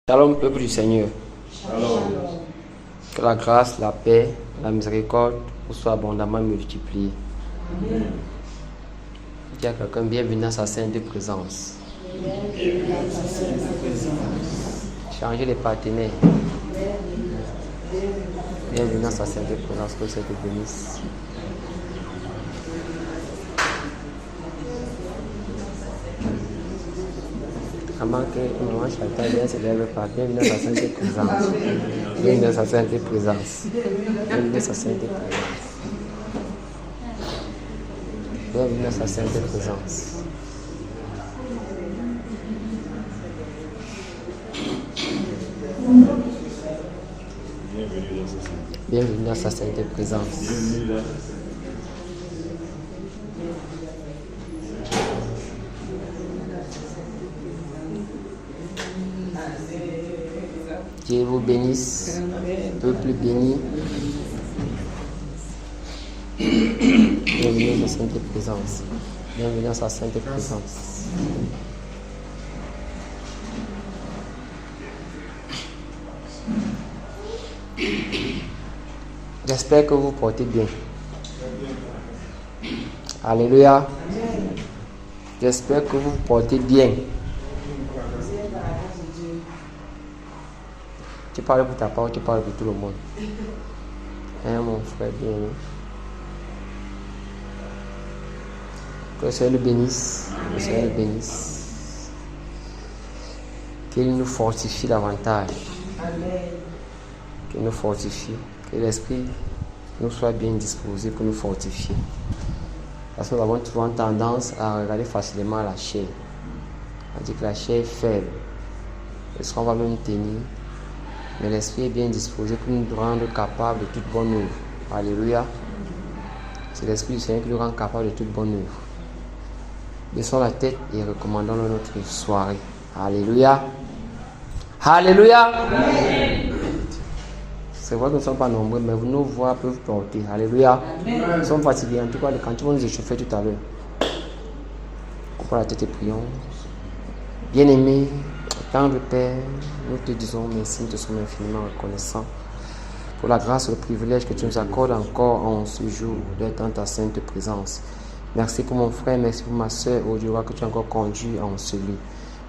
Shalom, peuple du Seigneur. Shalom. Que la grâce, la paix, la miséricorde vous soient abondamment multipliées. Amen. Dis à quelqu'un, bienvenue dans sa sainte présence. Bienvenue dans sa sainte présence. Changez les partenaires. Bienvenue dans sa sainte présence, que Dieu te bénisse. Avant que maman Chantal vienne se lève pas, bienvenue dans sa sainte présence. Bienvenue dans sa sainte présence. Bienvenue dans sa sainte présence. Bienvenue dans sa sainte présence. Bienvenue dans sa sainte présence. Dieu vous bénisse, peuple béni. Bienvenue dans sa sainte présence. Bienvenue dans sa sainte présence. J'espère que vous portez bien. Alléluia. J'espère que vous portez bien. Tu parles pour ta part, tu parles pour tout le monde. Hein, mon frère bien. Que le Seigneur le bénisse. Que le Seigneur le bénisse. Qu'il nous fortifie davantage. Qu'il nous fortifie. Que l'Esprit nous soit bien disposé pour nous fortifier. Parce que nous avons souvent tendance à regarder facilement la chair. On dit que la chair est faible. Est-ce qu'on va même tenir? Mais l'Esprit est bien disposé pour nous rendre capables de toute bonne œuvre. Alléluia. C'est l'Esprit du Seigneur qui nous rend capables de toute bonne œuvre. Baissons la tête et recommandons notre soirée. Alléluia. Alléluia. Amen. C'est vrai que nous ne sommes pas nombreux, mais nos voix peuvent porter. Alléluia. Nous sommes fatigués. En tout cas, quand tu vas nous échauffer tout à l'heure. Coupons la tête et prions. Bien-aimé, tendre Père, nous te disons merci, nous te sommes infiniment reconnaissants pour la grâce et le privilège que tu nous accordes encore en ce jour d'être dans ta sainte présence. Merci pour mon frère, merci pour ma soeur, au Dieu que tu as encore conduit en celui.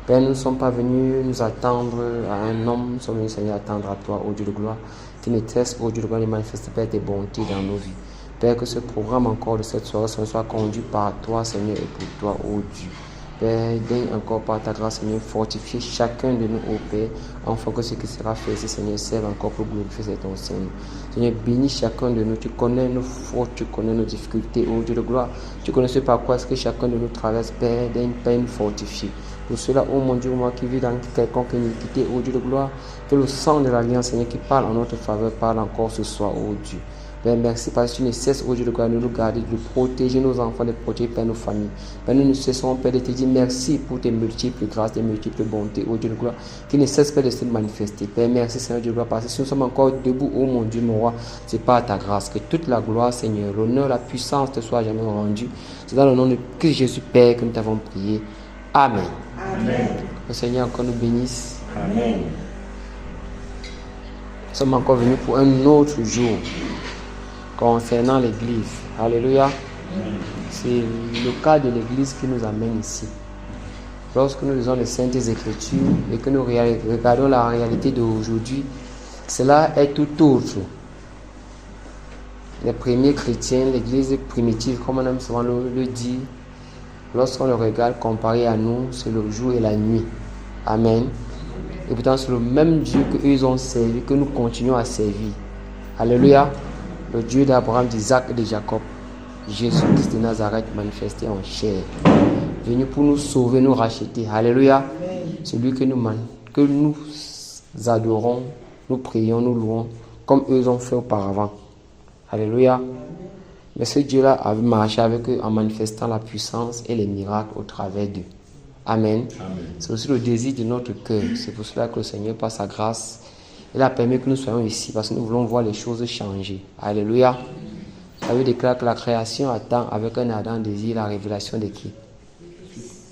Père, nous ne sommes pas venus nous attendre à un homme, nous sommes venus, Seigneur, attendre à toi, au Dieu de gloire, qui ne cesse, au Dieu de gloire, de manifester, Père, tes bontés dans nos vies. Père, que ce programme encore de cette soirée soit conduit par toi, Seigneur, et pour toi, au Dieu. Père, daigne encore par ta grâce, Seigneur, fortifier chacun de nous, ô Père, afin que ce qui sera fait ici, Seigneur, serve encore pour glorifier ton Seigneur. Seigneur, bénis chacun de nous. Tu connais nos fautes, tu connais nos difficultés, ô Dieu de gloire. Tu connais ce par quoi est-ce que chacun de nous traverse, Père, daigne, Père, nous fortifier. Pour cela, ô mon Dieu, moi qui vis dans quelconque iniquité, ô Dieu de gloire, que le sang de l'Alliance, Seigneur, qui parle en notre faveur, parle encore ce soir, ô Dieu. Père, merci parce que tu ne cesses, ô Dieu de gloire, de nous garder, de protéger nos enfants, de protéger, Père, nos familles. Père, nous ne cessons, Père, de te dire merci pour tes multiples grâces, tes multiples bontés, ô Dieu de gloire, qui ne cesse, Père, de se manifester. Père, merci, Seigneur Dieu de gloire, parce que si nous sommes encore debout, ô mon Dieu, mon roi, c'est par ta grâce. Que toute la gloire, Seigneur, l'honneur, la puissance te soit jamais rendue. C'est dans le nom de Christ Jésus, Père, que nous t'avons prié. Amen. Amen. Le Seigneur encore nous bénisse. Amen. Nous sommes encore venus pour un autre jour concernant l'église. Alléluia. C'est le cas de l'église qui nous amène ici. Lorsque nous lisons les Saintes Écritures et que nous regardons la réalité d'aujourd'hui, cela est tout autre. Les premiers chrétiens, l'église primitive, comme on aime souvent le dire, lorsqu'on le regarde comparé à nous, c'est le jour et la nuit. Amen. Et pourtant, c'est le même Dieu qu'eux ont servi, que nous continuons à servir. Alléluia. Le Dieu d'Abraham, d'Isaac et de Jacob. Jésus-Christ de Nazareth manifesté en chair. Venu pour nous sauver, nous racheter. Alléluia. C'est lui que nous adorons, nous prions, nous louons, comme eux ont fait auparavant. Alléluia. Mais ce Dieu-là avait marché avec eux en manifestant la puissance et les miracles au travers d'eux. Amen. Amen. C'est aussi le désir de notre cœur. C'est pour cela que le Seigneur, par sa grâce, il a permis que nous soyons ici parce que nous voulons voir les choses changer. Alléluia. Ça veut déclarer que la création attend avec un ardent désir la révélation de qui?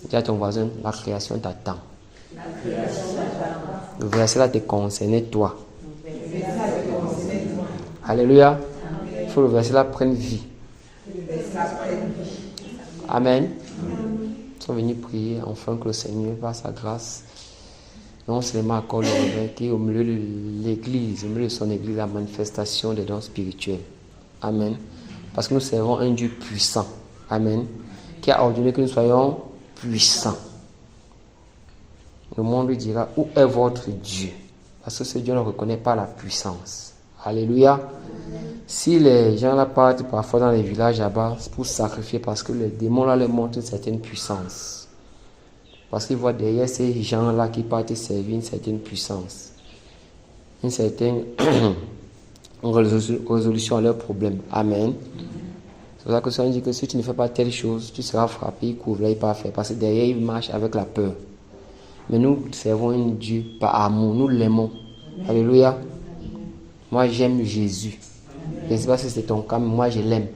Dis à ton voisin, la création t'attend. La création t'attend. Le verset là te concernait toi. Alléluia. Il faut que le verset là prenne vie. Amen. Nous sommes venus prier enfin que le Seigneur, par sa grâce, non seulement accorde le réveil, qui est au milieu de l'église, au milieu de son église, la manifestation des dons spirituels. Amen. Parce que nous servons un Dieu puissant. Amen. Qui a ordonné que nous soyons puissants. Le monde lui dira, où est votre Dieu? Parce que ce Dieu ne reconnaît pas la puissance. Alléluia. Si les gens là partent parfois dans les villages là-bas pour sacrifier, parce que les démons là leur montrent une certaine puissance. Parce qu'ils voient derrière ces gens là qui partent servir une certaine puissance. Une certaine résolution à leurs problèmes. Amen. C'est pour ça que ça dit que si tu ne fais pas telle chose, tu seras frappé, couvert, pas fait. Parce que derrière, il marche avec la peur. Mais nous servons un Dieu par amour. Nous l'aimons. Alléluia. Moi, j'aime Jésus. Je ne sais pas si c'est ton cas, mais moi, je l'aime.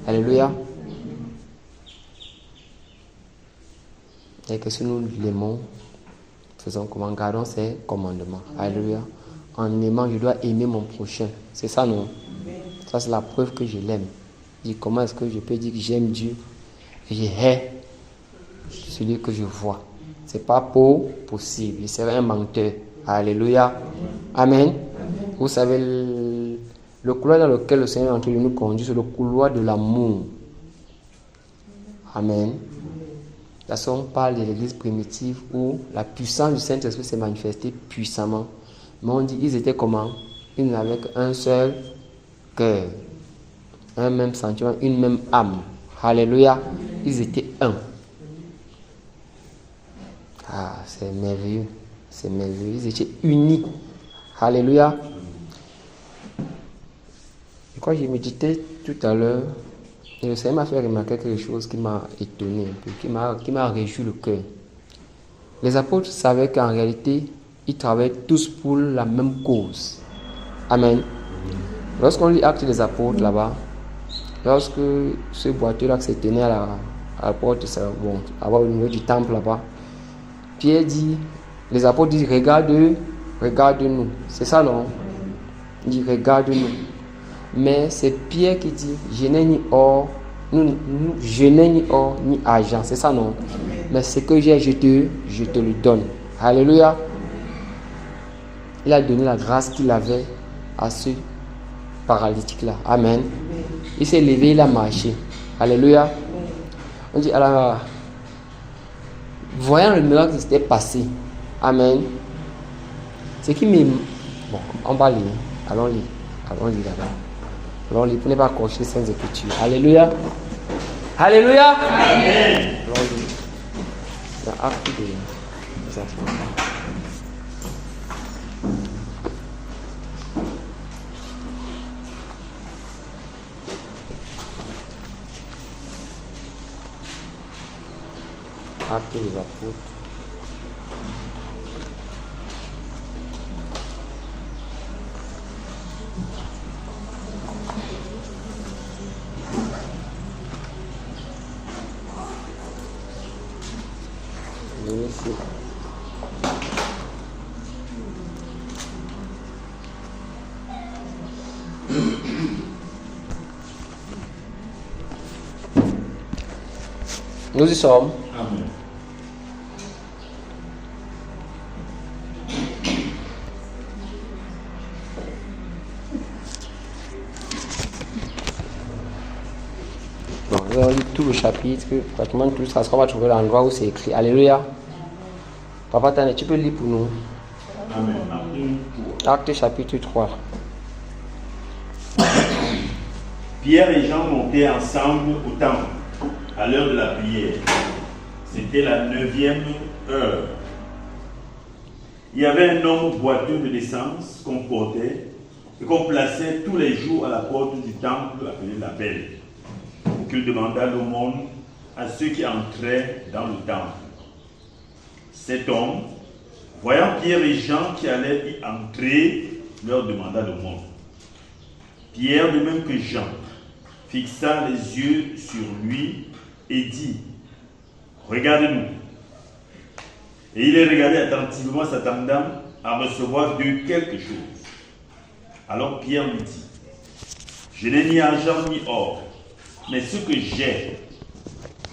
Alléluia. Et que si nous l'aimons, faisons comment? Gardons ses commandements. Alléluia. En aimant, je dois aimer mon prochain. C'est ça, non? Ça, c'est la preuve que je l'aime. Comment est-ce que je peux dire que j'aime Dieu et je hais celui que je vois? C'est pas possible. Il serait un menteur. Alléluia. Amen. Vous savez, le couloir dans lequel le Seigneur est en train de nous conduire, c'est le couloir de l'amour. Amen. Là, on parle de l'église primitive où la puissance du Saint-Esprit s'est manifestée puissamment. Mais on dit, ils étaient comment? Ils n'avaient qu'un seul cœur, un même sentiment, une même âme. Alléluia. Ils étaient un. Ah, c'est merveilleux. C'est merveilleux. Ils étaient unis. Alléluia. Je crois que j'ai médité tout à l'heure. Et le Seigneur m'a fait remarquer quelque chose qui m'a étonné un peu, qui m'a réjoui le cœur. Les apôtres savaient qu'en réalité, ils travaillaient tous pour la même cause. Amen. Lorsqu'on lit Actes des apôtres là-bas, lorsque ce boiteux-là se tenait à la porte, au niveau du temple là-bas, Pierre dit, les apôtres disent, regarde-nous. C'est ça, non? Il dit, regarde-nous. Mais c'est Pierre qui dit, je n'ai ni or, je n'ai ni or, ni argent. C'est ça, non? Mais ce que j'ai, je te le donne. Alléluia. Il a donné la grâce qu'il avait à ce paralytique-là. Amen. Il s'est levé, il a marché. Alléluia. On dit, alors, voyant le miracle qui s'était passé. Amen. Ce qui me... Bon, on va lire. Allons lire là-bas. Allons lire. Pour ne pas accrocher les Saintes Écritures. Alléluia. Alléluia. Amen. Allons lire. Dans Actes des apôtres. Actes des apôtres. Nous y sommes. Amen. Bon, nous allons lire tout le chapitre, pratiquement tout ça, on va trouver l'endroit où c'est écrit. Alléluia. Papa Tane, tu peux lire pour nous. Amen. Acte chapitre 3. Pierre et Jean montaient ensemble au temple à l'heure de la prière. C'était la 9e heure. Il y avait un homme boiteux de naissance qu'on portait et qu'on plaçait tous les jours à la porte du temple appelé la Belle, pour qu'il demandât l'aumône à ceux qui entraient dans le temple. Cet homme, voyant Pierre et Jean qui allaient y entrer, leur demanda l'aumône. Pierre, de même que Jean, fixa les yeux sur lui et dit, « Regarde-nous. » Et il les regardait attentivement, s'attendant à recevoir d'eux quelque chose. Alors Pierre lui dit, je n'ai ni argent ni or, mais ce que j'ai,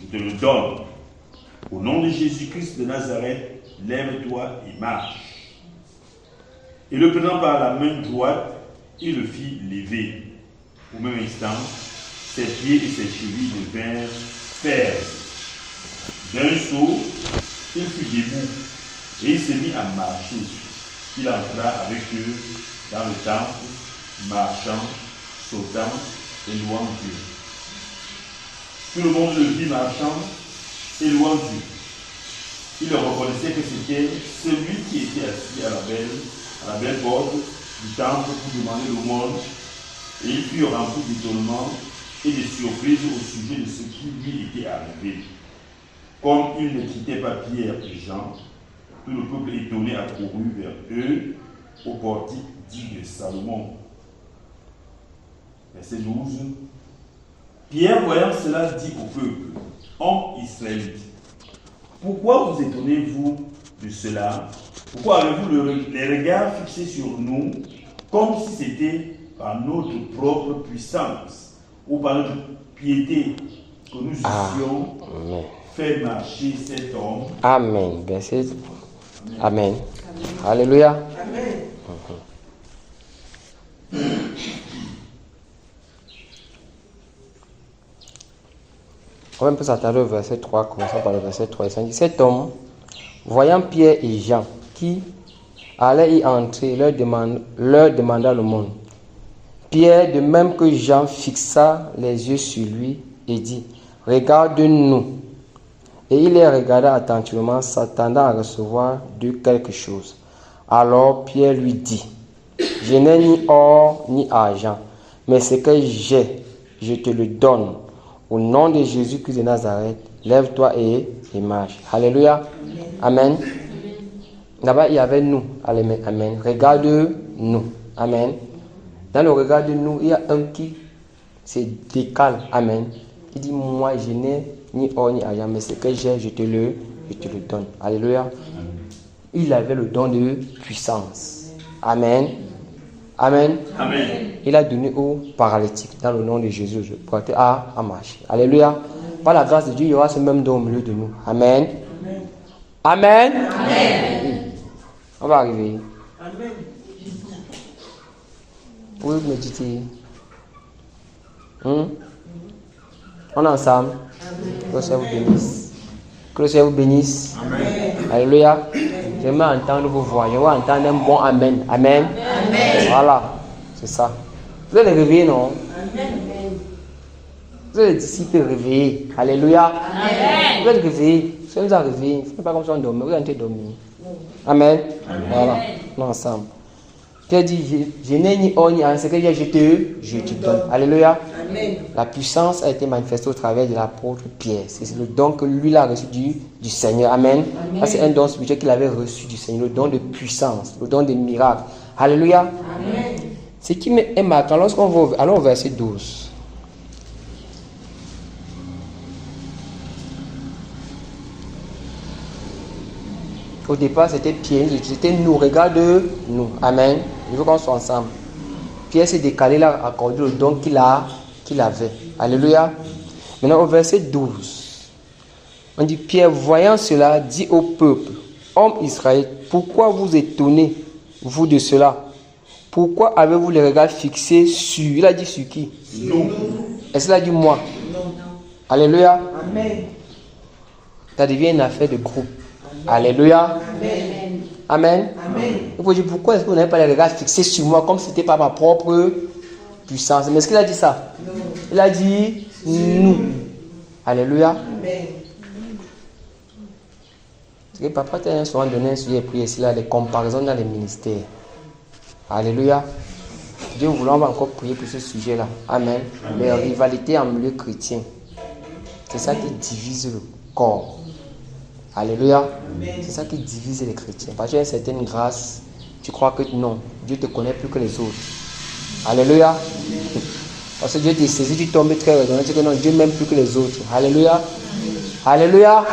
je te le donne. Au nom de Jésus-Christ de Nazareth, lève-toi et marche. Et le prenant par la main droite, il le fit lever. Au même instant, ses pieds et ses chevilles devinrent fermes. D'un saut, il fut debout et il se mit à marcher. Il entra avec eux dans le temple, marchant, sautant et louant Dieu. Tout le monde le vit marchant et louant Dieu. Il reconnaissait que c'était celui qui était assis à la belle porte du temple pour demander l'aumône, et ils furent remplis d'étonnement et de surprise au sujet de ce qui lui était arrivé. Comme ils ne quittaient pas Pierre et Jean, tout le peuple étonné accourut vers eux au portique dit de Salomon. Verset 12. Pierre, voyant cela, dit au peuple, hommes israélites, pourquoi vous étonnez-vous de cela? Pourquoi avez-vous les regards fixés sur nous comme si c'était par notre propre puissance ou par notre piété que nous eussions fait marcher cet homme? Amen. Verset. Amen. Alléluia. Amen. On va un peu s'attarder au verset 3, commençons par le verset 3. Il dit, cet homme, voyant Pierre et Jean, qui allaient y entrer, leur demanda l'aumône. Pierre, de même que Jean, fixa les yeux sur lui et dit, regarde-nous. Et il les regarda attentivement, s'attendant à recevoir d'eux quelque chose. Alors Pierre lui dit, je n'ai ni or ni argent, mais ce que j'ai, je te le donne. Au nom de Jésus-Christ de Nazareth, lève-toi et marche. Alléluia. Amen. Là-bas, il y avait nous. Amen. Regarde-nous. Amen. Dans le regard de nous, il y a un qui se décale. Amen. Il dit, moi, je n'ai ni or ni argent, mais ce que j'ai, je te le donne. Alléluia. Il avait le don de puissance. Amen. Amen. Amen. Il a donné aux paralytiques dans le nom de Jésus pour être à marcher. Alléluia. Par la grâce de Dieu, il y aura ce même don au milieu de nous. Amen. Amen. Amen. On va arriver. Amen. Vous méditez. On est ensemble. Que le Seigneur vous bénisse. Que le Seigneur vous bénisse. Amen. Alléluia. J'aimerais entendre vos voix. J'aimerais entendre un bon Amen. Amen. Amen. Voilà. C'est ça. Vous êtes réveillés, non? Amen. Vous êtes les disciples réveillés. Alléluia. Amen. Vous êtes réveillés. Si vous êtes réveillés, ce n'est pas comme si on dormait. Vous êtes dormir. Amen. Amen. Voilà. On est ensemble. Pierre dit, je n'ai ni or ni argent, ce que j'ai, je te donne. Alléluia. Amen. La puissance a été manifestée au travers de l'apôtre Pierre. C'est le don que lui a reçu du Seigneur. Amen. Ça, c'est un don spirituel qu'il avait reçu du Seigneur, le don de puissance, le don de miracles. Alléluia. Amen. Ce qui est marquant, lorsqu'on va, allons au verset 12. Au départ, c'était Pierre, c'était nous, regarde-nous. Amen. Il faut qu'on soit ensemble. Pierre s'est décalé, il a accordé le don qu'il avait. Alléluia. Maintenant, au verset 12, on dit, Pierre, voyant cela, dit au peuple, homme Israël, pourquoi vous étonnez, vous, de cela? Pourquoi avez-vous les regards fixés sur... Il a dit sur qui? Nous. Est-ce qu'il a dit moi? Non. Alléluia. Amen. Ça devient une affaire de groupe. Alléluia. Amen. Amen. Amen. Il faut dire, pourquoi est-ce que vous n'avez pas les regards fixés sur moi comme si c'était pas ma propre puissance? Mais est-ce qu'il a dit ça? Non. Il a dit nous. Alléluia. Amen. C'est que papa t'a souvent donné un sujet et prié ici, là, les comparaisons dans les ministères. Alléluia. Dieu voulant, on va encore prier pour ce sujet-là. Amen. Les rivalités en milieu chrétien. C'est ça qui divise le corps. Alléluia. C'est ça qui divise les chrétiens. Parce que tu as une certaine grâce, tu crois que non, Dieu te connaît plus que les autres. Alléluia. Parce que Dieu te saisit, tu tombes très raisonnable, tu dis que non, Dieu m'aime plus que les autres. Alléluia. Alléluia.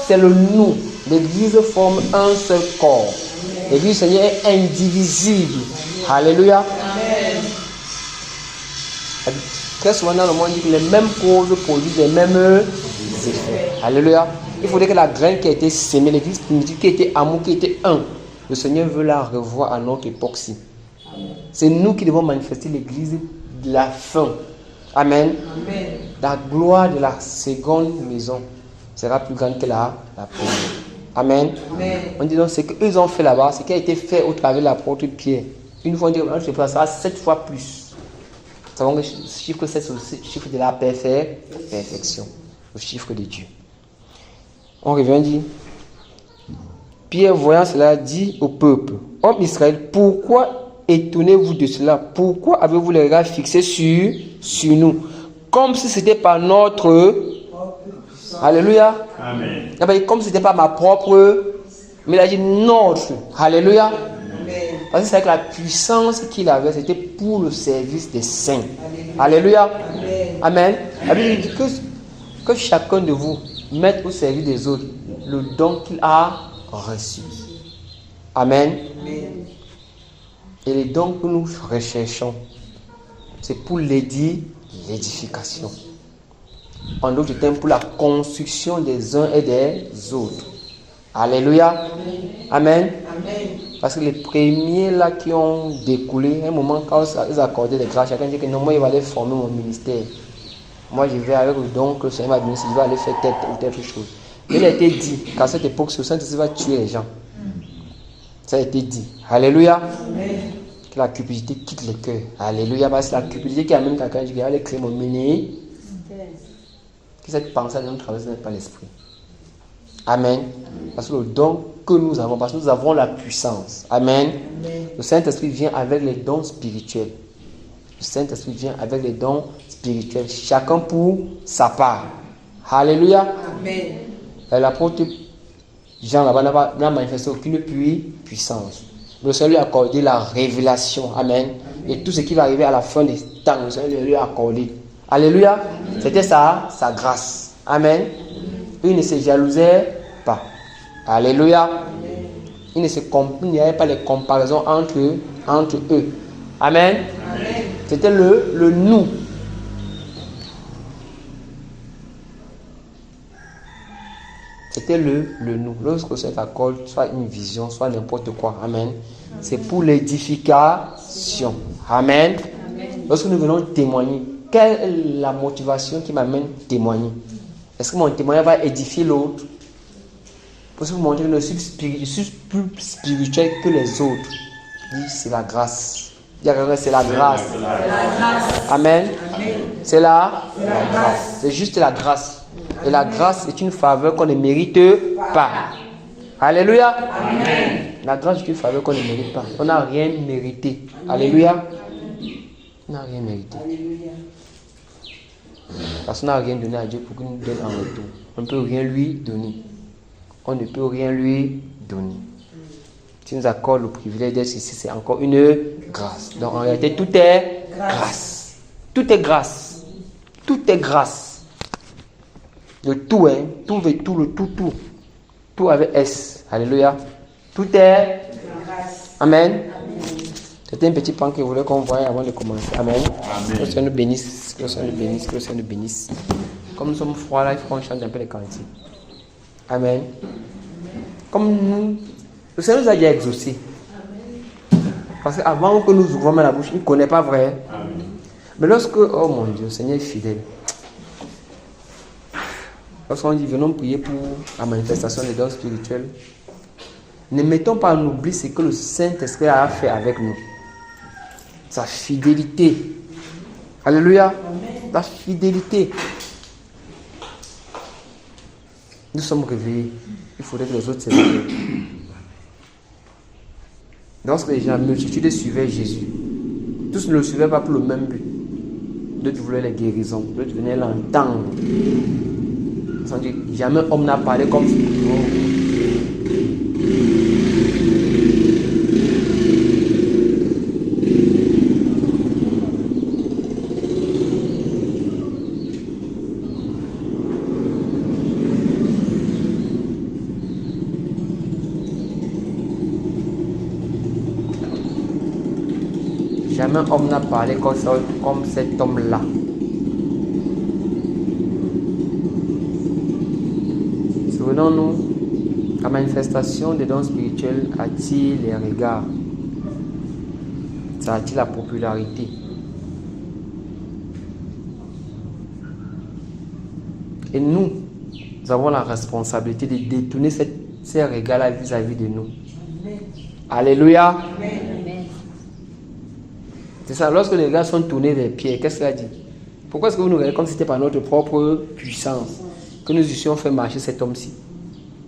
C'est le nous. L'église forme un seul corps. L'église du Seigneur est indivisible. Alléluia. Très souvent dans le monde, on dit que les mêmes causes produisent les mêmes effets. Alléluia. Il faudrait que la graine qui a été sémée, l'église primitive qui était amour, qui était un, le Seigneur veut la revoir à notre époque-ci. C'est nous qui devons manifester l'église de la fin. Amen. Amen. La gloire de la seconde maison sera plus grande que la première. Amen. Amen. On dit donc ce qu'ils ont fait là-bas, ce qui a été fait au travers de l'apôtre Pierre. Une fois on dit que ça sera 7 fois plus. Nous savons que le chiffre 7 c'est le chiffre de la perfection. Le chiffre de Dieu. On revient dit. Pierre voyant cela dit au peuple, homme Israël, pourquoi étonnez-vous de cela? Pourquoi avez-vous les regards fixés sur nous? Comme si ce n'était pas notre... Alléluia. Amen. Comme si ce n'était pas ma propre... Mais il a dit notre. Alléluia. Amen. Parce que c'est avec la puissance qu'il avait, c'était pour le service des saints. Alléluia. Amen. Amen. Il dit que chacun de vous mette au service des autres le don qu'il a reçu. Amen. Et les dons que nous recherchons, c'est pour l'édification. En d'autres termes, pour la construction des uns et des autres. Alléluia. Amen. Parce que les premiers là qui ont découlé, à un moment quand ils accordaient les grâces, chacun dit que non, moi il va aller former mon ministère. Moi je vais avec le don que le Seigneur m'a donné, je vais aller faire telle ou telle chose. Il a été dit qu'à cette époque, ce Saint-Esprit va tuer les gens. Ça a été dit. Alléluia. Amen. Que la cupidité quitte le cœur. Alléluia. Parce que la cupidité qui amène quelqu'un, je vais aller créer mon ministère. Que cette pensée ne nous traverse pas l'esprit. Amen. Parce que le don que nous avons, parce que nous avons la puissance. Amen. Amen. Le Saint-Esprit vient avec les dons spirituels. Le Saint-Esprit vient avec les dons spirituels. Chacun pour sa part. Alléluia. Amen. L'apôtre Jean là-bas n'a manifesté aucune puissance. Le Seigneur lui a accordé la révélation. Amen. Et tout ce qui va arriver à la fin des temps, le Seigneur lui a accordé. Alléluia. Amen. C'était sa grâce. Amen. Il ne se jalousait pas. Alléluia. Il n'y avait pas les comparaisons entre eux. Amen. Amen. C'était le nous. C'était le nous. Lorsque cet accord, soit une vision, soit n'importe quoi. Amen. C'est pour l'édification. Amen. Lorsque nous venons témoigner, quelle est la motivation qui m'amène à témoigner? Est-ce que mon témoignage va édifier l'autre? Pour vous montrer que je suis plus spirituel que les autres. C'est la grâce. C'est la grâce. Amen. C'est la grâce. C'est juste la grâce. Et la grâce est une faveur qu'on ne mérite pas. Alléluia. Amen. La grâce est une faveur qu'on ne mérite pas. On n'a rien mérité. Alléluia. On n'a rien mérité. Parce qu'on n'a rien donné à Dieu pour qu'il nous donne en retour. On ne peut rien lui donner. On ne peut rien lui donner. Si nous accorde le privilège d'être ici, c'est encore une grâce. Donc en réalité, tout est grâce. Tout est grâce. Tout est grâce. Le tout, hein. Tout veut tout, le tout. Tout avec S. Alléluia. Tout est grâce. Amen. C'était un petit point que je voulais qu'on voie avant de commencer. Amen. Que le Seigneur nous bénisse. Que le Seigneur nous bénisse. Que le Seigneur nous bénisse. Comme nous sommes froids là, il faut qu'on chante un peu les cantiques. Amen. Comme nous, le Seigneur nous a déjà exaucés. Parce qu'avant que nous ouvrons la bouche, il ne connaît pas vrai. Amen. Mais lorsque, oh mon Dieu, le Seigneur est fidèle. Lorsqu'on dit venons prier pour la manifestation des dons spirituels, ne mettons pas en oubli ce que le Saint-Esprit a fait avec nous. Sa fidélité. Alléluia. Amen. La fidélité. Nous sommes réveillés. Il faudrait que les autres se réveillent. Lorsque les gens, la multitude suivaient Jésus, tous ne le suivaient pas pour le même but. D'autres voulaient les guérisons, d'autres venaient l'entendre. Jamais homme n'a parlé comme ça. Jamais un homme n'a parlé comme cet homme-là. Souvenons-nous, la manifestation des dons spirituels attire les regards. Ça attire la popularité. Et nous avons la responsabilité de détourner ces regards-là vis-à-vis de nous. Amen. Alléluia. Amen. C'est ça, lorsque les regards sont tournés vers Pierre, qu'est-ce qu'il a dit? Pourquoi est-ce que vous nous regardez comme si c'était par notre propre puissance que nous eussions fait marcher cet homme-ci?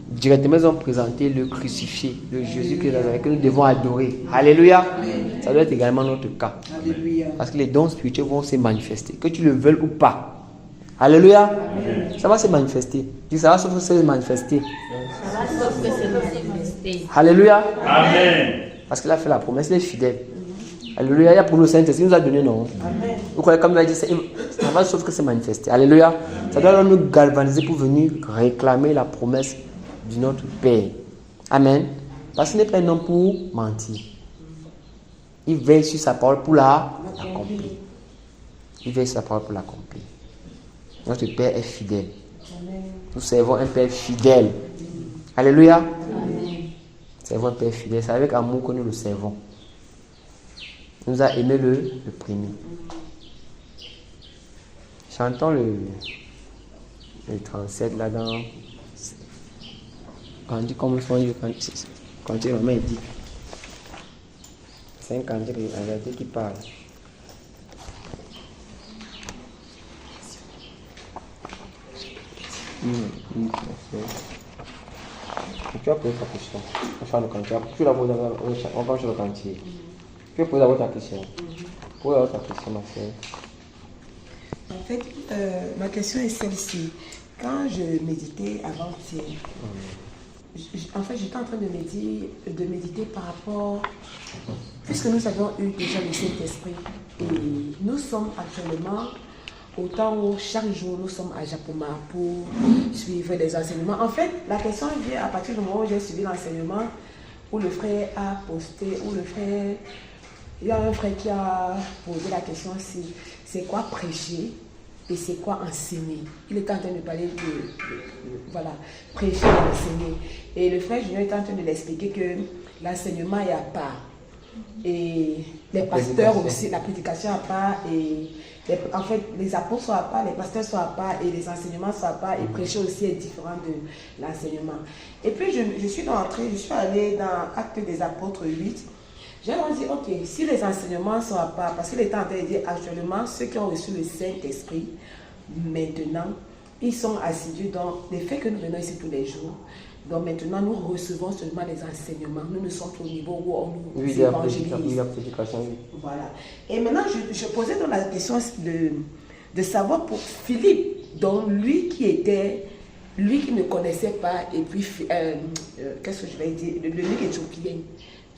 Directement, ils ont présenté le crucifié, le Jésus que nous devons adorer. Alléluia. Amen. Ça doit être également notre cas. Alléluia. Parce que les dons spirituels vont se manifester, que tu le veuilles ou pas. Alléluia. Amen. Ça va se manifester. Dis, ça va se manifester. Ça va se manifester. Alléluia. Amen. Parce qu'il a fait la promesse, il est fidèle. Alléluia. Il y a pour nous Saint-Esprit, il nous a donné non. Amen. Vous croyez comme il a dit, ça va sauf que c'est manifesté. Alléluia. Ça doit nous galvaniser pour venir réclamer la promesse de notre Père. Amen. Parce qu'il n'est pas un homme pour mentir. Il veille sur sa parole pour l'accomplir. Il veille sur sa parole pour l'accomplir. Notre Père est fidèle. Amen. Nous servons un Père fidèle. Alléluia. Amen. Nous servons un Père fidèle. C'est avec amour que nous le servons. Il nous a aimé le premier. Chantons le 37 là dans. Quand dit comme son Dieu, quand il dit. C'est un cantique en réalité qui parle. Tu vas poser ta question. On va faire le cantique. Tu la poses on va faire le cantique. Tu peux poser d'abord ta question. Pose d'abord ta question, ma soeur. En fait, ma question est celle-ci. Quand je méditais avant-hier, en fait, j'étais en train de méditer par rapport, puisque nous avions eu déjà le Saint-Esprit, et nous sommes actuellement au temps où chaque jour nous sommes à Japoma pour suivre les enseignements. En fait, la question vient à partir du moment où j'ai suivi l'enseignement, où le frère a posté, il y a un frère qui a posé la question si c'est quoi prêcher et c'est quoi enseigner. Il était en train de parler de prêcher et enseigner. Et le frère Junior était en train de l'expliquer que l'enseignement est à part. Et les pasteurs aussi, la prédication à part. Et en fait, les apôtres sont à part, les pasteurs sont à part et les enseignements sont à part. Et prêcher aussi est différent de l'enseignement. Et puis, je suis allée dans Actes des Apôtres 8. J'ai dit, ok, si les enseignements sont à part, parce qu'il est en train de dire actuellement, ceux qui ont reçu le Saint-Esprit, maintenant, ils sont assidus dans les faits que nous venons ici tous les jours. Donc maintenant, nous recevons seulement les enseignements. Nous ne sommes pas au niveau où on nous évangélise. Voilà. Et maintenant, je posais donc la question de savoir pour Philippe, donc lui qui ne connaissait pas, et puis, qu'est-ce que je vais dire, le livre éthiopien,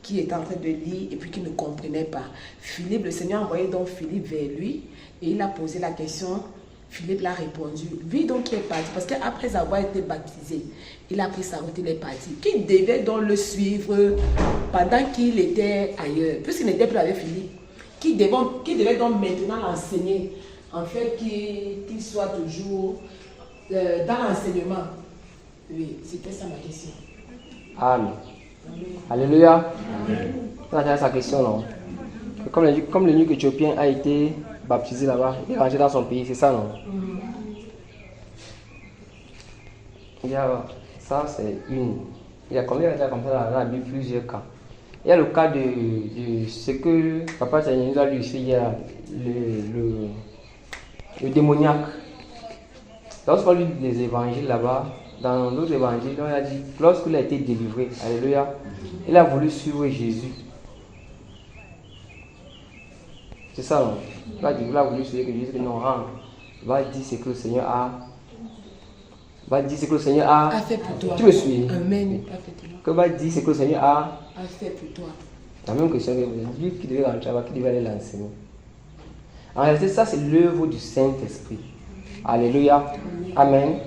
qui était en train de lire et puis qui ne comprenait pas. Philippe, le Seigneur a envoyé donc Philippe vers lui et il a posé la question. Philippe l'a répondu. Lui donc qui est parti, parce qu'après avoir été baptisé, il a pris sa route, il est parti. Qui devait donc le suivre pendant qu'il était ailleurs, puisqu'il n'était plus avec Philippe. Qui devait donc maintenant l'enseigner, en fait qu'il soit toujours dans l'enseignement. Oui, c'était ça ma question. Amen. Alléluia. On a sa question, non? Comme le nuque éthiopien a été baptisé là-bas, il est rentré dans son pays, c'est ça, non? Il y a, ça, c'est une. Il y a combien de comme ça dans la Bible, plusieurs cas. Il y a le cas de ce que Papa Seigneur nous a lu ici, il y a le démoniaque. Lorsqu'on lit les évangiles là-bas, dans d'autres évangiles, on a dit, lorsqu'il a été délivré, alléluia, il a voulu suivre Jésus. C'est ça, non? Il a voulu suivre Jésus, que non, rentre. Il va dire ce que le Seigneur a fait pour toi. Tu me suis? Amen. Que va dire ce que le Seigneur a fait pour toi. La même question que vous lui qui devait rentrer là-bas, qui devait aller l'enseigner. En réalité, ça c'est l'œuvre du Saint-Esprit. Alléluia. Amen.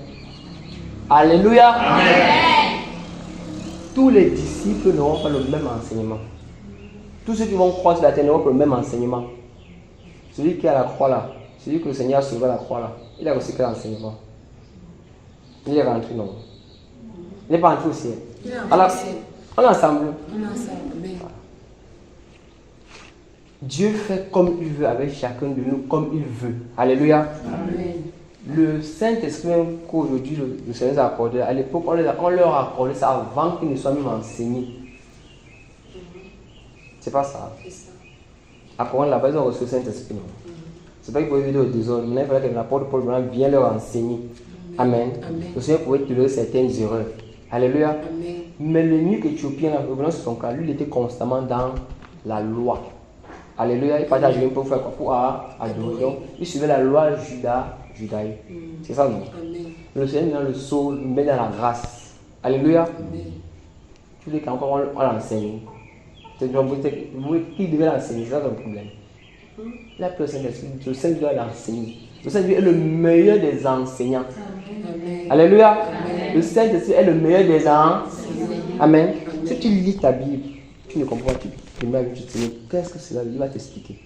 Alléluia. Amen. Tous les disciples n'auront pas le même enseignement. Tous ceux qui vont croire sur la terre n'auront que le même enseignement. Celui qui est à la croix là, celui que le Seigneur a sauvé à la croix là, il a reçu quel enseignement? Il est rentré, non? Il n'est pas rentré au ciel. Alors, on est ensemble. Dieu fait comme il veut avec chacun de nous, comme il veut. Alléluia. Amen. Le Saint-Esprit qu'aujourd'hui le Seigneur a accordé, à l'époque, on leur a accordé ça avant qu'ils ne soient même enseignés. C'est pas ça. Après, là-bas, ils ont reçu le Saint-Esprit. C'est pas qu'ils pouvaient vivre au désordre. Maintenant, il fallait que l'apôtre Paul vienne leur enseigner. Amen. Le Seigneur pouvait tolérer certaines erreurs. Alléluia. Amen. Mais le nuque éthiopien, revenant sur son cas, lui, il était constamment dans la loi. Alléluia. Il partait à Jérusalem pour faire quoi? Pour adorer. Donc, il suivait la loi judaïque. C'est ça, non? Amen. Le Seigneur dans le saut, il met dans la grâce. Alléluia. Amen. Tous les cas, encore on l'enseigne. Qui devait l'enseigner? C'est ça le problème. Il a pris le Saint-Esprit. Le Seigneur doit l'enseigner. Le Saint-Esprit est le meilleur des enseignants. Amen. Alléluia. Amen. Le Saint-Esprit est le meilleur des enseignants. Amen. Si tu lis ta Bible, tu ne comprends pas, tu te dis, qu'est-ce que c'est là? Il va t'expliquer.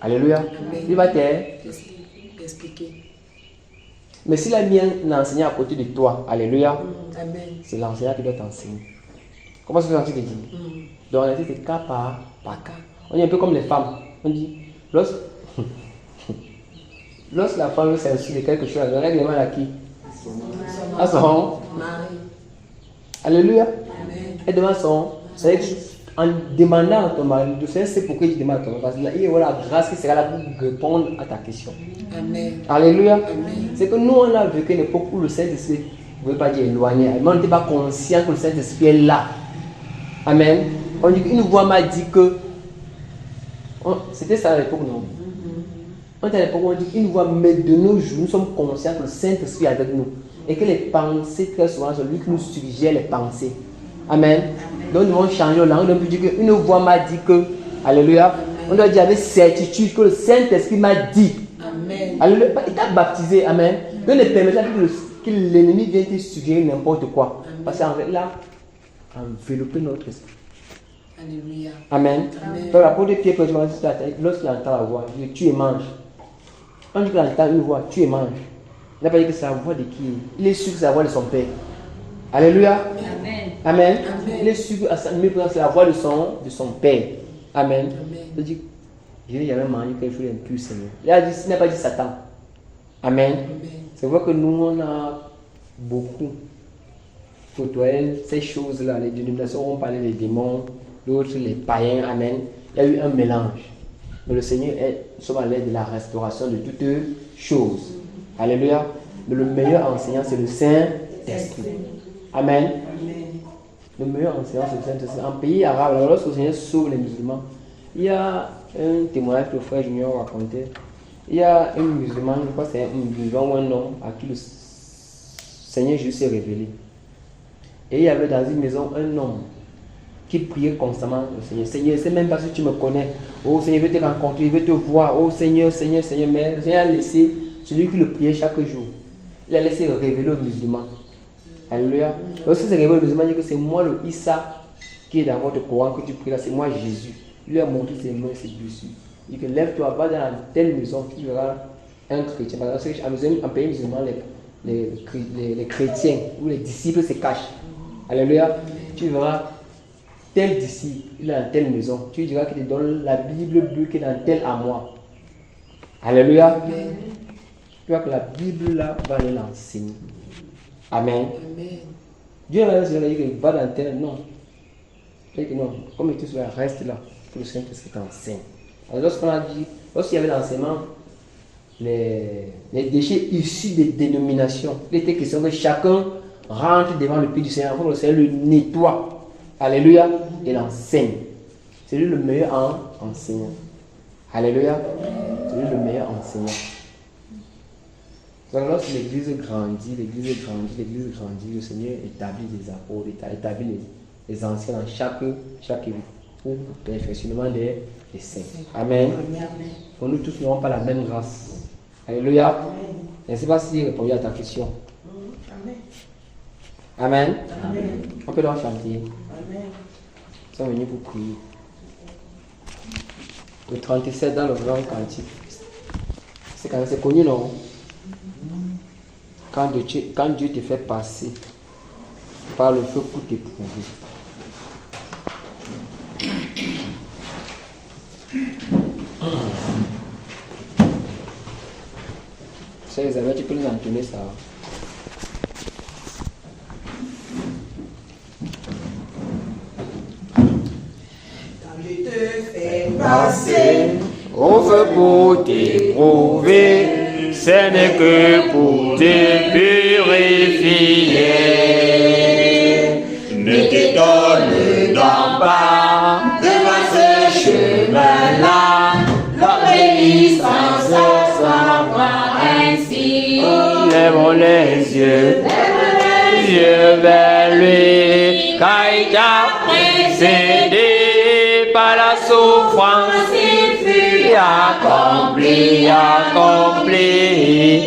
Alléluia. Amen. Il va t'expliquer. Mais s'il a mis un enseignant à côté de toi, alléluia, Amen. c'est l'enseignant qui doit t'enseigner. Comment c'est que tu te dis? Donc, on a dit c'est cas par cas. On est un peu comme les femmes. On dit, lorsque la femme s'insulte de quelque chose, elle règle à qui? À son Marie. Alléluia. Amen. Elle demande son. C'est-à-dire en demandant à ton mari, tu sais c'est pourquoi tu demandes à ton mari. Parce qu'il y aura la grâce qui sera là pour répondre à ta question. Amen. Alléluia. Amen. C'est que nous, on a vécu une époque où le Saint-Esprit ne veut pas dire éloigné. Mais on n'était pas conscient que le Saint-Esprit est là. Amen. On dit qu'une voix m'a dit que. C'était ça à l'époque, non? On était à l'époque où on dit qu'une voix, mais de nos jours, nous sommes conscients que le Saint-Esprit est avec nous. Et que les pensées, très souvent, c'est lui qui nous suggère les pensées. Amen. Donc nous devons changer de langue. On peut dire qu'une voix m'a dit que. Alléluia. On doit dire avec certitude que le Saint-Esprit m'a dit. Amen. Alléluia. Il t'a baptisé. Amen. Donc ne permet pas que l'ennemi vienne te suggérer n'importe quoi. Parce qu'en fait, là, envelopper notre esprit. Alléluia. Amen. Amen. Donc l'apôtre Pierre, lorsqu'il entend la voix, il dit tu et mange. Quand il entend une voix, tu et mange. Il n'a pas dit que c'est la voix de qui? Il est sûr que c'est la voix de son Père. Alléluia. Amen. Amen. Amen. Il est sûr que c'est la voix de son Père. Amen. Il dit, je n'ai jamais mangé quelque chose d'impur, Seigneur. Il n'a pas dit Satan. Amen. C'est vrai que nous, on a beaucoup côtoyé ces choses-là. Les dénominations ont parlé des démons, d'autres les païens. Amen. Il y a eu un mélange. Mais le Seigneur nous sommes à l'aide de la restauration de toutes choses. Alléluia. Mais le meilleur enseignant, c'est le Saint-Esprit. Amen. Le meilleur enseignant, c'est le Saint-Esprit. En pays arabe, lorsque le Seigneur sauve les musulmans, il y a un témoignage que le frère Junior racontait. Il y a un musulman, je crois que c'est un musulman ou un homme à qui le Seigneur Jésus s'est révélé. Et il y avait dans une maison un homme qui priait constamment le Seigneur. Seigneur, c'est même pas si tu me connais. Oh Seigneur, il veut te rencontrer, il veut te voir. Oh Seigneur, Seigneur, Seigneur. Mais le Seigneur a laissé celui qui le priait chaque jour. Il a laissé révéler aux musulmans. Alléluia. Lorsque c'est révélé aux musulmans, il dit que c'est moi le Issa qui est dans votre Coran que tu pries là, c'est moi Jésus. Il lui a montré ses mains et ses blessures. Il dit que lève-toi, va dans telle maison, tu verras un chrétien. Parce que en pays musulman, les chrétiens ou les disciples se cachent. Alléluia. Tu verras tel disciple, il est dans telle maison. Tu diras qu'il te donne la Bible bleue qui est dans tel armoire. Alléluia. Tu vois que la Bible là va aller l'enseigner. Amen. Dieu va dire qu'il va dans tel. Non. Il dit que non. Comme tout cela reste là, que le Saint-Esprit t'enseigne. Alors lorsqu'on a dit, lorsqu'il y avait l'enseignement, les déchets issus des dénominations, il était question que chacun rentre devant le pied du Seigneur, pour que le Seigneur le nettoie. Alléluia. Et l'enseigne. C'est lui le meilleur enseignant. Alléluia. C'est lui le meilleur enseignant. Donc lorsque l'église grandit, le Seigneur établit des apôtres, établit les anciens dans chaque église pour le perfectionnement des saints. Amen. Pour nous tous, nous n'avons pas la même grâce. Alléluia. Je ne sais pas si j'ai répondu à ta question. Amen. Amen. On peut donc chanter. sont venus pour prier. Le 37 dans le grand cantique. C'est connu, non? Quand Dieu te fait passer par le feu pour t'éprouver. Chers Isabelle, tu peux nous entonner ça. Quand je te fais passer Au feu pour t'éprouver, ce n'est que pour te purifier. Ne t'étonne donc pas devant ce chemin-là, l'obéissance sera ainsi. Lèvons les yeux vers lui, car il t'a précédé par la souffrance, il fut accompli.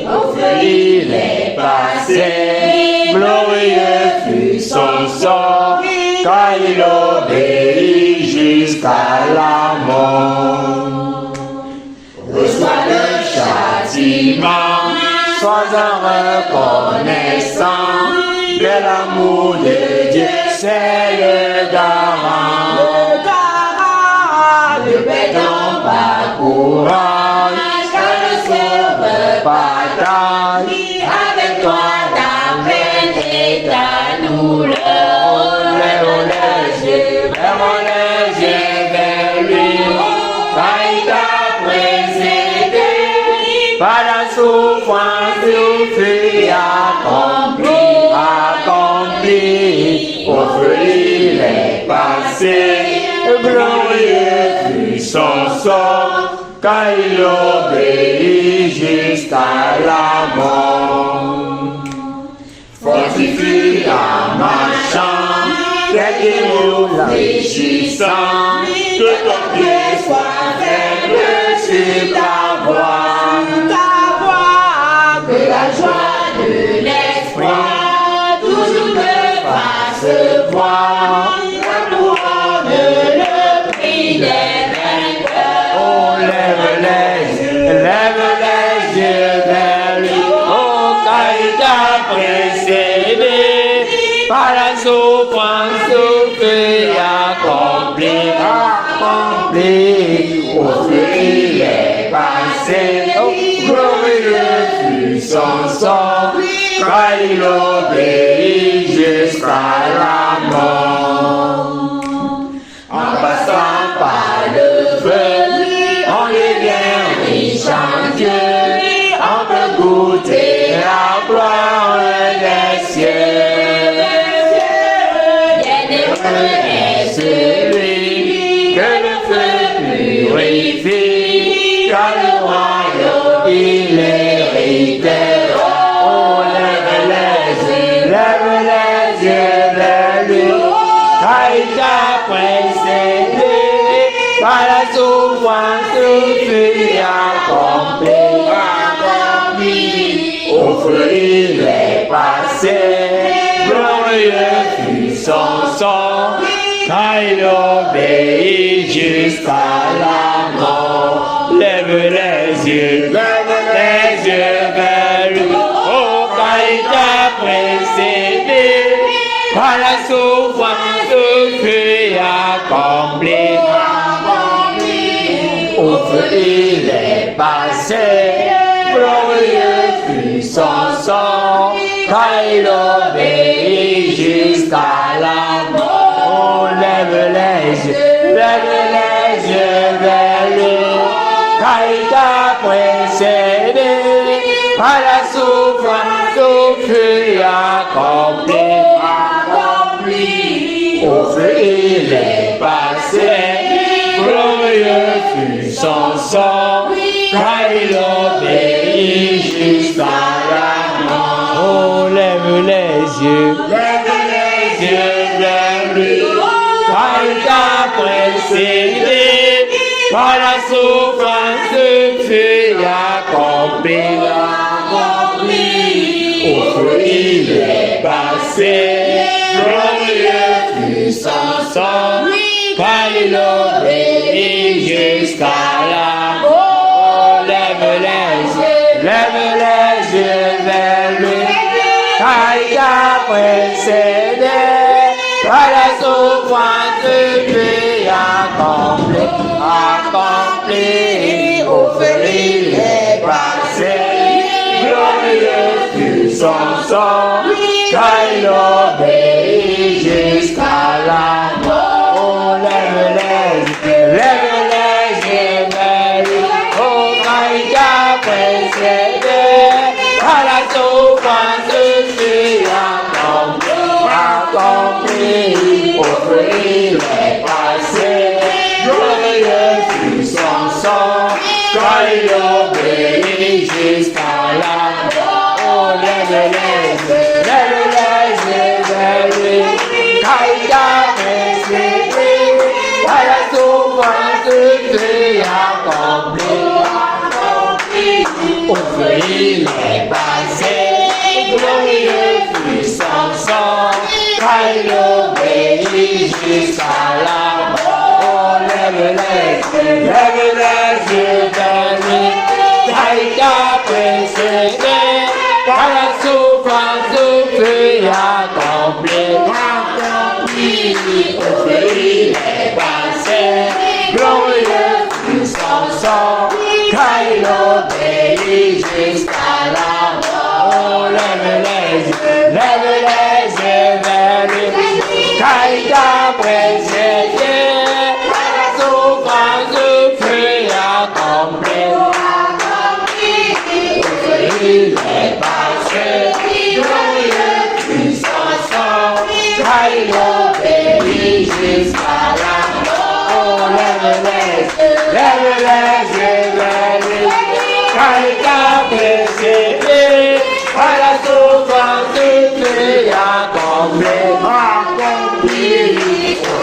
Au feu il est passé, glorieux fut son sort, car il obéit jusqu'à la mort. Reçois le châtiment, sois-en reconnaissant de l'amour de Dieu, c'est le garant. Ne perdons pas courage, car le Sauveur partage avec toi ta peine et ta douleur. Lèvons les yeux vers lui, car il t'a précédé par la souffrance, tout fut accompli. Au feu il est passé, glorieux fut son sort, car il obéit jusqu'à la mort. Fortifie en marchant, tes nous réjouissant, que ton pied soit faible sur ta voie, que la joie de l'espoir toujours te fasse voir. Lève les yeux vers lui, oh, car il t'a précédé par la souffrance, tout fut accompli. Au feu il est passé, oh, glorieux fut son sort, car il obéit jusqu'à la mort. En passant par le feu, on devient riche en Dieu, on peut goûter la gloire des cieux. Bienheureux est celui que le feu purifie, car le royaume il hérite. Oh, lève les yeux vers lui, car il t'a précédé par la souffrance, tout fut accompli. Au feu il est passé, glorieux fut son sort, car il obéit jusqu'à la mort. Lève les yeux vers lui, oh, car il t'a précédé par la souffrance, tout fut accompli. Au feu il est passé, glorieux fut son sort, car il obéit jusqu'à la mort. Oh, lève les yeux vers lui, car il t'a précédé par la souffrance, tout fut accompli. Au feu il est passé, glorieux fut son sort, car il obéit jusqu'à la mort. Oh, lève les yeux vers lui, car il t'a précédé par la souffrance, fut accompli. Au feu il est passé, glorieux fut son sort, l'obéit jusqu'à la mort. Lève les yeux vers lui, car il a précédé par la souffrance puis accompli, offrit les passés, glorieux fut son sang, car il obéit jusqu'à la mort. Oh, lève les yeux vers lui, oh, car il a précédé par la souffrance puis accompli, offrit les passés, glorieux fut son sang, car il obéit jusqu'à la mort. Oh, lève les yeux vers lui, car il a précédé par la souffrance puis accompli, offrit les passés, glorieux fut son sang, car il obéit jusqu'à la mort. Oh, lève les yeux vers lui, car il a précédé par la souffrance puis accompli, offrit les passés, glorieux fut son sang, car il obéit jusqu'à la mort. Oh, lève les yeux vers lui, car il a précédé par la souffrance puis accompli, offrit les passés, glorieux fut son sang, car il obéit jusqu'à la mort. Oh, lève les yeux vers lui, car il a précédé par la souffrance puis accompli,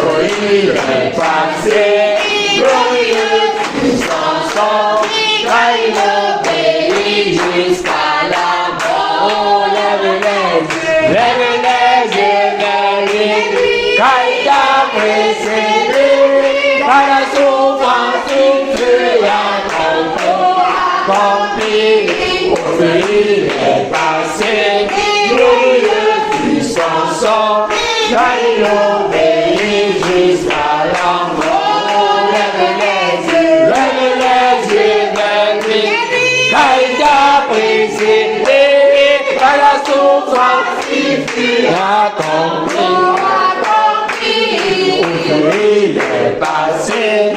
offrit les passés, glorieux fut son sang, car il obéit jusqu'à la mort. Oh, lève les yeux vers lui, car il a précédé par la souffrance puis accompli, offrit les passés, glorieux fut son sang, car il obéit jusqu'à la mort. Oh, lève les yeux vers lui, car il a précédé par la souffrance puis accompli, offrit les passés,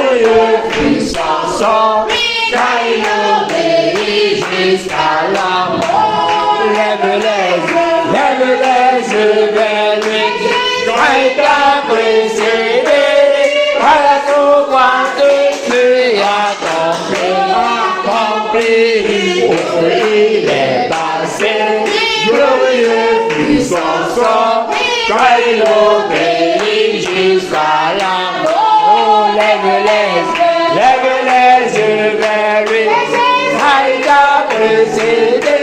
glorieux fut son sang, car il obéit jusqu'à la mort. Lève les yeux vers lui, car il a précédé par la souffrance puis accompli, offrit les passés, glorieux fut son sang, car il obéit jusqu'à la mort. Oh, lève les yeux vers lui, car il a précédé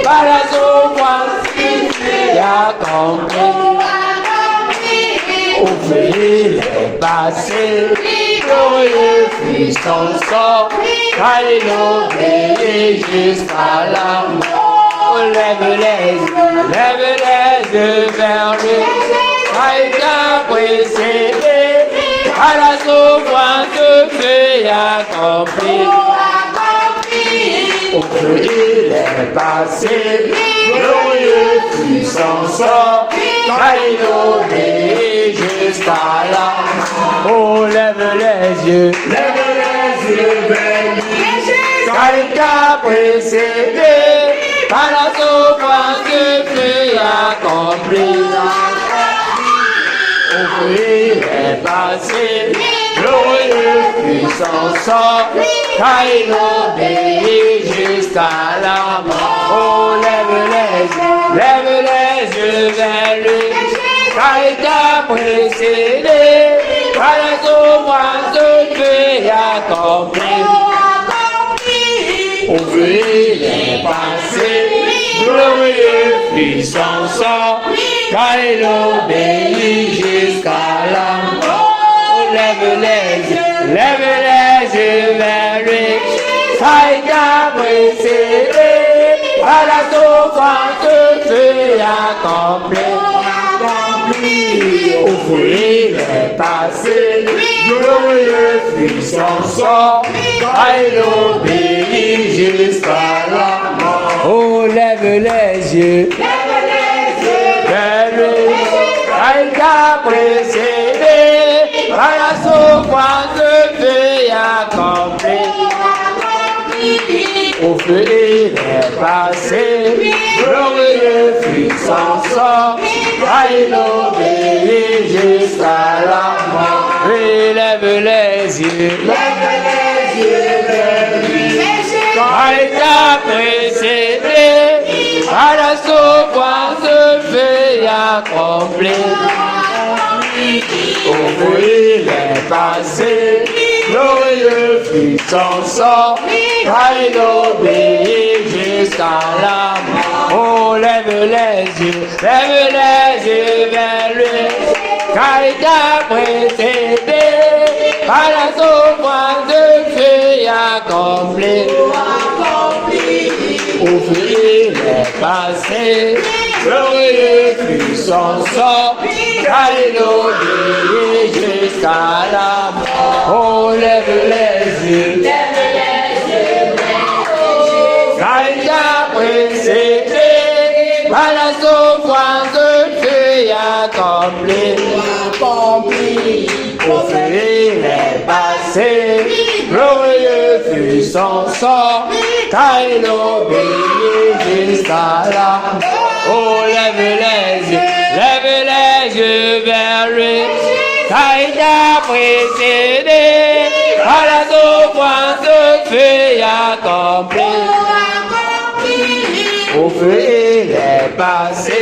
par la souffrance puis accompli, offrit les passés, glorieux fut son sang, car il obéit jusqu'à la mort. Oh, lève les yeux vers lui, car il a précédé par la souffrance puis accompli, offrit les passés, glorieux fut son sang, car il obéit jusqu'à la mort. Oh, lève les yeux vers lui, car il a précédé par la souffrance puis accompli, offrit les passés, glorieux fut son sang, car il obéit jusqu'à la mort. Oh, lève les yeux vers lui, car il t'a précédé par la souffrance puis accompli, offrit les passés, glorieux fut son sang, car il obéit jusqu'à la mort. lève les yeux vers lui, car il t'a précédé par la souffrance fut accomplie. Au fruit est passé, glorieux fut son sort, car il obéit jusqu'à la mort. Oh, lève les yeux vers lui, car il t'a précédé par la souffrance fut accomplie. Au feu il est passé, glorieux fut son sort, car il obéit jusqu'à la mort. Oui, lève les yeux vers lui, car il t'a précédé par la souffrance fut accomplie. Au feu il est passé, glorieux fut son sort, car il obéit jusqu'à la mort. Oh, lève les yeux vers lui, car il t'a précédé par la souffrance fut accomplie. Au feu il est passé, glorieux fut son sort, car il obéit jusqu'à la mort. Oh, lève les yeux, car il t'a précédé par la souffrance fut accomplie. Au feu il est passé, glorieux fut son sort, car il obéit jusqu'à la mort. Oh, lève les yeux vers lui, car il t'a précédé par la souffrance fut accomplie. Au feu il est passé,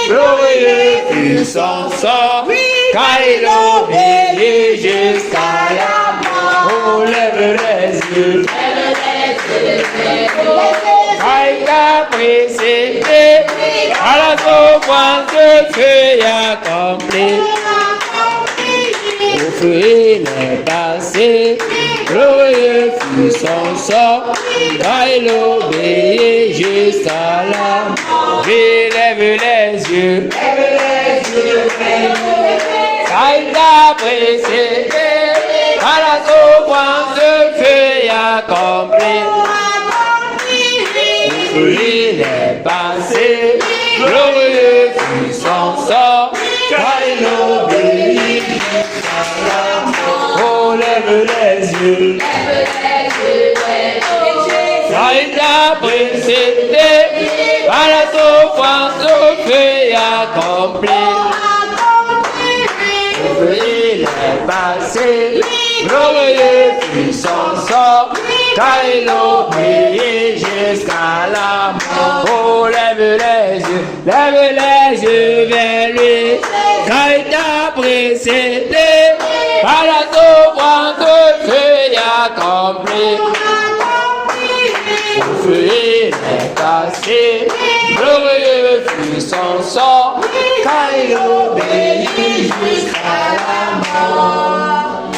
glorieux fut son sort, car il obéit jusqu'à la mort. Oh, lève les yeux, car il t'a précédé par la souffrance fut accomplie. Au feu il est passé, glorieux fut son sort, car il obéit jusqu'à la mort. Oui, lève les yeux, car il t'a précédé par la souffrance fut accomplie. Au feu il est passé, glorieux fut son sort, car il obéit jusqu'à la mort. Oh, lève les yeux, car il t'a précédé par la souffrance fut accomplie. Au feu il est passé, glorieux fut son sort, car il obéit jusqu'à la mort. Oh, lève les yeux vers lui, car il t'a précédé par la souffrance fut accomplie. Au feu il est passé, glorieux fut son sort, car il obéit jusqu'à la mort.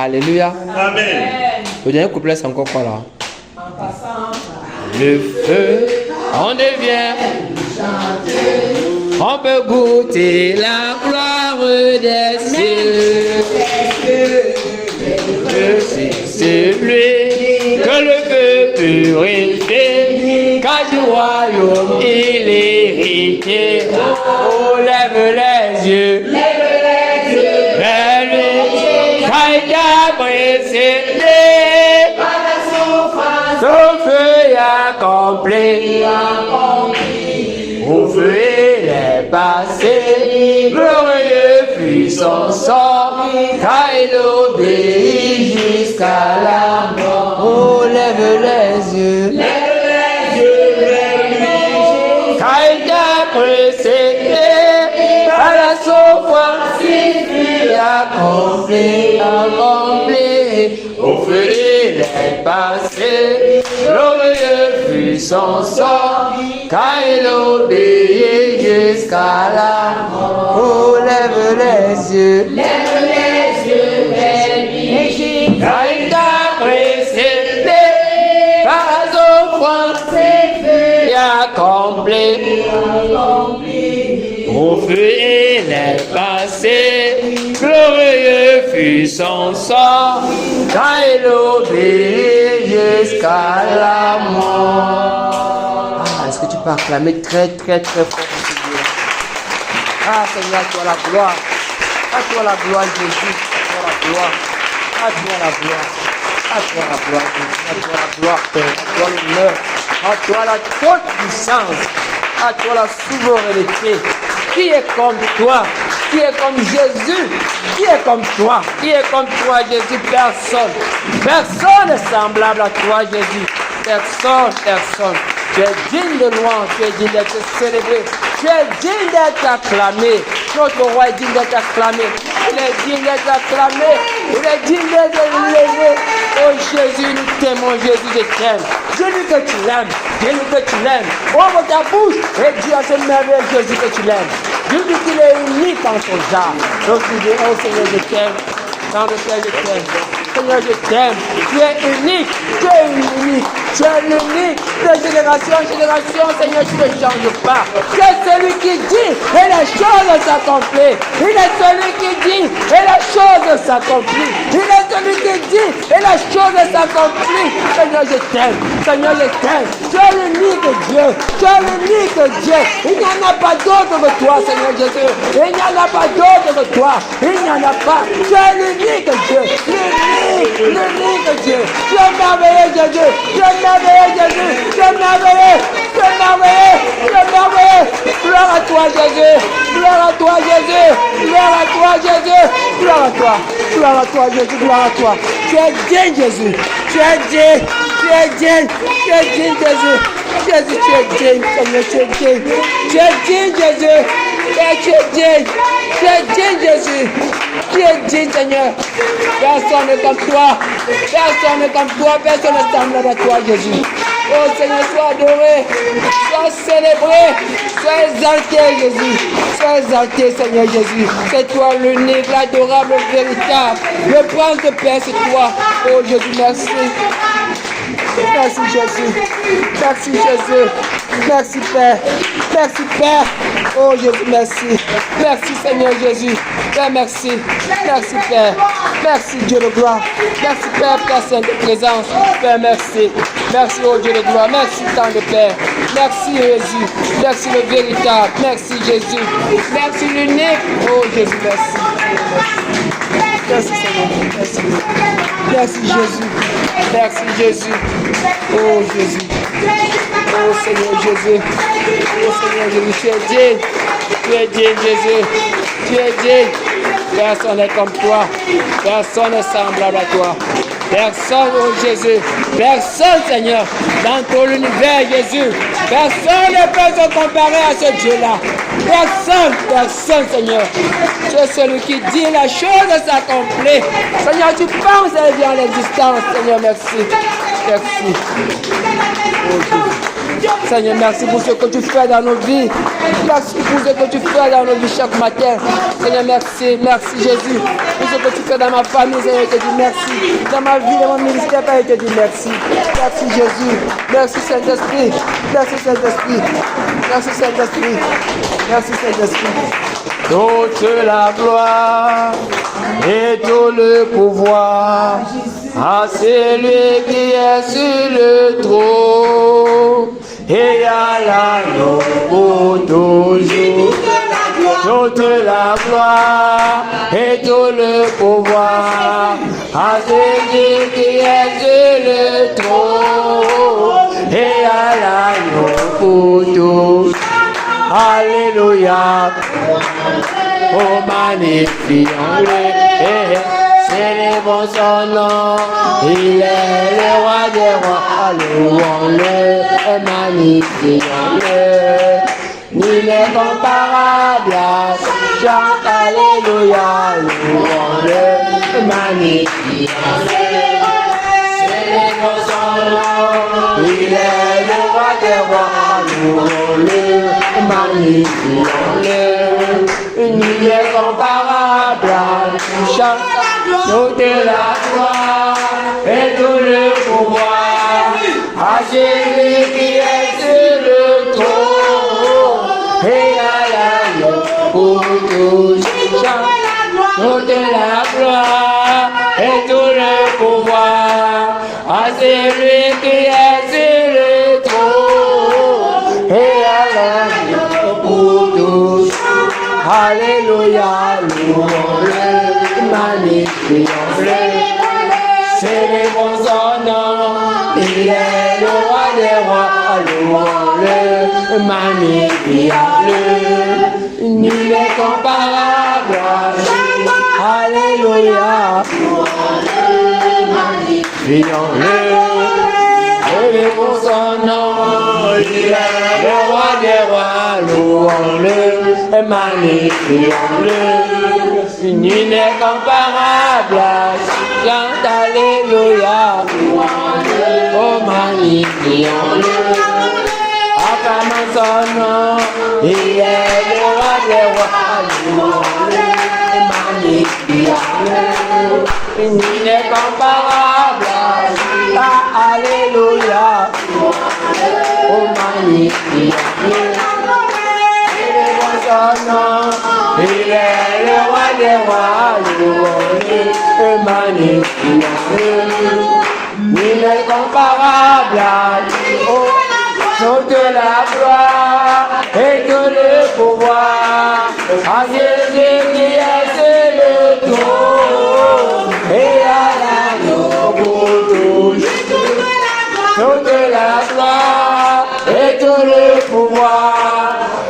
Alléluia. Amen. Le dernier couplet, c'est encore quoi là? Le feu, on devient, on peut goûter la gloire des cieux. Je suis celui que le feu purifie, car du royaume il est héritier. Oh, lève les yeux vers lui, car il t'a précédé par la souffrance, son feu accompli. Au feu il est passé, glorieux fut son sort, car il obéit jusqu'à la mort. Oh, lève les yeux vers lui, car il t'a précédé par la souffrance fut accompli. Au feu il est passé, glorieux fut son sort, car il obéit jusqu'à la mort. Oh, lève les yeux fut son sort, quand il obéit jusqu'à la mort. Ah, est-ce que tu peux acclamer très très très fort pour ce Dieu? Ah Seigneur, à toi la gloire. À toi la gloire Jésus. À toi la gloire. À toi la gloire. À toi la gloire Jésus. À toi la gloire Père. À toi l'honneur. À toi la toute puissance. À toi la souveraineté. Qui est comme toi? Qui est comme Jésus? Qui est comme toi? Qui est comme toi Jésus? Personne. Personne n'est semblable à toi Jésus. Personne, personne. Tu es digne de louange, tu es digne d'être célébré, tu es digne d'être acclamé. Notre roi est digne d'être acclamé. Il est digne d'être acclamé. Il est digne d'être élevé. Oh Jésus, nous t'aimons, Jésus, je t'aime. Je dis que tu l'aimes. Dis-lui que tu l'aimes. Ouvre ta bouche et dis à ce merveilleux Jésus que tu l'aimes. Dis-lui qu'il est unique en son genre. Donc tu dis, oh Seigneur, je t'aime. Dans le Père, je t'aime. Seigneur, je t'aime. Tu es unique. Tu es unique. Tu es l'unique. De génération en génération, Seigneur, tu ne changes pas. Tu es celui qui dit et les choses s'accomplissent. Il est celui qui dit et les choses s'accomplissent. Il est celui qui dit et les choses s'accomplissent. Seigneur, je t'aime. Seigneur, je t'aime. Tu es l'unique Dieu. Tu es l'unique Dieu. Il n'y en a pas d'autre que toi, Seigneur Jésus. Il n'y en a pas d'autre que toi. Il n'y en a pas. Tu es l'unique Dieu. L'unique Dieu. Tu es merveilleux Jésus. Tu es merveilleux Jésus. Tu es merveilleux. Tu es merveilleux. Tu es merveilleux. Gloire à toi Jésus. Gloire à toi Jésus. Gloire à toi Jésus. Gloire à toi. Gloire à toi Jésus. Gloire à toi. Tu es digne Jésus. Tu es digne. Tu es digne. Tu es digne Jésus. Jésus, tu es digne. Seigneur, tu es digne. Tu es digne Jésus. Et tu es digne. Tu es digne Jésus. Tu es digne Seigneur. Personne n'est comme toi. Personne n'est comme toi. Personne n'est semblable à toi Jésus. Oh Seigneur, sois adoré. Sois célébré. Sois exalté Jésus. Sois exalté Seigneur Jésus. C'est toi l'unique, l'adorable, le véritable. Le prince de paix, c'est toi. Oh Jésus, merci. Merci Jésus. Merci Jésus. Merci Père. Merci Père. Oh Jésus, merci. Merci Seigneur Jésus. Père, merci. Merci Père. Merci Dieu de gloire. Merci Père, Père Saint de présence. Père, merci. Merci oh Dieu de gloire. Merci tant de Père. Merci Jésus. Merci le véritable. Merci Jésus. Merci l'unique. Oh Jésus, merci. Merci Seigneur. Merci. Merci Jésus. Merci Jésus. Oh Jésus. Oh Seigneur Jésus. Oh Seigneur Jésus. Tu es digne. Tu es digne Jésus. Tu es digne. Personne n'est comme toi. Personne n'est semblable à toi. Personne, oh Jésus. Personne, Seigneur, dans tout l'univers, Jésus. Personne ne peut se comparer à ce Dieu-là. Personne, personne, Seigneur. Tu es celui qui dit la chose s'accomplit. Seigneur, tu penses à vient à l'existence. Seigneur, merci. Merci. Oh Jésus. Seigneur, merci pour ce que tu fais dans nos vies. Merci pour ce que tu fais dans nos vies chaque matin. Seigneur, merci. Merci Jésus. Pour ce que tu fais dans ma famille, Seigneur, je te dis merci. Dans ma vie, dans mon ministère, Père, je te dis merci. Merci Jésus. Merci Saint-Esprit. Merci Saint-Esprit. Merci Saint-Esprit. Merci Saint-Esprit. Toute la gloire et tout le pouvoir à celui qui est sur le trône et à l'agneau pour toujours. Toute la gloire et tout le pouvoir à celui qui est sur le trône et à l'agneau pour toujours. Alléluia. Oh, magnifions-le, célébrons son nom. Il est le roi des rois. Louons-le et magnifions-le. Il est comparable à chante. Alléluia. Louons-le et magnifions-le. Célébrons son nom. Il est le roi des rois. Louons-le et magnifions-le. Il est comparable à chante. Toute la gloire et tout le pouvoir à celui qui est sur le trône et à l'agneau pour tous. Chante. toute la gloire et tout le pouvoir à celui qui est sur le trône et à l'agneau pour tous. Alléluia, louons-le, magnifions-le, célébrons son nom, il est le roi des rois, louons-le, magnifions-le, nul n'est comparable à lui. Alléluia, louons-le, magnifions-le, célébrons son nom, il est le roi des rois, louons-le, magnifions-le, nul n'est comparable à lui. Chante Alléluia, oh magnifions-le, acclamons son nom, il est le roi des rois, louons-le, magnifions-le, nul n'est comparable à lui. Alléluia, oh magnifions-le, célébrons son nom, il est le roi des rois, louons-le, magnifions-le, nul n'est comparable à lui. Oh, toute la gloire et tout le pouvoir à Jésus qui est sur le trône et à l'agneau pour tous. Toute la gloire et tout le pouvoir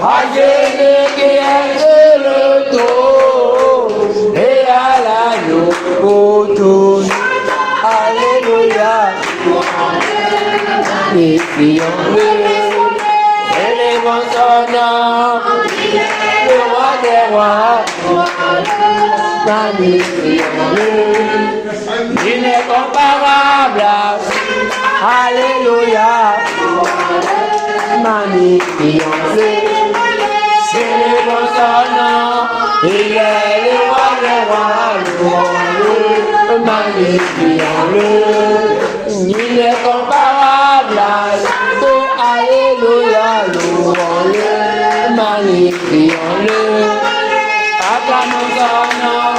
à Jésus qui est sur le trône et à l'agneau pour tous. Alléluia, magnifions-le, élevons son nom, le roi des rois, magnifions-le, il n'est comparable à lui. Alléluia, magnifions-le, célébrons son nom, il est le roi des rois, louons-le, magnifions-le, il est comparable à lui. Alléluia, louons-le, magnifions-le, acclamons son nom,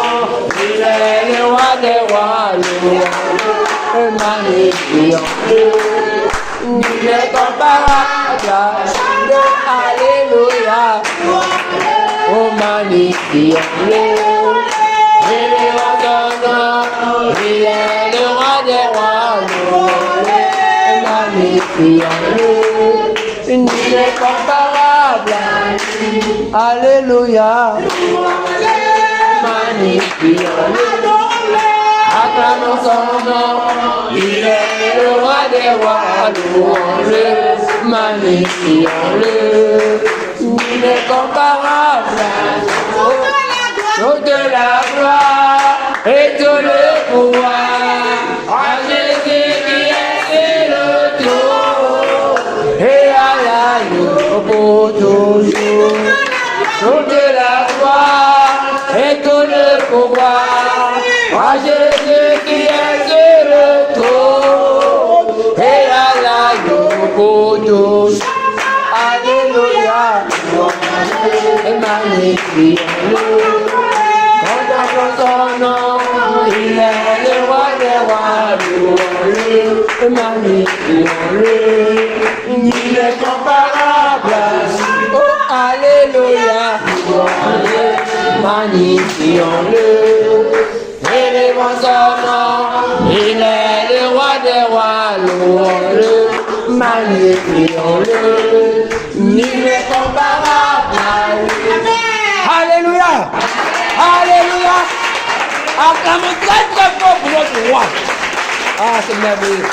il est le roi des rois, louons-le, magnifions-le, il est comparable à lui. Alléluia, oh magnifions-le, élevons son nom, il est le roi des rois, louons-le, magnifions-le, nul n'est comparable à lui. Alléluia, magnifions-le, acclamons son nom, il est le roi des rois, louons-le, magnifions-le, nul n'est comparable à lui. Toute la gloire et tout le pouvoir à Jésus qui est sur le trône et à l'agneau pour toujours. Toute la gloire et tout le pouvoir à Jésus qui est sur le trône et à l'agneau pour tous. Alléluia, et magnifions-le, contemplons son nom, il est le roi des rois, louons-le, et magnifions-le, il est comparable à lui. Oh, alléluia, louons-le, magnifions-le, élevons son nom, il est le roi des rois, louons-le, magnifions-le, nul n'est comparable à lui. Alléluia, alléluia, acclamons très très fort pour notre roi. Ah, c'est merveilleux,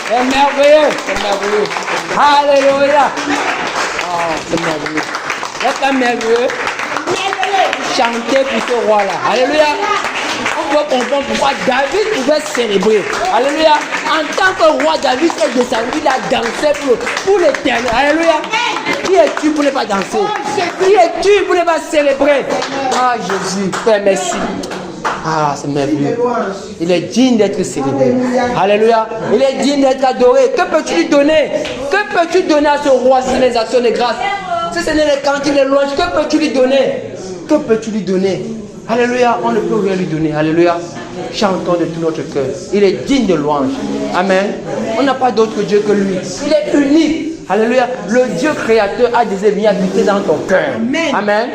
c'est merveilleux, c'est merveilleux. Alléluia, ah, c'est merveilleux, c'est merveilleux. Chanter pour ce roi-là. Alléluia. On peut comprendre pourquoi David pouvait célébrer. Alléluia. En tant que roi, David est descendu, il a dansé pour l'éternel. Alléluia. Qui es-tu pour ne pas danser? Qui es-tu pour ne pas célébrer? Ah, Jésus, Père, merci. Ah, c'est merveilleux. Il est digne d'être célébré. Alléluia. Il est digne d'être adoré. Que peux-tu lui donner? Que peux-tu donner à ce roi si les actions de grâce? Si ce n'est les cantines, les louanges, que peux-tu lui donner? Que peux-tu lui donner? Alléluia, on ne peut rien lui donner. Alléluia. Chantons de tout notre cœur. Il est digne de louange. Amen. On n'a pas d'autre Dieu que lui. Il est unique. Alléluia. Le Dieu créateur a désiré venir habiter dans ton cœur. Amen.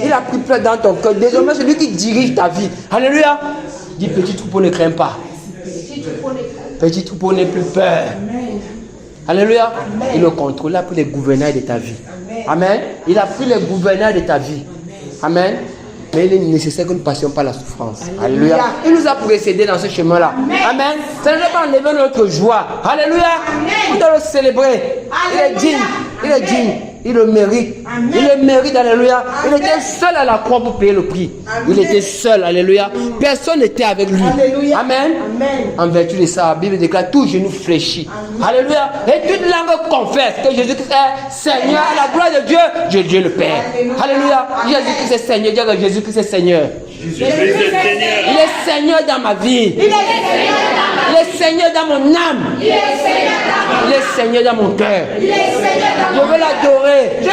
Il a pris place dans ton cœur. Désormais, c'est lui qui dirige ta vie. Alléluia. Dis, petit troupeau ne crains pas. Petit troupeau n'est plus peur. Alléluia. Il le contrôle. Il a pris les gouvernails de ta vie. Amen. Il a pris les gouvernails de ta vie. Amen. Mais il est nécessaire que nous passions par la souffrance. Alléluia. Il nous a précédés dans ce chemin-là. Amen. Ça ne doit pas enlever notre joie. Alléluia. Nous devons le célébrer. Il est digne. Il est digne. Il le mérite. Il le mérite. Alléluia. Il était seul à la croix pour payer le prix. Il était seul. Alléluia. Personne n'était avec lui. Amen. En vertu de ça, la Bible déclare tout genou fléchit. Alléluia. Et toute langue confesse que Jésus-Christ est Seigneur. À la gloire de Dieu, Dieu le Père. Alléluia. Jésus-Christ est Seigneur. Dieu que Jésus-Christ est Seigneur. Jésus-Christ est Seigneur. Il est Seigneur dans ma vie. Il est Seigneur dans mon âme. Il est Seigneur dans mon cœur. Je veux l'adorer. Il est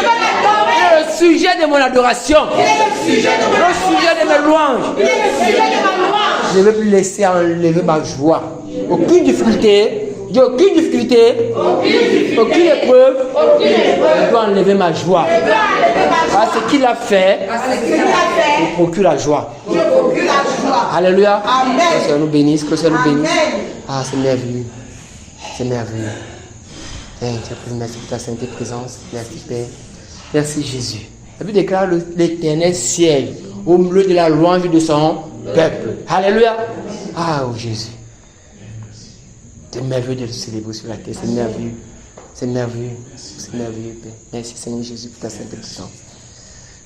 le sujet de mon adoration. Le sujet de mes louanges. Je ne veux plus laisser enlever ma joie. Aucune difficulté. Aucune difficulté, aucune épreuve ne doit enlever ma joie. Parce ce qu'il a fait, il procure la joie. Alléluia. Que le Seigneur nous bénisse, que le Seigneur nous bénisse. Ah, c'est merveilleux. C'est merveilleux. Merci pour ta sainte présence. Merci Père. Merci Jésus. La Bible déclare l'Éternel siège au milieu de la louange de son peuple. Alléluia. Ah, oh Jésus. C'est merveilleux de le célébrer sur la terre. C'est merveilleux. C'est merveilleux. C'est merveilleux, Père. Merci Seigneur Jésus pour ta sainte présence.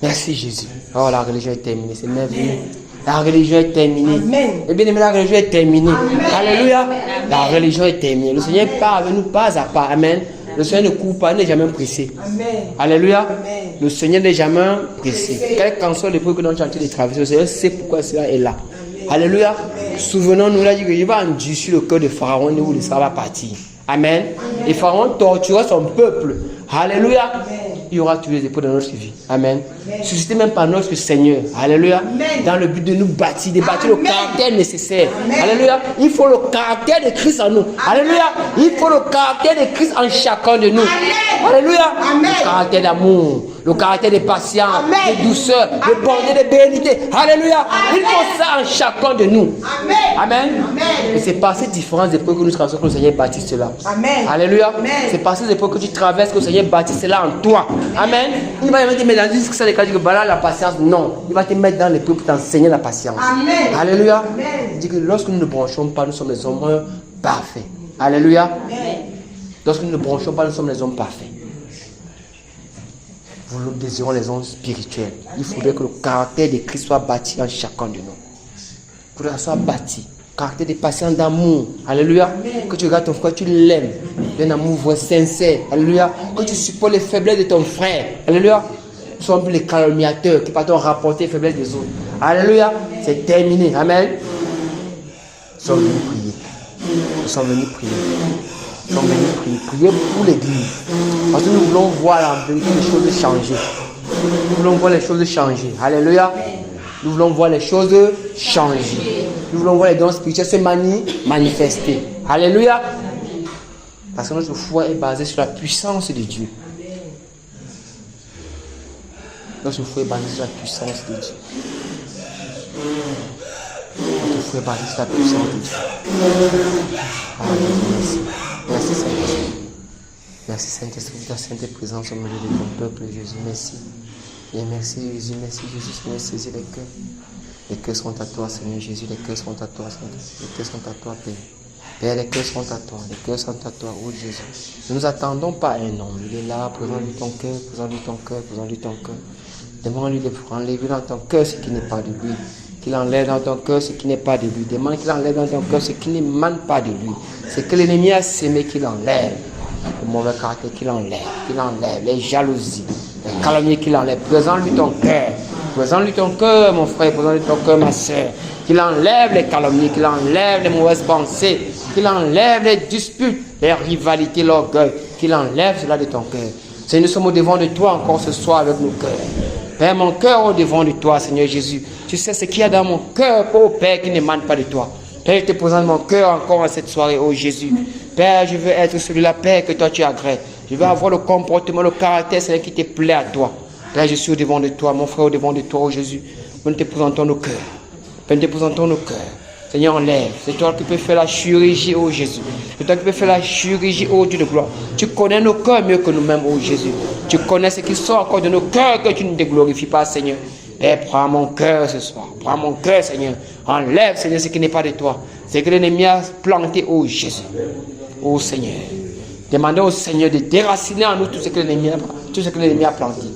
Merci Jésus. Oh, la religion est terminée. C'est merveilleux. La religion est terminée. Et bien aimé, la religion est terminée. Alléluia. La religion est terminée. Le Seigneur part avec nous pas à pas. Amen. Le Seigneur ne court pas, il n'est jamais pressé. Alléluia. Le Seigneur n'est jamais pressé. Quelle canson de preuve que nous avons chanté de traverser, le Seigneur sait pourquoi cela est là. Alléluia. Souvenons-nous, là, il va endurcir le cœur de Pharaon où il va partir. Amen. Et Pharaon torturera son peuple. Alléluia. Il y aura tous les épreuves dans notre vie. Amen. Suscité même par notre Seigneur. Alléluia. Dans le but de nous bâtir, de bâtir le caractère nécessaire. Alléluia. Il faut le caractère de Christ en nous. Alléluia. Il faut le caractère de Christ en chacun de nous. Alléluia. Le caractère d'amour, le caractère de patience, de douceur, de bonté, de bénité. Alléluia. Il faut ça en chacun de nous. Amen. Et c'est par ces différentes épreuves que nous traversons que le Seigneur bâtit cela. Alléluia. C'est par ces épreuves que tu traverses que le Seigneur bâtit cela en toi. Amen. Il va te mettre dans une discussion de que voilà la patience. Non. Il va te mettre dans l'épreuve pour t'enseigner la patience. Amen. Alléluia. Il dit que lorsque nous ne branchons pas, nous sommes les hommes parfaits. Alléluia. Lorsque nous ne branchons pas, nous sommes les hommes parfaits. Nous désirons les hommes spirituels. Il faudrait que le caractère de Christ soit bâti en chacun de nous. Que ça soit bâti. Caractère de patience, d'amour. Alléluia. Que tu regardes ton frère, tu l'aimes. D'un amour vrai, sincère. Alléluia. Que tu supportes les faiblesses de ton frère. Alléluia. Nous sommes les calomniateurs qui partons rapporter les faiblesses des autres. Alléluia. C'est terminé. Amen. Nous sommes venus prier. Nous sommes venus prier. Nous sommes venus prier. Prier pour l'église. Parce que nous voulons voir la vérité, les choses changer. Nous voulons voir les choses changer. Alléluia. Nous voulons voir les choses changer. Nous voulons voir les dons spirituels se manifester. Alléluia. Parce que notre foi est basée sur la puissance de Dieu. Notre foi est basée sur la puissance de Dieu. Notre foi est basée sur la puissance de Dieu. Merci. Merci Saint-Esprit. Merci Saint-Esprit pour ta sainte présence au milieu de ton peuple, Jésus. Merci. Et merci Jésus, Seigneur, saisis les cœurs. Les cœurs sont à toi, Seigneur Jésus, les cœurs sont à toi, Seigneur. Les cœurs sont à toi, Père. Père, les cœurs sont à toi, les cœurs sont à toi, oh Jésus. Nous nous attendons pas à un homme. Il est là, présente-lui ton cœur, présente-lui ton cœur, présente-lui ton cœur. Demande-lui de enlever dans ton cœur ce qui n'est pas de lui. Qu'il enlève dans ton cœur ce qui n'est pas de lui. Demande qu'il enlève dans ton cœur ce qui n'émane pas de lui. C'est que l'ennemi a sémé qu'il enlève. Le mauvais caractère qu'il enlève, les jalousies, les calomnies qu'il enlève. Présente-lui ton cœur. Présente-lui ton cœur, mon frère, présente-lui ton cœur, ma soeur. Qu'il enlève les calomnies, qu'il enlève les mauvaises pensées, qu'il enlève les disputes, les rivalités, l'orgueil, qu'il enlève cela de ton cœur. Seigneur, nous sommes au devant de toi encore ce soir avec nos cœurs. Père, mon cœur au devant de toi, Seigneur Jésus. Tu sais ce qu'il y a dans mon cœur, oh Père, qui n'émane pas de toi. Père, je te présente mon cœur encore à cette soirée, oh Jésus. Père, je veux être celui-là, Père, que toi tu agrées. Je veux avoir le comportement, le caractère, Seigneur, qui te plaît à toi. Père, je suis au devant de toi, mon frère au devant de toi, oh Jésus. Nous te présentons nos cœurs. Père, nous te présentons nos cœurs. Seigneur, enlève. C'est toi qui peux faire la chirurgie, oh Jésus. C'est toi qui peux faire la chirurgie, oh Dieu de gloire. Tu connais nos cœurs mieux que nous-mêmes, oh Jésus. Tu connais ce qui sort encore de nos cœurs que tu ne te glorifies pas, Seigneur. Père, prends mon cœur ce soir. Prends mon cœur, Seigneur. Enlève, Seigneur, ce qui n'est pas de toi. Ce que l'ennemi a planté, oh Jésus. Oh Seigneur. Demandons au Seigneur de déraciner en nous tout ce que l'ennemi a planté.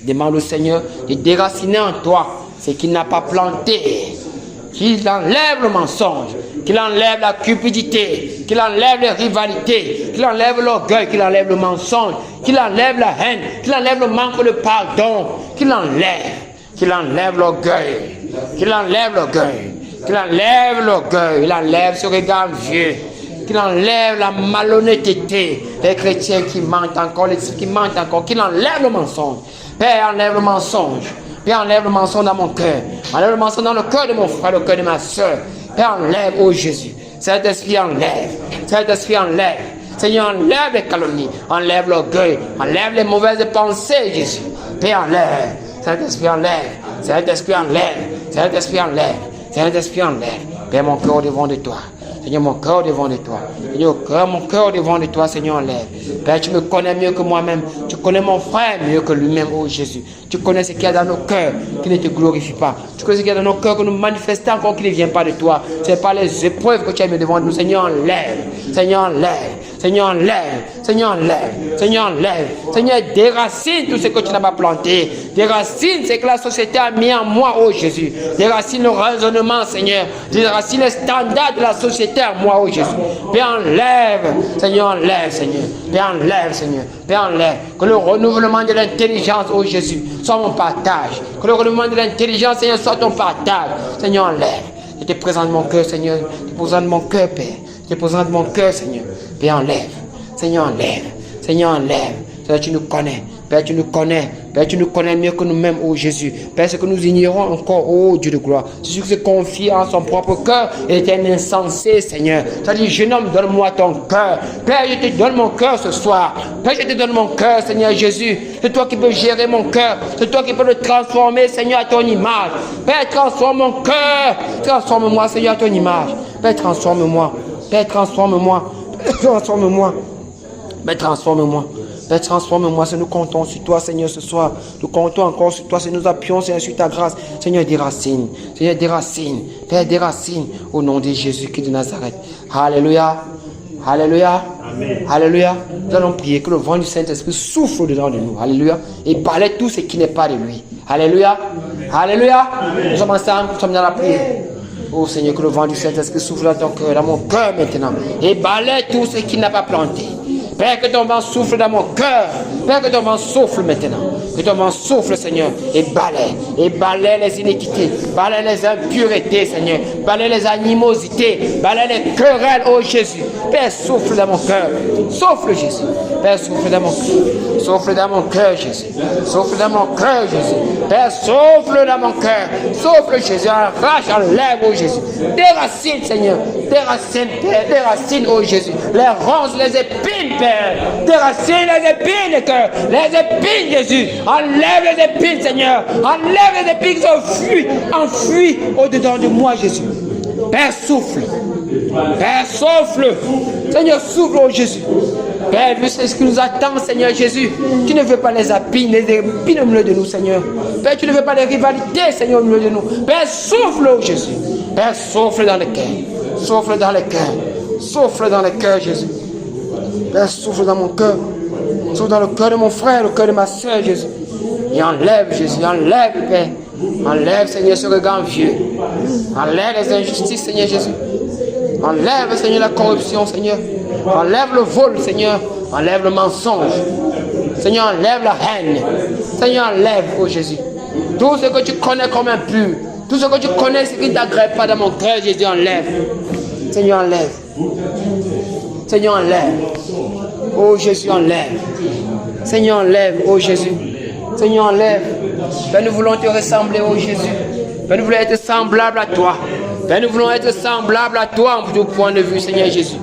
Demande au Seigneur de déraciner en toi ce qu'il n'a pas planté. Qu'il enlève le mensonge, qu'il enlève la cupidité, qu'il enlève les rivalités, qu'il enlève l'orgueil, qu'il enlève le mensonge, qu'il enlève la haine, qu'il enlève le manque de pardon, qu'il enlève l'orgueil, qu'il enlève l'orgueil, qu'il enlève l'orgueil, il enlève ce regard vieux, qu'il enlève la malhonnêteté, les chrétiens qui mentent encore, les qui mentent encore, qu'il enlève le mensonge. Père, enlève le mensonge. Père, enlève le mensonge dans mon cœur. Enlève le mensonge dans le cœur de mon frère, le cœur de ma soeur. Père, enlève, oh Jésus. Saint-Esprit, enlève. Saint-Esprit, enlève. Seigneur, enlève les calomnies. Enlève l'orgueil. Enlève les mauvaises pensées, Jésus. Père, enlève. Saint-Esprit, enlève. Saint-Esprit, enlève. Saint-Esprit, enlève. Saint-Esprit, enlève. Père, mon cœur au devant de toi. Seigneur, mon cœur devant de toi. Seigneur, mon cœur devant de toi, Seigneur, enlève. Père, tu me connais mieux que moi-même. Tu connais mon frère mieux que lui-même, oh Jésus. Tu connais ce qu'il y a dans nos cœurs qui ne te glorifie pas. Tu connais ce qu'il y a dans nos cœurs que nous manifestons encore qui ne vient pas de toi. Ce n'est pas les épreuves que tu as mis devant nous. Seigneur, enlève. Seigneur, enlève. Seigneur, enlève. Seigneur, enlève. Seigneur, enlève. Seigneur, déracine tout ce que tu n'as pas planté. Déracine ce que la société a mis en moi, oh Jésus. Déracine le raisonnement, Seigneur. Déracine les standards de la société en moi, oh Jésus. Père, enlève. Seigneur, enlève, Seigneur. Père, enlève, Seigneur. Père, enlève. Que le renouvellement de l'intelligence, oh Jésus, soit mon partage. Que le renouvellement de l'intelligence, Seigneur, soit ton partage. Seigneur, enlève. Je te présente mon cœur, Seigneur. Je te présente mon cœur, Père. Je te présente mon cœur, Seigneur. Père, enlève. Seigneur, enlève. Seigneur, enlève. Seigneur, tu nous connais. Père, tu nous connais. Père, tu nous connais mieux que nous-mêmes, oh Jésus. Père, ce que nous ignorons encore, oh Dieu de gloire. Celui qui se confie en son propre cœur est un insensé, Seigneur. Ça dit, jeune homme, donne-moi ton cœur. Père, je te donne mon cœur ce soir. Père, je te donne mon cœur, Seigneur Jésus. C'est toi qui peux gérer mon cœur. C'est toi qui peux le transformer, Seigneur, à ton image. Père, transforme mon cœur. Transforme-moi, Seigneur, à ton image. Père, transforme-moi. Père, transforme-moi. Transforme-moi. Père, transforme-moi. Père, transforme-moi, Seigneur, nous comptons sur toi, Seigneur, ce soir. Nous comptons encore sur toi, Seigneur, nous appuyons, Seigneur, sur ta grâce. Seigneur, déracine. Seigneur, déracine. Père, déracine. Au nom de Jésus-Christ de Nazareth. Alléluia. Alléluia. Amen. Alléluia. Nous allons prier que le vent du Saint-Esprit souffle au-dedans de nous. Alléluia. Et balaie tout ce qui n'est pas de lui. Alléluia. Alléluia. Nous sommes ensemble, nous sommes dans la prière. Oh Seigneur, que le vent du Saint-Esprit souffle dans ton cœur, dans mon cœur maintenant. Et balaie tout ce qui n'a pas planté. Père, que ton vent souffle dans mon cœur. Père, que ton vent souffle maintenant. Que ton vent souffle, Seigneur, et balaie. Et balaie les iniquités. Balaie les impuretés, Seigneur. Balaie les animosités. Balaie les querelles, oh Jésus. Père, souffle dans mon cœur. Souffle, Jésus. Père, souffle dans mon cœur. Souffle dans mon cœur, Jésus. Souffle dans mon cœur, Jésus. Père, souffle dans mon cœur. Souffle, Jésus. Arrache, enlève, oh Jésus. Déracine, Seigneur. Déracine, Père. Déracine, oh Jésus. Les ronces, les épines, Père. Déracine les épines, cœur. Les épines, Jésus. Enlève les épines, Seigneur. Enlève les épines qui sont enfuies au-dedans de moi, Jésus. Père, souffle. Père, souffle. Seigneur, souffle, oh Jésus. Père, c'est ce qui nous attend, Seigneur Jésus. Tu ne veux pas les épines au milieu de nous, Seigneur. Père, tu ne veux pas les rivalités, Seigneur, au milieu de nous. Père, souffle, oh Jésus. Père, souffle dans le cœur. Souffle dans le cœur. Souffle dans le cœur, Jésus. Père, souffle dans mon cœur. Souffle dans le cœur de mon frère, le cœur de ma soeur, Jésus. Et enlève, Jésus. Enlève, Père. Enlève, Seigneur, ce regard vieux. Enlève les injustices, Seigneur Jésus. Enlève, Seigneur, la corruption, Seigneur. Enlève le vol, Seigneur. Enlève le mensonge. Seigneur, enlève la haine. Seigneur, enlève, oh Jésus. Tout ce que tu connais comme impur. Tout ce que tu connais, ce qui ne t'agrée pas dans mon cœur, Jésus, enlève. Seigneur, enlève. Seigneur, enlève. Oh Jésus, enlève. Seigneur, enlève, oh Jésus. Seigneur, enlève. Père, nous voulons te ressembler, oh Jésus. Père, nous voulons être semblables à toi. Père, nous voulons être semblables à toi en tout point de vue, Seigneur Jésus.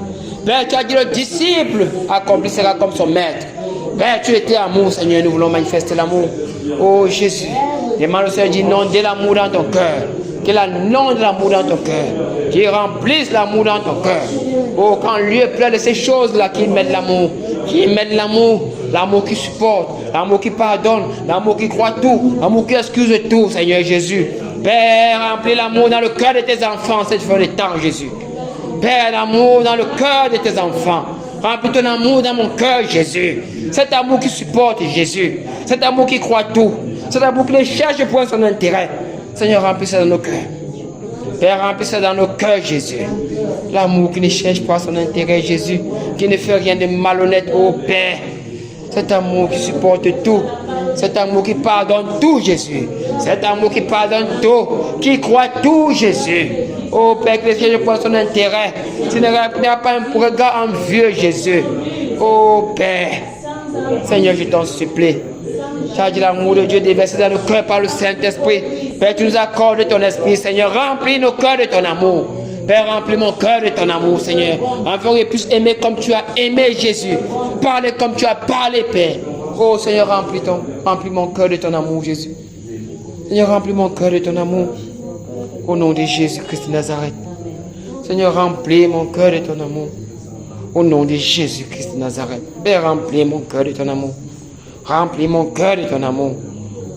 Père, tu as dit le disciple accomplira comme son maître. Père, tu étais amour, Seigneur, nous voulons manifester l'amour. Oh Jésus, demande au Seigneur d'inonder l'amour dans ton cœur. Qu'il inonde l'amour dans ton cœur. Qu'il remplisse l'amour dans ton cœur. Oh, quand lui est plein de ces choses-là, qu'il mette l'amour. Qu'il mette l'amour. L'amour qui supporte. L'amour qui pardonne. L'amour qui croit tout. L'amour qui excuse tout, Seigneur Jésus. Père, remplis l'amour dans le cœur de tes enfants cette fin de temps, Jésus. Père, l'amour dans le cœur de tes enfants. Remplis ton amour dans mon cœur, Jésus. Cet amour qui supporte, Jésus. Cet amour qui croit tout. Cet amour qui ne cherche point son intérêt. Seigneur, remplis ça dans nos cœurs. Père, remplis ça dans nos cœurs, Jésus. L'amour qui ne cherche pas son intérêt, Jésus. Qui ne fait rien de malhonnête, ô Père. Cet amour qui supporte tout. Cet amour qui pardonne tout, Jésus. Cet amour qui pardonne tout. Qui croit tout, Jésus. Oh Père, que ne cherche pas son intérêt. Tu n'as pas un regard envieux, Jésus. Oh Père. Seigneur, je t'en supplie. Tu as dit l'amour de Dieu déversé dans nos cœurs par le Saint-Esprit. Père, tu nous accordes ton esprit, Seigneur. Remplis nos cœurs de ton amour. Père, remplis mon cœur de ton amour, Seigneur. Afin que je puisse aimer comme tu as aimé, Jésus. Parler comme tu as parlé, Père. Oh Seigneur, remplis mon cœur de ton amour, Jésus. Seigneur, remplis mon cœur de ton amour. Au nom de Jésus-Christ de Nazareth. Seigneur, remplis mon cœur de ton amour. Au nom de Jésus-Christ de Nazareth. Père, remplis mon cœur de ton amour. Remplis mon cœur de ton amour.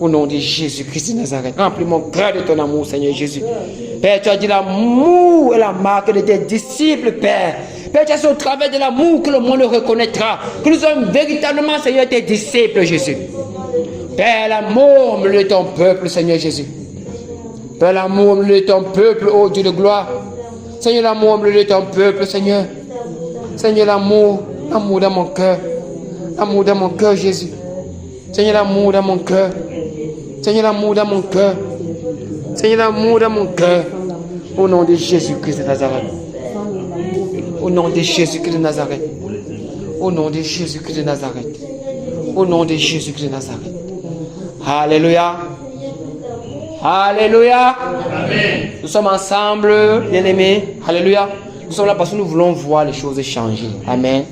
Au nom de Jésus-Christ de Nazareth. Remplis mon cœur de ton amour, Seigneur Jésus. Père, tu as dit l'amour est la marque de tes disciples, Père. Père, tu as dit au travers de l'amour que le monde reconnaîtra. Que nous sommes véritablement, Seigneur, tes disciples, Jésus. Père, l'amour au milieu de ton peuple, Seigneur Jésus. Père, l'amour au milieu de ton peuple, ô Dieu de gloire. Seigneur, l'amour au milieu de ton peuple, Seigneur. Seigneur, l'amour dans mon cœur. L'amour dans mon cœur, Jésus. Seigneur, l'amour dans mon cœur. Seigneur, l'amour dans mon cœur. Seigneur, l'amour dans mon cœur. Au nom de Jésus-Christ de Nazareth. Au nom de Jésus-Christ de Nazareth. Au nom de Jésus-Christ de Nazareth. Au nom de Jésus-Christ de Nazareth. Alléluia. Alléluia. Amen. Nous sommes ensemble, bien-aimés. Alléluia. Nous sommes là parce que nous voulons voir les choses changer. Amen.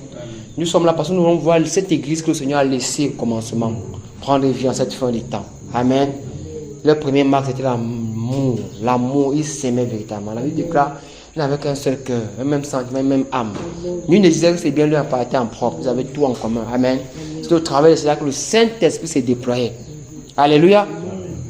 Nous sommes là parce que nous voulons voir cette église que le Seigneur a laissée au commencement prendre vie en cette fin de temps. Amen. Le premier marque, c'était l'amour. L'amour, il s'aimait véritablement. La Bible déclare, il n'avait qu'un seul cœur, un même sentiment, une même âme. Nul ne disait que c'est bien lui appartient en propre. Vous avez tout en commun. Amen. C'est au travers de cela que le Saint-Esprit s'est déployé. Alléluia.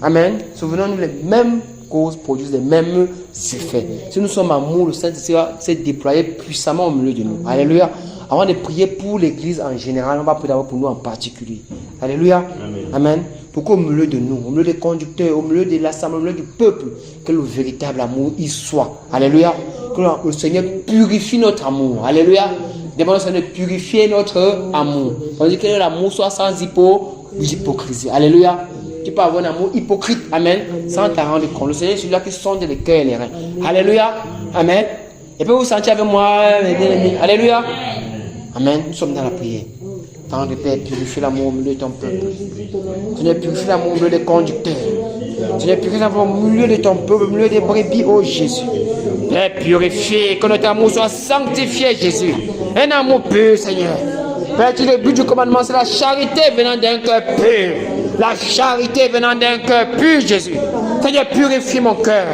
Amen. Souvenons-nous, les mêmes causes produisent les mêmes effets. Si nous sommes amour, le Saint-Esprit s'est déployé puissamment au milieu de nous. Alléluia. Avant de prier pour l'église en général, on va prier d'abord pour nous en particulier. Alléluia. Amen. Amen. Pour qu'au milieu de nous, au milieu des conducteurs, au milieu de l'assemblée, au milieu du peuple, que le véritable amour y soit. Alléluia. Que le Seigneur purifie notre amour. Alléluia. Demandons au Seigneur de purifier notre amour. On dit que l'amour soit sans hypocrisie. Alléluia. Tu peux avoir un amour hypocrite. Amen. Sans t'en rendre compte. Le Seigneur est celui-là qui sonde les cœurs et les reins. Alléluia. Amen. Et puis vous sentir avec moi, mes bien-aimés. Alléluia. Amen. Nous sommes dans la prière. Tant de Père, purifie l'amour au milieu de ton peuple. Seigneur, purifie l'amour au milieu des conducteurs. Seigneur, purifie l'amour au milieu de ton peuple, au milieu des brebis, oh Jésus. Père, purifie, que notre amour soit sanctifié, Jésus. Un amour pur, Seigneur. Père, le but du commandement, c'est la charité venant d'un cœur pur. La charité venant d'un cœur pur, Jésus. Seigneur, purifie mon cœur.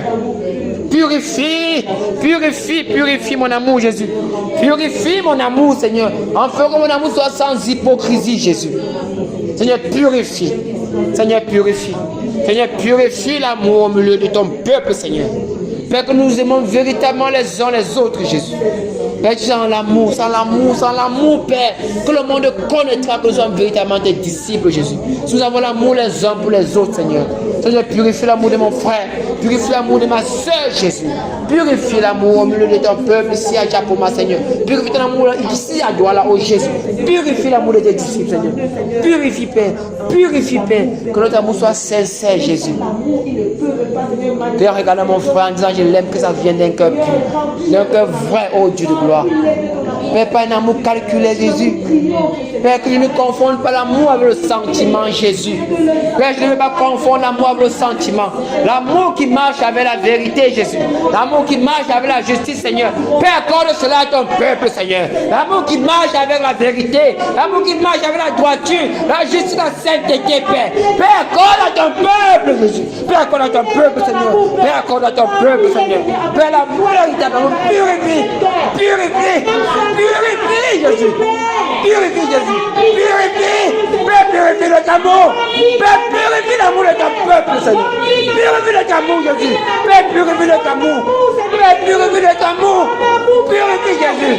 Purifie, purifie, purifie mon amour, Jésus. Purifie mon amour, Seigneur. Enfin, que mon amour soit sans hypocrisie, Jésus. Seigneur, purifie. Seigneur, purifie. Seigneur, purifie l'amour au milieu de ton peuple, Seigneur. Père, que nous aimons véritablement les uns les autres, Jésus. Père, sans l'amour, Père, que le monde connaîtra que nous sommes véritablement tes disciples, Jésus. Si nous avons l'amour les uns pour les autres, Seigneur. Seigneur, purifie l'amour de mon frère, purifie l'amour de ma soeur, Jésus. Purifie l'amour au milieu de ton peuple ici à Japoma, Seigneur. Purifie ton amour ici à Douala, oh Jésus. Purifie l'amour de tes disciples, Seigneur. Purifie, Père. Purifie, Père. Que notre amour soit sincère, Jésus. Père, regarde mon frère en disant je l'aime, que ça vienne d'un cœur pur, d'un cœur vrai, oh Dieu de gloire. toi. Père, pas un amour calculé, Jésus. Père, que je ne confonde pas l'amour avec le sentiment, Jésus. Père, je ne veux pas confondre l'amour avec le sentiment. L'amour qui marche avec la vérité, Jésus. L'amour qui marche avec la justice, Seigneur. Père, accorde cela à ton peuple, Seigneur. L'amour qui marche avec la vérité. L'amour qui marche avec la droiture, la justice, la sainteté, Père. Père, accorde à ton peuple, Jésus. Père, accorde à ton peuple, Seigneur. Père, accorde à ton peuple, Seigneur. Père, l'amour véritable, purifie, purifie, purifie, Jésus. Purifie, Jésus. Purifie. Père, purifie notre amour. Père, purifie l'amour de ton peuple, Seigneur. Purifie notre amour, Jésus. Père, purifie notre amour. Père, purifie notre amour. Purifie, Jésus.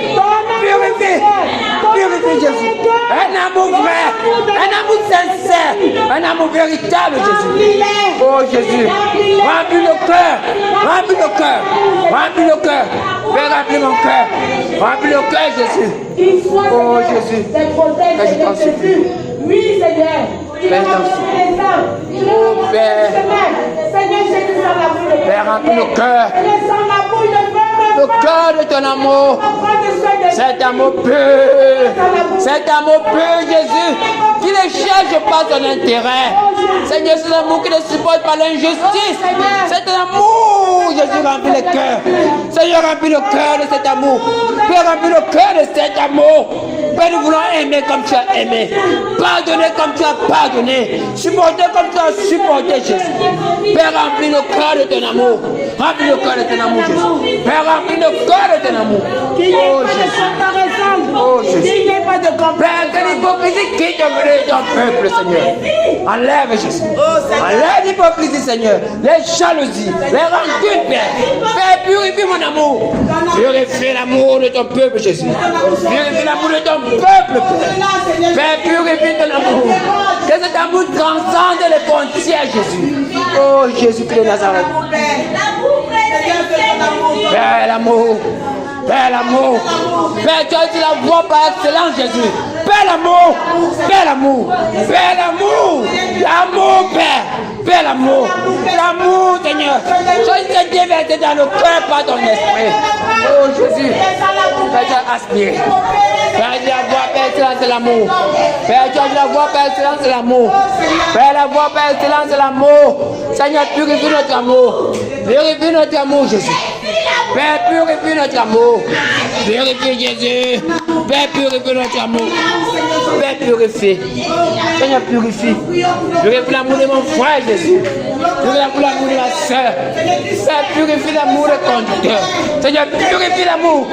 Purifie. Purifie, Jésus. Un amour vrai. Un amour sincère. Un amour véritable, Jésus. Oh, Jésus. Remplis nos cœurs. Remplis nos cœurs. Remplis nos cœurs. Père, remplis mon cœur. Remplis nos cœurs, Jésus. Oh, Jésus. Père, je t'en supplie. Oui, Seigneur. Père, je t'en supplie. Oh, Père. Père, remplis nos cœurs. Le cœur de ton amour. Cet amour pur. Cet amour pur, Jésus. Qui ne cherche pas ton intérêt. Seigneur, c'est l'amour qui ne supporte pas l'injustice. C'est un amour, Jésus, remplit le cœur. Seigneur, remplis le cœur de cet amour. Père, remplis le cœur de cet amour. Père, nous voulons aimer comme tu as aimé. Pardonner comme tu as pardonné. Supporter comme tu as supporté, Jésus. Père, remplis le cœur de ton amour. Remplis le cœur de ton amour, Jésus. Père, remplis le cœur de ton amour. Oh, Jésus. Oh, Jésus. Père, que l'hypocrisie quitte ton peuple, Seigneur. Enlève, Jésus. Enlève l'hypocrisie, Seigneur. Les jalousies, les rancunes, Père. Père, purifie mon amour. Purifie l'amour de ton peuple, Jésus. Purifie l'amour de ton peuple, Père. Père, purifie ton amour. Que cet amour transcende les frontières, Jésus. Oh, Jésus-Christ de Nazareth. Père, l'amour. Père, l'amour. Père, tu as dit la voix par excellence, Jésus. Père, l'amour. Père, l'amour. Père, l'amour. L'amour, Père. Père, l'amour. L'amour, Seigneur. Sois cette déversée dans le cœur par ton esprit. Oh, Jésus. Père, tu as aspiré. Père, tu as la voix par excellence, c'est l'amour. Père, tu as dit la voix par excellence, c'est l'amour. Père, la voix par excellence, c'est l'amour. Seigneur, purifie notre amour. Purifie notre amour, Jésus. Père, purifie notre amour. Purifie Jésus. Père, purifie notre amour. Père, purifie. Seigneur, purifie. Purifie l'amour de mon frère, Jésus. Purifie l'amour de ma soeur. Père, purifie l'amour de conducteur. Seigneur, purifie l'amour.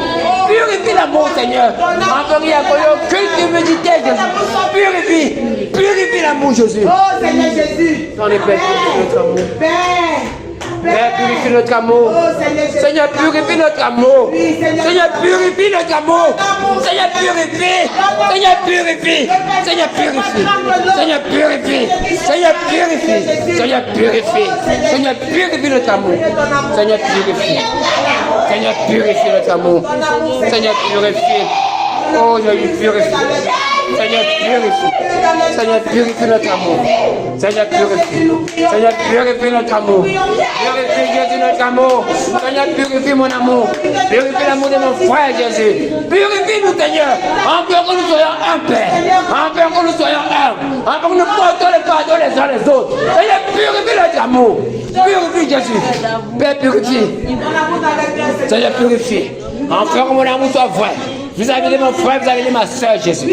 Purifie l'amour, Seigneur. Encore il n'y a aucune humidité, Jésus. Purifie. Purifie l'amour, Jésus. Oh, Seigneur Jésus. Dans les pères, purifie notre amour. Père. Père, purifie notre amour. Seigneur, purifie notre amour. Seigneur, purifie notre amour. Seigneur, purifie. Seigneur, purifie. Seigneur, purifie. Seigneur, purifie. Seigneur, purifie. Seigneur, purifie. Seigneur, purifie notre amour. Seigneur, purifie. Seigneur, purifie notre amour. Seigneur, purifie. Oh, Jésus, purifie. Seigneur, purifie. Seigneur, purifie notre amour. Seigneur, purifie. Seigneur, purifie notre amour. Purifie, Jésus, notre amour. Seigneur, purifie mon amour. Purifie l'amour de mon frère, Jésus. Purifie-nous, Seigneur. Encore que nous soyons un, Père. Encore que nous soyons un. Encore que nous portons le pardon les uns les autres. Seigneur, purifie notre amour. Purifie, Jésus. Père, purifie. Seigneur, purifie. Enfin, que mon amour soit vrai. Vous avez dit mon frère, vous avez dit ma soeur, Jésus.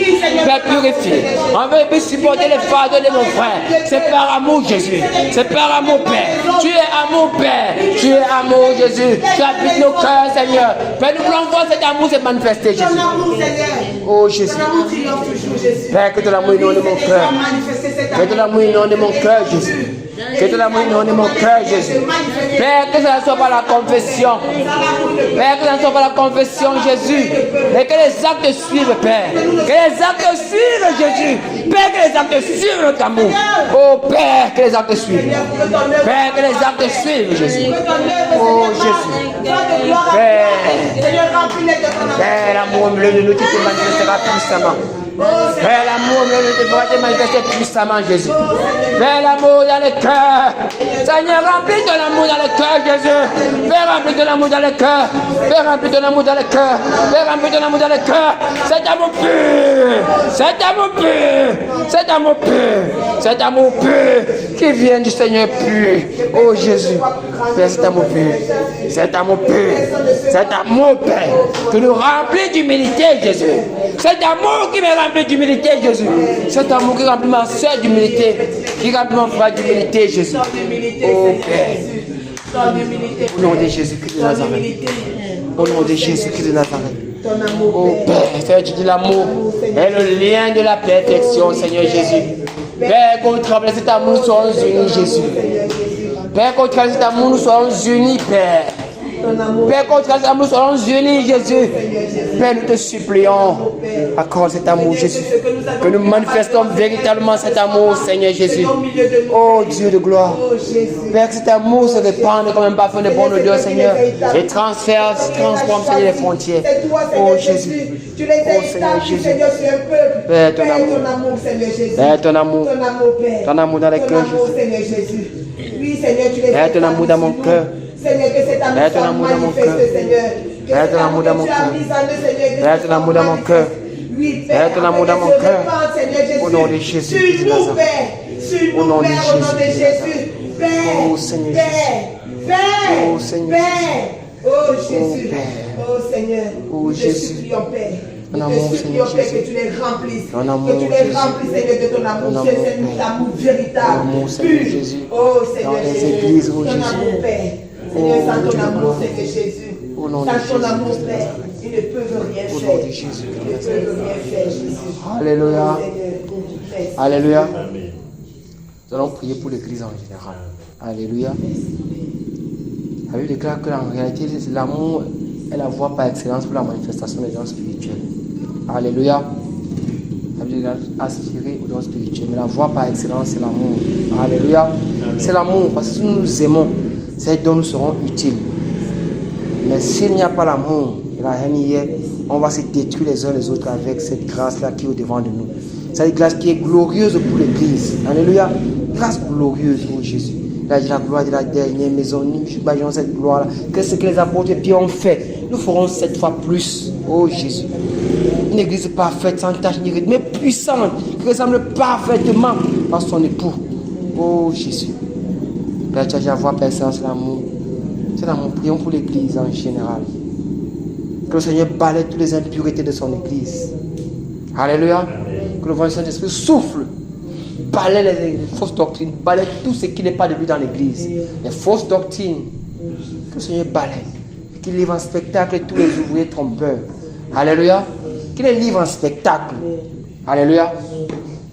Père, purifie. On veut plus supporter les fardeaux de mon frère. C'est par amour, Jésus. C'est par amour, Père. Tu es amour, Père. Tu es amour, Jésus. Tu habites nos cœurs, Seigneur. Père, nous voulons voir cet amour se manifester, Jésus. Oh, Jésus. Père, que ton amour inonde mon cœur. Que ton amour inonde mon cœur, Jésus. Que ton amour inonde mon cœur, Jésus. Père, que ça ne soit pas la confession. Père, que ça ne soit pas la confession, Jésus. Mais que les actes suivent, Père. Que les actes suivent, Jésus. Père, que les actes suivent notre amour. Oh, Père, que les actes suivent. Père, que les actes suivent, Jésus. Oh, Jésus. Père, l'amour bleu de nous qui te manifestera puissamment. Père, l'amour devra te manifester puissamment, Jésus. Père, l'amour dans le cœur. Seigneur, remplis ton amour dans le cœur, Jésus. Père, remplis ton amour dans le cœur. Père, remplis ton amour dans le cœur. Père, remplis ton amour dans le cœur. Cet amour pur. Cet amour pur. Cet amour pur. Cet amour pur qui vient du Seigneur pur. Oh Jésus. Père, cet amour pur. Cet amour pur. Cet amour, Père, qui nous remplit d'humilité, Jésus. Cet amour qui me remplit d'humilité, Jésus. Cet amour qui remplit ma soeur d'humilité. Qui remplit mon frère d'humilité, Jésus. Oh Père. Au nom de Jésus-Christ de Nazareth. Au nom de Jésus-Christ de Nazareth. Oh Père, Seigneur, tu dis l'amour est le lien de la perfection, Seigneur Jésus. Père, qu'on travaille cet amour, nous soyons unis, Jésus. Père, qu'on travaille cet amour, nous soyons unis, Père. Père, qu'on travaille cet amour, nous soyons unis, Jésus. Père, nous te supplions, accorde cet amour, Jésus. Que nous manifestons véritablement cet amour, Seigneur Jésus. Oh Dieu de gloire. Père, que cet amour se répande comme un parfum de bonne odeur, Seigneur. Et transforme, Seigneur, les frontières. Oh Jésus. Oh Seigneur Jésus. Père, ton amour. Père, ton amour. Ton amour dans les cœurs, Jésus. Père, ton amour dans mon cœur. Père, ton amour dans mon cœur. Père, ton amour dans mon cœur. Père, ton amour dans mon cœur. Père, ton amour dans mon cœur. Au nom de Jésus. Au nom de Jésus. Oh Seigneur Jésus. Oh Seigneur Jésus. Oh Jésus. Oh Seigneur. Oh Jésus. Ton amour, Seigneur Jésus. Que tu les remplisses. Que tu les remplisses, Seigneur, de ton amour. C'est un amour véritable. Seigneur Jésus. Oh Seigneur Jésus. Ton amour, Père. Seigneur, sans ton amour, Seigneur Jésus. Sans ton amour, Père, ils ne peuvent rien faire. Au nom de Jésus. Ils ne peuvent rien faire, Jésus. Alléluia. Seigneur. Alléluia. Nous allons prier pour l'Église en général. Alléluia. La Bible déclare que en réalité, l'amour est la voie par excellence pour la manifestation des dons spirituels. Alléluia. La Bible déclare aspirer aux dons spirituels, mais la voie par excellence, c'est l'amour. Alléluia. C'est l'amour, parce que si nous nous aimons, ces dons nous seront utiles. Mais s'il n'y a pas l'amour et la haine hier, on va se détruire les uns les autres avec cette grâce-là qui est au devant de nous. Cette grâce qui est glorieuse pour l'Église. Alléluia. Grâce glorieuse pour Jésus. La gloire de la dernière maison, nous imaginons cette gloire-là. Que ce que les apôtres Pierre ont fait, nous ferons 7 fois plus. Oh Jésus. Une église parfaite, sans tache ni ride, mais puissante, qui ressemble parfaitement à son époux. Oh Jésus. Père, tu as déjà voir personne, c'est l'amour. C'est l'amour. Prions pour l'église en général. Que le Seigneur balaie toutes les impuretés de son église. Alléluia. Que le vent du Saint-Esprit souffle. Balaie les fausses doctrines. Balaie tout ce qui n'est pas de lui dans l'église. Les fausses doctrines. Que le Seigneur balaie. Qu'il livre en spectacle tous les ouvriers trompeurs. Alléluia. Qu'il les livre en spectacle. Alléluia.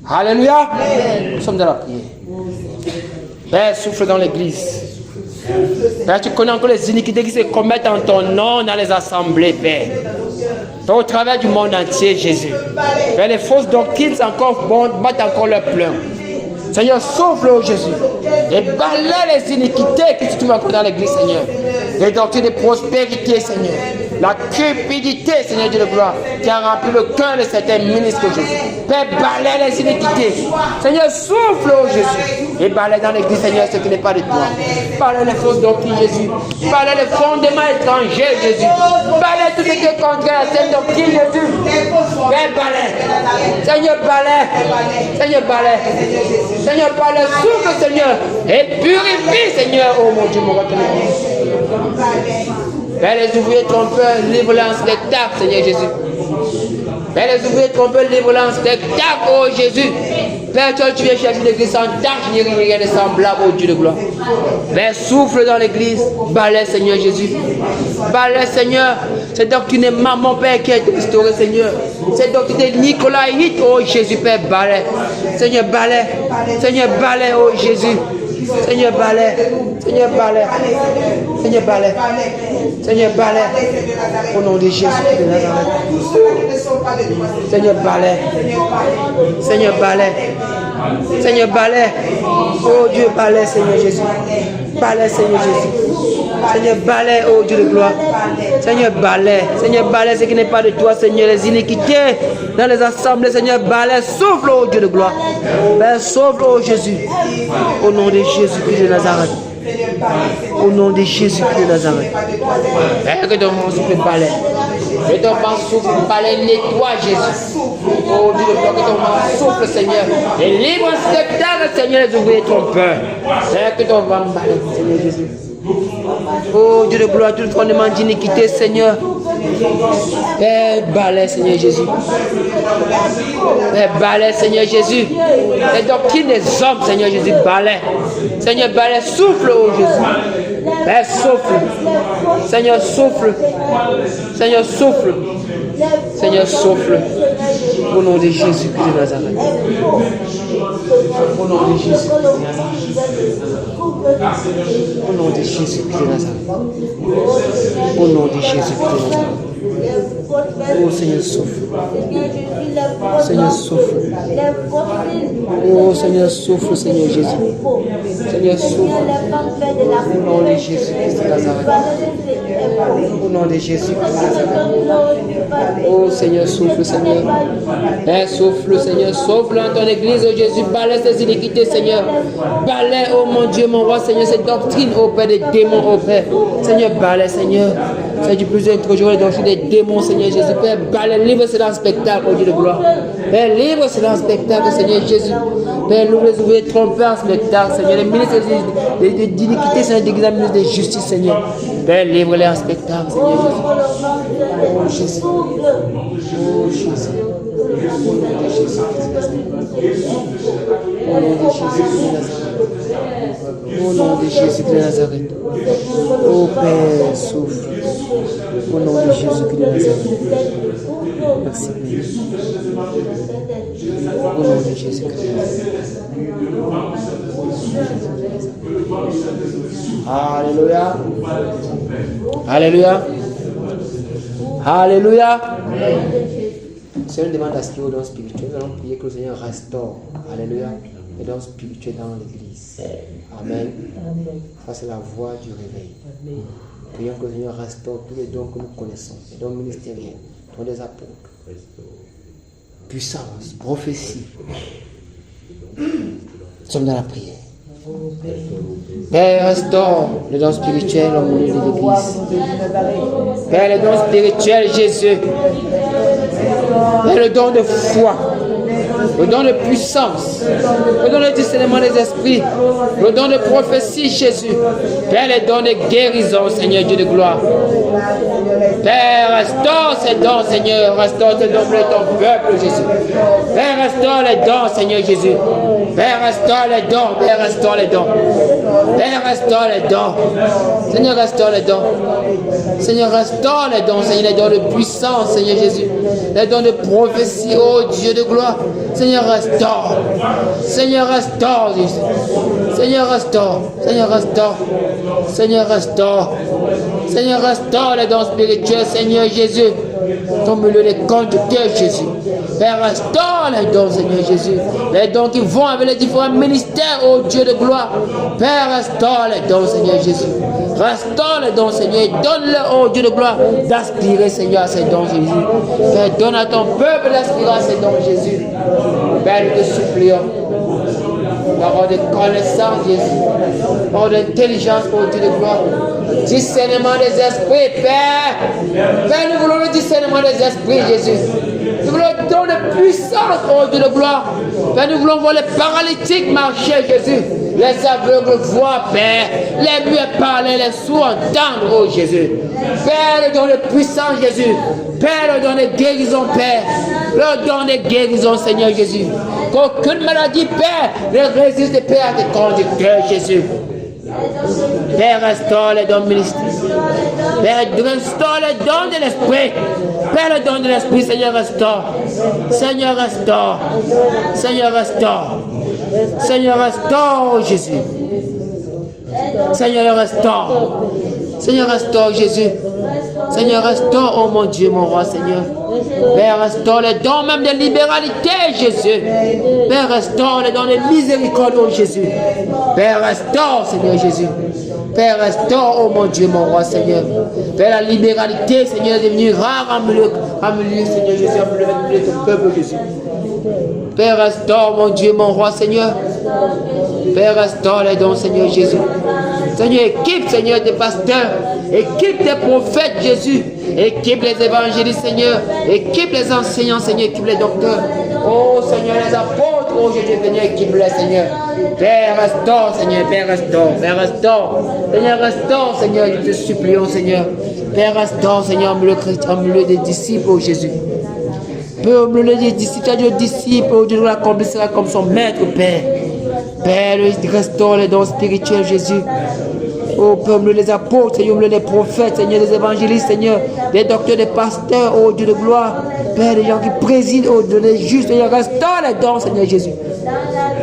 Alléluia. Nous sommes dans la prière. Père, souffle dans l'église. Père, tu connais encore les iniquités qui se commettent en ton nom dans les assemblées, Père. Au travers du monde entier, Jésus. Père, les fausses doctrines battent encore leur plein. Seigneur, souffle, oh Jésus. Et balaie les iniquités qui se trouvent encore dans l'église, Seigneur. Les doctrines de prospérité, Seigneur. La cupidité, Seigneur Dieu de gloire, qui a rempli le cœur de certains ministres, Jésus. Père, balaie les iniquités. Seigneur, souffle, oh Jésus. Et balaie dans l'église, Seigneur, ce qui n'est pas de toi. Balaie les fausses doctrines, Jésus. Balaie les fondements étrangers, Jésus. Balaie tout ce qui est contraire à cette doctrine, Jésus. Père, balaie. Seigneur, balaie. Seigneur, balaie. Seigneur, balaie, souffle, Seigneur. Et purifie, Seigneur. Oh mon Dieu, mon retenue. Père, les ouvriers trompeurs, livre-les en spectacle, Seigneur Jésus. Père, les ouvriers trompeurs, livre-les en spectacle, oh Jésus. Père, toi, tu viens chercher l'église sans tâche, ni rien de semblable, oh Dieu de gloire. Père, souffle dans l'église, balaie, Seigneur Jésus. Balaie, Seigneur, cette doctrine de maman, Père, qui a été restaurée, Seigneur. Cette doctrine de Nicolaïte, oh Jésus, Père, balaie. Seigneur, balaie. Seigneur, balaie, oh Jésus. Seigneur, balaie. Seigneur, balaie. Seigneur, balaie. Seigneur, balaie. Au nom de Jésus de Nazareth. Seigneur, balaie. Seigneur, balaie. Seigneur, balaie. Oh Dieu, balaie, Seigneur Jésus. Balaie, Seigneur Jésus. Seigneur, balaie, oh Dieu de gloire. Seigneur, balaie. Seigneur, balaie ce qui n'est pas de toi, Seigneur. Les iniquités dans les assemblées, Seigneur, balaie. Souffle, oh Dieu de gloire. Père, souffle, oh Jésus. Au nom de Jésus-Christ de Nazareth. Au nom de Jésus-Christ de Nazareth. Père, que ton vent souffle balaie. Que ton vent souffle balaie, nettoie Jésus. Oh Dieu de gloire, que ton vent souffle, Seigneur. Et libre en spectacle, Seigneur, les ouvriers trompeurs. Père, que ton vent balaie, Seigneur Jésus. Oh Dieu de gloire, tout le fondement d'iniquité, Seigneur. Père, balaie, Seigneur Jésus. Père, balaie, Seigneur Jésus. Les doctrines des hommes, Seigneur Jésus, balaie. Seigneur, balaie, souffle, oh Jésus. Père, souffle. Seigneur, souffle. Seigneur, souffle. Seigneur, souffle. Au nom de Jésus-Christ de Nazareth. Au nom de Jésus-Christ de Nazareth. Au nom de Jésus-Christ de Nazareth. Au nom de Jésus-Christ de Nazareth. Oh Seigneur, souffle. Seigneur, souffle. Oh Seigneur, souffle, Seigneur Jésus. Seigneur, souffle. Au nom de Jésus-Christ de Nazareth. Au nom de Jésus-Christ de Nazareth. Oh Seigneur, souffle, Seigneur. Père, souffle, Seigneur, souffle dans ton église, oh Jésus. Balaie ces iniquités, Seigneur. Balaie, oh mon Dieu, mon roi, Seigneur, cette doctrine, oh Père, des démons, oh Père. Seigneur, balaie, Seigneur. C'est du plus introduire les doctrines des démons, Seigneur Jésus. Père, balaie, livre cela en spectacle, oh Dieu de gloire. Père, livre cela en spectacle, Seigneur Jésus. Père, nous les ouvriers trompeurs en spectacle, Seigneur. Les ministres d'iniquité, Seigneur, déguisés en ministres de justice, Seigneur. Père, livre-les en spectacle, Seigneur Jésus. Oh Jésus. Oh Jésus. Au nom de Jésus. Au nom de Jésus de Nazareth. Oh Père, souffle. Au nom de Jésus de Nazareth. Merci Père. Au nom de Jésus de Nazareth. Alléluia. Alléluia. Alléluia. Si on demande à ce qu'il y ait au don spirituel, nous allons prier que le Seigneur restaure. Alléluia. Les dons spirituels dans l'église. Amen. Ça, c'est la voie du réveil. Prions que le Seigneur restaure tous les dons que nous connaissons, les dons ministériels, les dons des apôtres, puissance, prophétie. Nous sommes dans la prière. Père, restaure les dons spirituels au milieu de l'église. Père, les dons spirituels, Jésus. Père, le don de foi, le don de puissance, le don de discernement des esprits, le don de prophétie, Jésus. Père, les dons de guérison, Seigneur Dieu de gloire. Père, restaure ces dons, Seigneur. Restaure ces dons pour ton peuple, Jésus. Père, restaure les dons, Seigneur Jésus. Père, restaure les dons. Père, restaure les dons. Père, restaure les dons. Seigneur, restaure les dons. Seigneur, restaure les dons, Seigneur, les dons de puissance, Seigneur Jésus. Les dons de prophétie, oh Dieu de gloire. Seigneur, restaure. Seigneur, restaure, Jésus. Seigneur, restaure. Seigneur, restaure. Seigneur, restaure. Seigneur, restaure les dons spirituels, Seigneur Jésus. Ton milieu des conducteurs, Jésus. Père, restaure les dons, Seigneur Jésus. Les dons qui vont avec les différents ministères, oh Dieu de gloire. Père, restaure les dons, Seigneur Jésus. Restaure les dons, Seigneur. Donne-leur, oh Dieu de gloire, d'aspirer, Seigneur, à ces dons, Jésus. Père, donne à ton peuple d'aspirer à ces dons, Jésus. Père, nous te supplions. Parole de connaissance, Jésus. Parole d'intelligence, oh Dieu de gloire. Discernement des esprits, Père. Père, nous voulons le discernement des esprits, Jésus. Nous voulons le don de puissance, oh Dieu de gloire. Père, nous voulons voir les paralytiques marcher, Jésus. Les aveugles voir, Père. Les muets parler, les sourds entendre, oh Jésus. Père, le don de puissance, Jésus. Père, le don de guérison, Père. Le don de guérison, Seigneur Jésus. Qu'aucune maladie, Père, ne résiste, Père, à tes conducteurs, Jésus. Père, restaure les dons ministériels. Père, restaure les dons de l'esprit. Père, le don de l'esprit, Seigneur, restaure. Seigneur, restaure. Seigneur, restaure. Seigneur, restaure, Jésus. Seigneur, restaure. Seigneur, restaure, Jésus. Seigneur, restaure, oh mon Dieu, mon roi, Seigneur. Père, restaure les dons même de libéralité, Jésus. Père, restaure les dons de miséricorde, oh Jésus. Père, restaure, Seigneur Jésus. Père, restaure, oh mon Dieu, mon roi, Seigneur. Père, la libéralité, Seigneur, est devenue rare en milieu, Seigneur Jésus, en milieu de ton peuple, Jésus. Père, restaure, mon Dieu, mon roi, Seigneur. Père, restaure les dons, Seigneur Jésus. Seigneur, équipe, Seigneur, des pasteurs. Équipe des prophètes, Jésus. Équipe les évangélistes, Seigneur. Équipe les enseignants, Seigneur. Équipe les docteurs. Oh, Seigneur, les apôtres. Oh, Jésus, Seigneur, équipe-les, Seigneur. Père, restaure, Seigneur. Père, restaure. Père, restaure. Seigneur, restaure, Seigneur. Nous te supplions, Seigneur. Père, restaure, Seigneur, en milieu des disciples, oh Jésus. Père, au milieu des disciples, tu as dit aux disciples, oh Dieu, nous l'accomplissera comme son maître, Père. Père, restaure les dons spirituels, Jésus. Oh, Père, au milieu des apôtres, Seigneur, au milieu des prophètes, Seigneur, des évangélistes, Seigneur, des docteurs, des pasteurs, oh Dieu de gloire. Père, des gens qui président, oh Dieu, les justes, Seigneur, restaure les dons, Seigneur Jésus.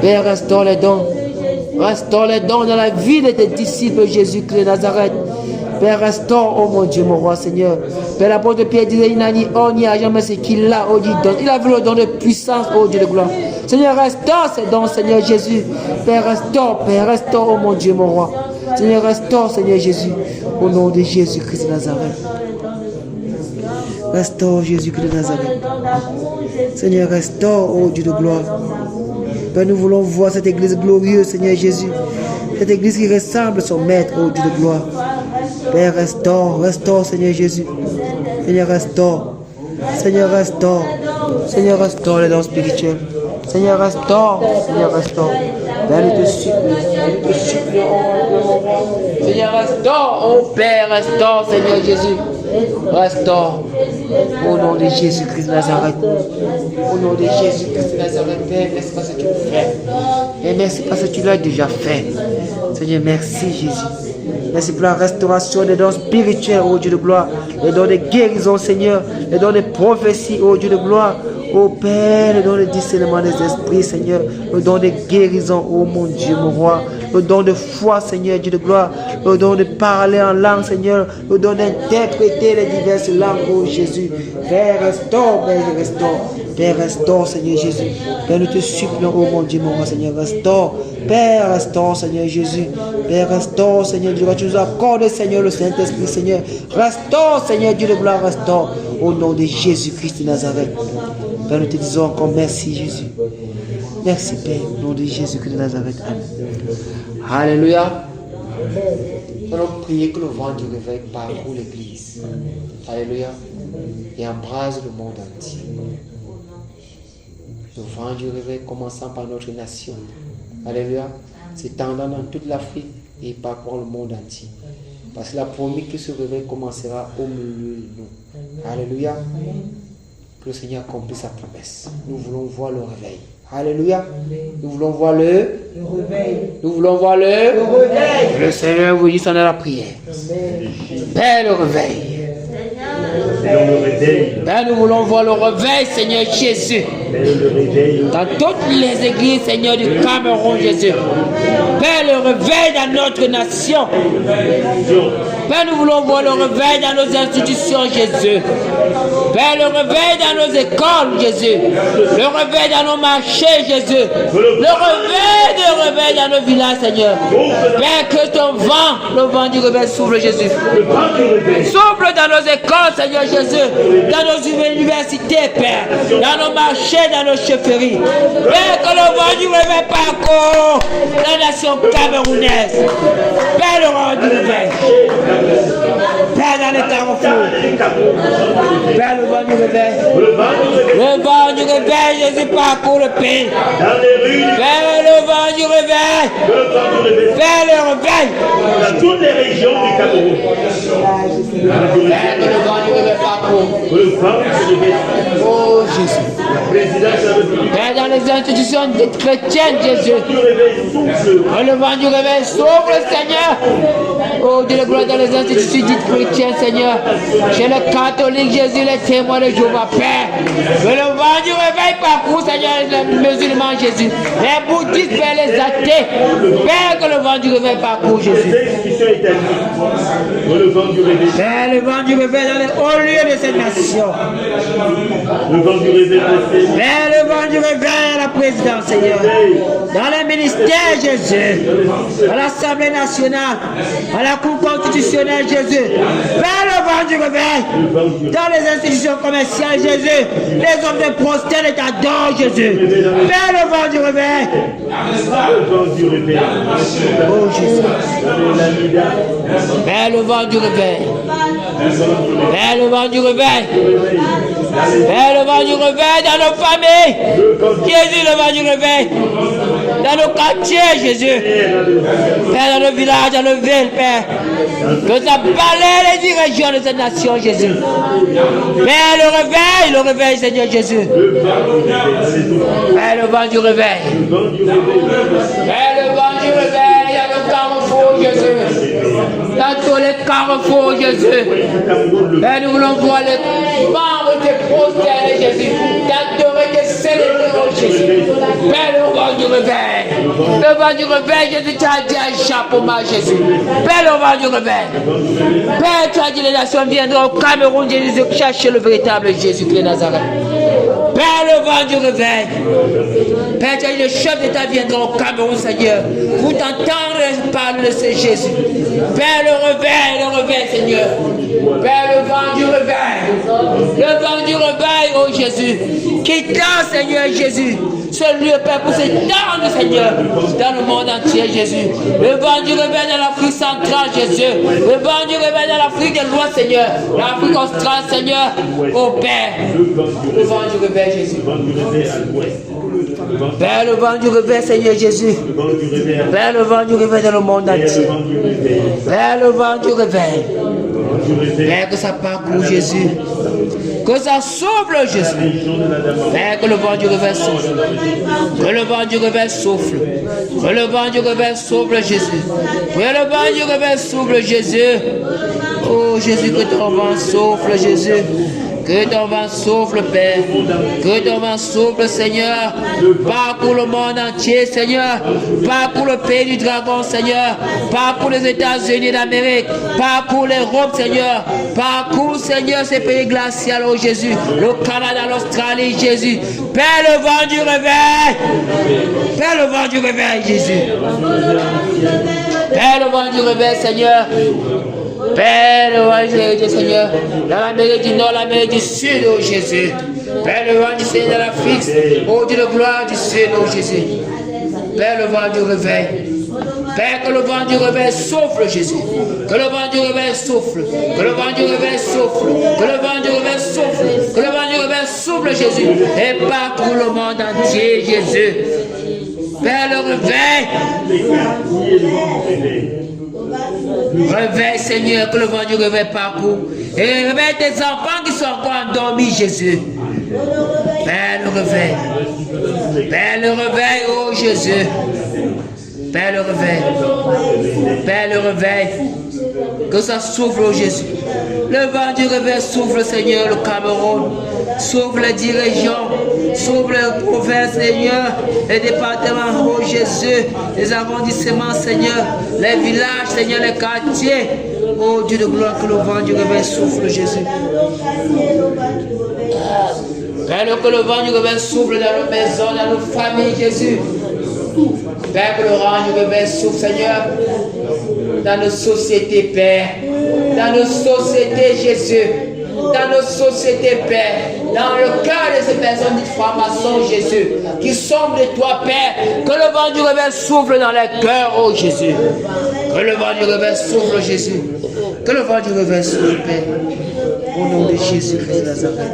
Père, restaure les dons. Restaure les dons dans la vie de tes disciples, Jésus-Christ de Nazareth. Père, restaure, oh mon Dieu, mon roi, Seigneur. Père, l'apôtre Pierre disait, il n'a ni or ni argent, mais ce qu'il a, oh Dieu, donne. Il a vu le don de puissance, oh Dieu de gloire. Seigneur, restaure ces dons, Seigneur Jésus. Père, restaure, oh mon Dieu, mon roi. Seigneur, restaure, Seigneur Jésus, au nom de Jésus-Christ de Nazareth. Restaure, Jésus-Christ de Nazareth. Seigneur, restaure, oh Dieu de gloire. Père, nous voulons voir cette église glorieuse, Seigneur Jésus. Cette église qui ressemble à son maître, oh Dieu de gloire. Père, restaure, Seigneur Jésus. Seigneur, restaure. Seigneur, restaure. Seigneur, restaure les dons spirituels. Seigneur, restaure. Seigneur, restaure. Père, nous te supplions. Seigneur, restaure. Oh Père, restaure, Seigneur Jésus. Restaure. Au nom de Jésus-Christ de Nazareth. Au nom de Jésus-Christ de Nazareth. Père, merci parce que tu le fais. Et merci parce que tu l'as déjà fait. Seigneur, merci Jésus. Merci pour la restauration des dons spirituels, oh Dieu de gloire. Les dons de guérison, Seigneur. Les dons de prophétie, oh Dieu de gloire. Oh Père, le don de discernement des esprits, Seigneur. Le don de guérison, oh mon Dieu, mon roi. Le don de foi, Seigneur, Dieu de gloire. Le don de parler en langue, Seigneur. Le don d'interpréter les diverses langues, oh Jésus. Père, restaure, Père, restaure. Père, restaure, Seigneur Jésus. Père, nous te supplions, oh mon Dieu, mon roi, Seigneur, restaure. Père, restaure, Seigneur Jésus. Père, restaure, Seigneur Dieu. Tu nous accordes, Seigneur, le Saint-Esprit, Seigneur. Restaure, Seigneur Dieu de gloire, restaure. Au nom de Jésus-Christ de Nazareth. Père, nous te disons encore merci, Jésus. Merci, Père, au nom de Jésus-Christ de Nazareth. Amen. Alléluia. Nous allons prier que le vent du réveil parcourt l'Église. Alléluia. Et embrase le monde entier. Le vent du réveil commençant par notre nation. Alléluia. S'étendant dans toute l'Afrique et parcourant le monde entier. Parce que la promis que ce réveil commencera au milieu de nous. Alléluia. Que le Seigneur accomplisse sa promesse. Nous voulons voir le réveil. Alléluia. Nous voulons voir le réveil. Nous voulons voir le réveil. Le Seigneur vous dit, c'en est la prière. Père, le réveil. Père, nous voulons voir le réveil, Seigneur Jésus. Dans toutes les églises, Seigneur, du Cameroun, Jésus. Père, le réveil dans notre nation. Père, nous voulons voir le réveil dans nos institutions, Jésus. Père, le réveil dans nos écoles, Jésus. Le réveil dans nos marchés, Jésus. Le réveil dans nos villages, Seigneur. Père, que ton vent, le vent du réveil souffle, Jésus. Souffle dans nos écoles, Seigneur Jésus. Dans nos universités, Père. Dans nos marchés, dans nos chefferies. Père, que le vent du réveil parcourt la nation camerounaise. Père, le vent du réveil. Père, dans les carrefours. Père, le vent du réveil. Le vent du réveil, Jésus parcourt le pays. Père, le vent du réveil. Père, le réveil. Dans toutes les régions du Cameroun. Père, que le vent du réveil parcourt. Oh Jésus. Père, dans les institutions chrétiennes, Jésus. Le vent du réveil sauve le Seigneur. Oh Dieu de gloire, dans les institutions dites chrétiennes, Seigneur. Chez les catholiques, Jésus. Jésus, les témoins de Jéhovah, Père. Que le vent du réveil parcourt, Seigneur, les musulmans, Jésus. Les bouddhistes, Père, les athées. Père, que le vent du réveil parcourt, Jésus. Père, le vent du réveil dans les hauts lieux de cette nation. Le vent du réveil. Père, le vent du réveil à la présidence, Seigneur. Dans les ministères, Jésus. À l'Assemblée nationale. À la Cour constitutionnelle, Jésus. Père, le vent du réveil. Dans les institutions commerciales, Jésus. Les hommes de prostère et t'adorent, Jésus. Père, le vent du réveil. Le vent du réveil. Oh, Jésus. Père, le vent du réveil. Père, le vent du réveil. Père, le vent du réveil dans nos familles. Jésus, le vent du réveil. Dans nos quartiers, Jésus. Père, dans nos villages, dans nos villes, Père. Que ça balaie les dirigeants de cette nation, Jésus. Père, le réveil, Seigneur Jésus. Père, le vent du réveil. Père, le vent du réveil, dans nos carrefours, Jésus. Dans tous les carrefours, Jésus. Père, nous voulons voir les membres de prosterner, Jésus. D'adorer, de célébrer, oh Jésus. Père, le vent du réveil. Le vent du réveil, Jésus, tu as dit un chapeau, ma Jésus. Père, le vent du réveil. Père, tu as dit les nations viendront au Cameroun, Jésus, chercher le véritable Jésus-Christ Nazareth. Père, le vent du réveil. Père, tu as dit le chef d'État viendra au Cameroun, Seigneur, pour t'entendre parler de ce Jésus. Père, le réveil, Seigneur. Père, le vent du réveil. Le vent du réveil, oh Jésus. Qui tend, Seigneur Jésus. Ce lieu, Père, pour s'étendre, Seigneur, dans le monde entier, Jésus. Le vent du réveil dans l'Afrique centrale, Jésus. Le vent du réveil dans l'Afrique de l'Ouest, Seigneur. L'Afrique australe, Seigneur. Oh Père. Le vent du réveil, Jésus. Père, le vent du réveil, Seigneur Jésus. Père, le vent du réveil dans le monde entier. Père, le vent du réveil. Père, que ça parcourt, Jésus. Que ça souffle, Jésus. Père, que le vent du réveil souffle. Que le vent du réveil souffle. Que le vent du réveil souffle, Jésus. Que le vent du réveil souffle, Jésus. Oh, Jésus, que ton vent souffle, Jésus. Que ton vent souffle, Père. Que ton vent souffle, Seigneur. Pas pour le monde entier, Seigneur. Pas pour le pays du dragon, Seigneur. Pas pour les États-Unis d'Amérique. Pas pour l'Europe, Seigneur. Pas pour, Seigneur, ces pays glaciaux, oh Jésus. Le Canada, l'Australie, Jésus. Père, le vent du réveil. Père, le vent du réveil, Jésus. Père, le vent du réveil, Seigneur. Père, le vent du réveil, Seigneur. Dans l'Amérique du Nord, l'Amérique du Sud, oh Jésus. Père, le vent du Seigneur dans l'Afrique. Oh Dieu de gloire du Sud, oh Jésus. Père, le vent du réveil. Père, que le vent du réveil souffle, Jésus. Que le vent du réveil souffle. Que le vent du réveil souffle. Que le vent du réveil souffle. Que le vent du réveil souffle, Jésus. Et parcourt le monde entier, Jésus. Père, le réveil. Réveille, Seigneur, que le vent du réveil parcourt. Et réveille tes enfants qui sont encore endormis, Jésus. Père, le réveil. Père, le réveil, oh Jésus. Père, le réveil. Père, le réveil. Que ça souffle, oh Jésus. Le vent du réveil souffle, Seigneur, le Cameroun. Souffle les dirigeants. Souffle les provinces, Seigneur. Les départements, oh Jésus. Les arrondissements, Seigneur. Les villages, Seigneur, les quartiers. Oh Dieu de gloire, que le vent du réveil souffle, Jésus. Père, que le vent du réveil souffle dans nos maisons, dans nos familles, Jésus. Père, que le vent du réveil souffle, Seigneur, dans nos sociétés, Père. Dans nos sociétés, Jésus. Dans nos sociétés, Père. Dans le cœur de ces personnes dites francs-maçons, Jésus, qui sont de toi, Père. Que le vent du réveil souffle dans les cœurs, oh Jésus. Que le vent du réveil souffle, Jésus. Que le vent du réveil souffle, Père. Au nom de Jésus-Christ de Nazareth.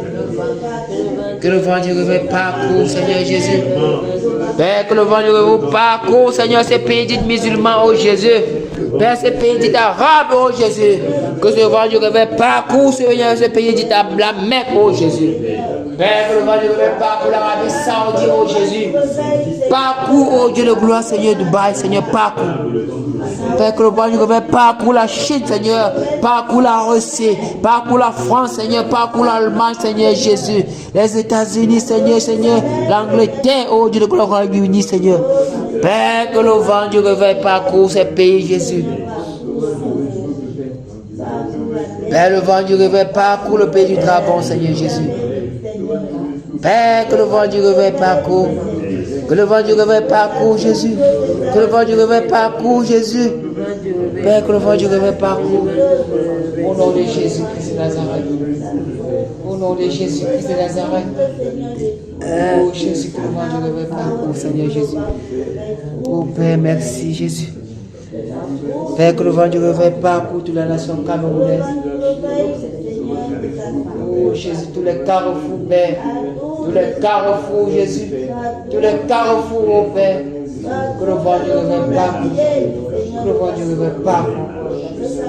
Que le vent du réveil parcourt, Seigneur Jésus. Père, que le vent du réveil parcourt, Seigneur, ces pays dits musulmans, oh Jésus. Père, ce pays dit arabe, oh Jésus. Que ce vent du réveil parcourt, Seigneur, ce pays dit à la Mecque, oh Jésus. Père, que le vent du réveil parcourt l'Arabie Saoudite, oh Jésus. Parcours, oh Dieu de gloire, Seigneur, Dubaï, Seigneur, parcours. Père, que le vent du réveil parcourt la Chine, Seigneur. Parcours la Russie, parcours la France, Seigneur. Parcours l'Allemagne, Seigneur Jésus. Les États-Unis, Seigneur, Seigneur. L'Angleterre, oh Dieu de gloire, Royaume-Uni, Seigneur. Père, que le vent du réveil parcourt ces pays, Jésus. Père, le vent du réveil parcourt le pays du dragon, Seigneur Jésus. Père, que le vent du réveil parcourt. Que le vent du réveil parcourt, Jésus. Que le vent du réveil parcourt, Jésus. Père, que le vent du réveil parcourt. Au nom de Jésus-Christ de Nazareth. Au nom de Jésus-Christ de Nazareth. Oh Jésus, que le vent du réveil parcourt, Seigneur Jésus. Oh Père, merci Jésus. Père, que le vent du réveil parcourt toute la nation camerounaise. Oh Jésus, tous les carrefours, Père. Tous les carrefours, Jésus. Tous les carrefours, oh Père. Que le vent du réveil parcourt. Que le vent du réveil parcourt.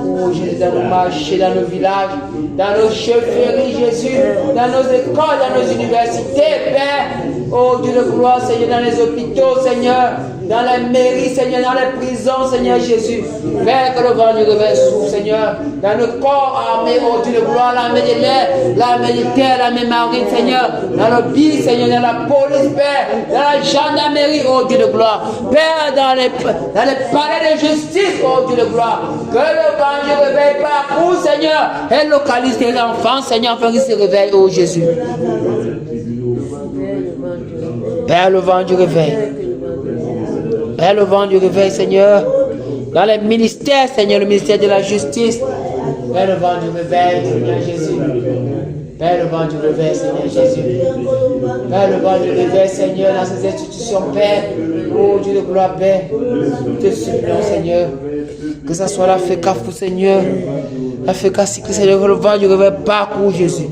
Oh Jésus, dans nos marchés, dans nos villages, dans nos chefferies, Jésus, dans nos écoles, dans nos universités, Père. Oh Dieu de gloire, Seigneur, dans les hôpitaux, Seigneur, dans les mairies, Seigneur, dans les prisons, Seigneur Jésus. Père, que le vent du réveil souffle, Seigneur, dans nos corps armés, oh Dieu de gloire, l'armée de l'air, l'armée de terre, l'armée marine, Seigneur, dans le billes, Seigneur, dans la police, Père, dans la gendarmerie, oh Dieu de gloire, Père, dans les palais de justice, oh Dieu de gloire, que le vent du réveil parcourt, Seigneur, et localise tes enfants, Seigneur, afin qu'ils se réveillent, oh Jésus. Père, le vent du réveil. Père, le vent du réveil, Seigneur. Dans les ministères, Seigneur, le ministère de la justice. Père, le vent du réveil, Seigneur Jésus. Père, le vent du réveil, Seigneur Jésus. Père, le vent du réveil, Seigneur, dans ces institutions, Père. Oh Dieu de gloire, Père. Nous te supplions, Seigneur. Que ça soit la FECAFou, Seigneur. La FECACIC, Seigneur, que le vent du réveil parcourt, Jésus.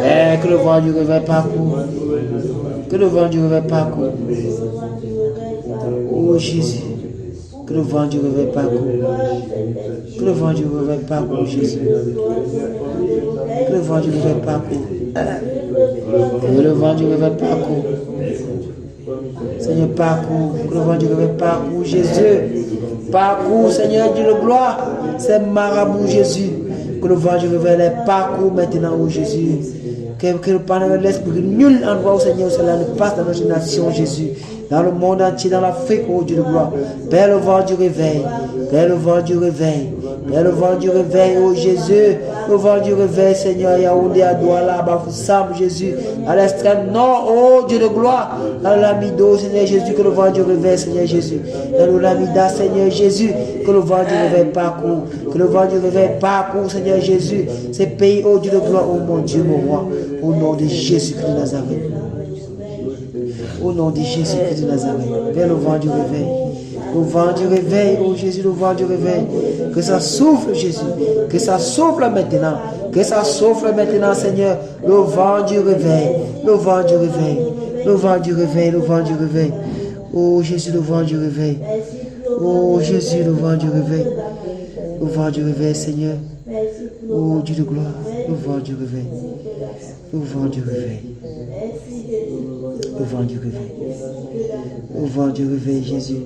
Père, que le vent du réveil parcourt. Que le vent du réveil parcourt. Oh Jésus. Que le vent du réveil parcourt. Que le vent du réveil parcourt, Jésus. Que le vent du réveil parcourt. Que le vent du réveil parcourt. Seigneur, parcours. Que le vent du réveil parcourt, Jésus. Parcours, Seigneur, Dieu de gloire. C'est marabout, Jésus. Que le vent du réveil les parcours maintenant, oh Jésus. Que le Père laisse pour que nul endroit où Seigneur cela ne passe dans notre nation, Jésus. Dans le monde entier, dans l'Afrique, oh Dieu de gloire. Père, le vent du réveil. Père, le vent du réveil. Père, le vent du réveil, oh Jésus. Le vent du réveil, Seigneur, Yaoundé, à Douala, Bafoussam, Jésus. À l'extrême nord, oh Dieu de gloire. Dans l'Amido, Seigneur Jésus, que le vent du réveil, Seigneur Jésus. Dans l'Amida, Seigneur Jésus, que le vent du réveil parcourt. Que le vent du réveil parcourt, Seigneur Jésus. Ces pays, oh Dieu de gloire, oh mon Dieu, mon roi. Au nom de Jésus-Christ de Nazareth. Au nom de Jésus-Christ de Nazareth. Vers le vent du réveil. Le vent du réveil, oh Jésus, le vent du réveil. Que ça souffle, Jésus. Que ça souffle maintenant. Que ça souffle maintenant, Seigneur. Le vent du réveil. Le vent du réveil. Le vent du réveil. Le vent du réveil. Oh Jésus, le vent du réveil. Oh Jésus, le vent du réveil. Le vent du réveil, Seigneur. Oh Dieu de gloire. Le vent du réveil. Le vent du réveil. Le vent du réveil. Le vent du réveil, Jésus.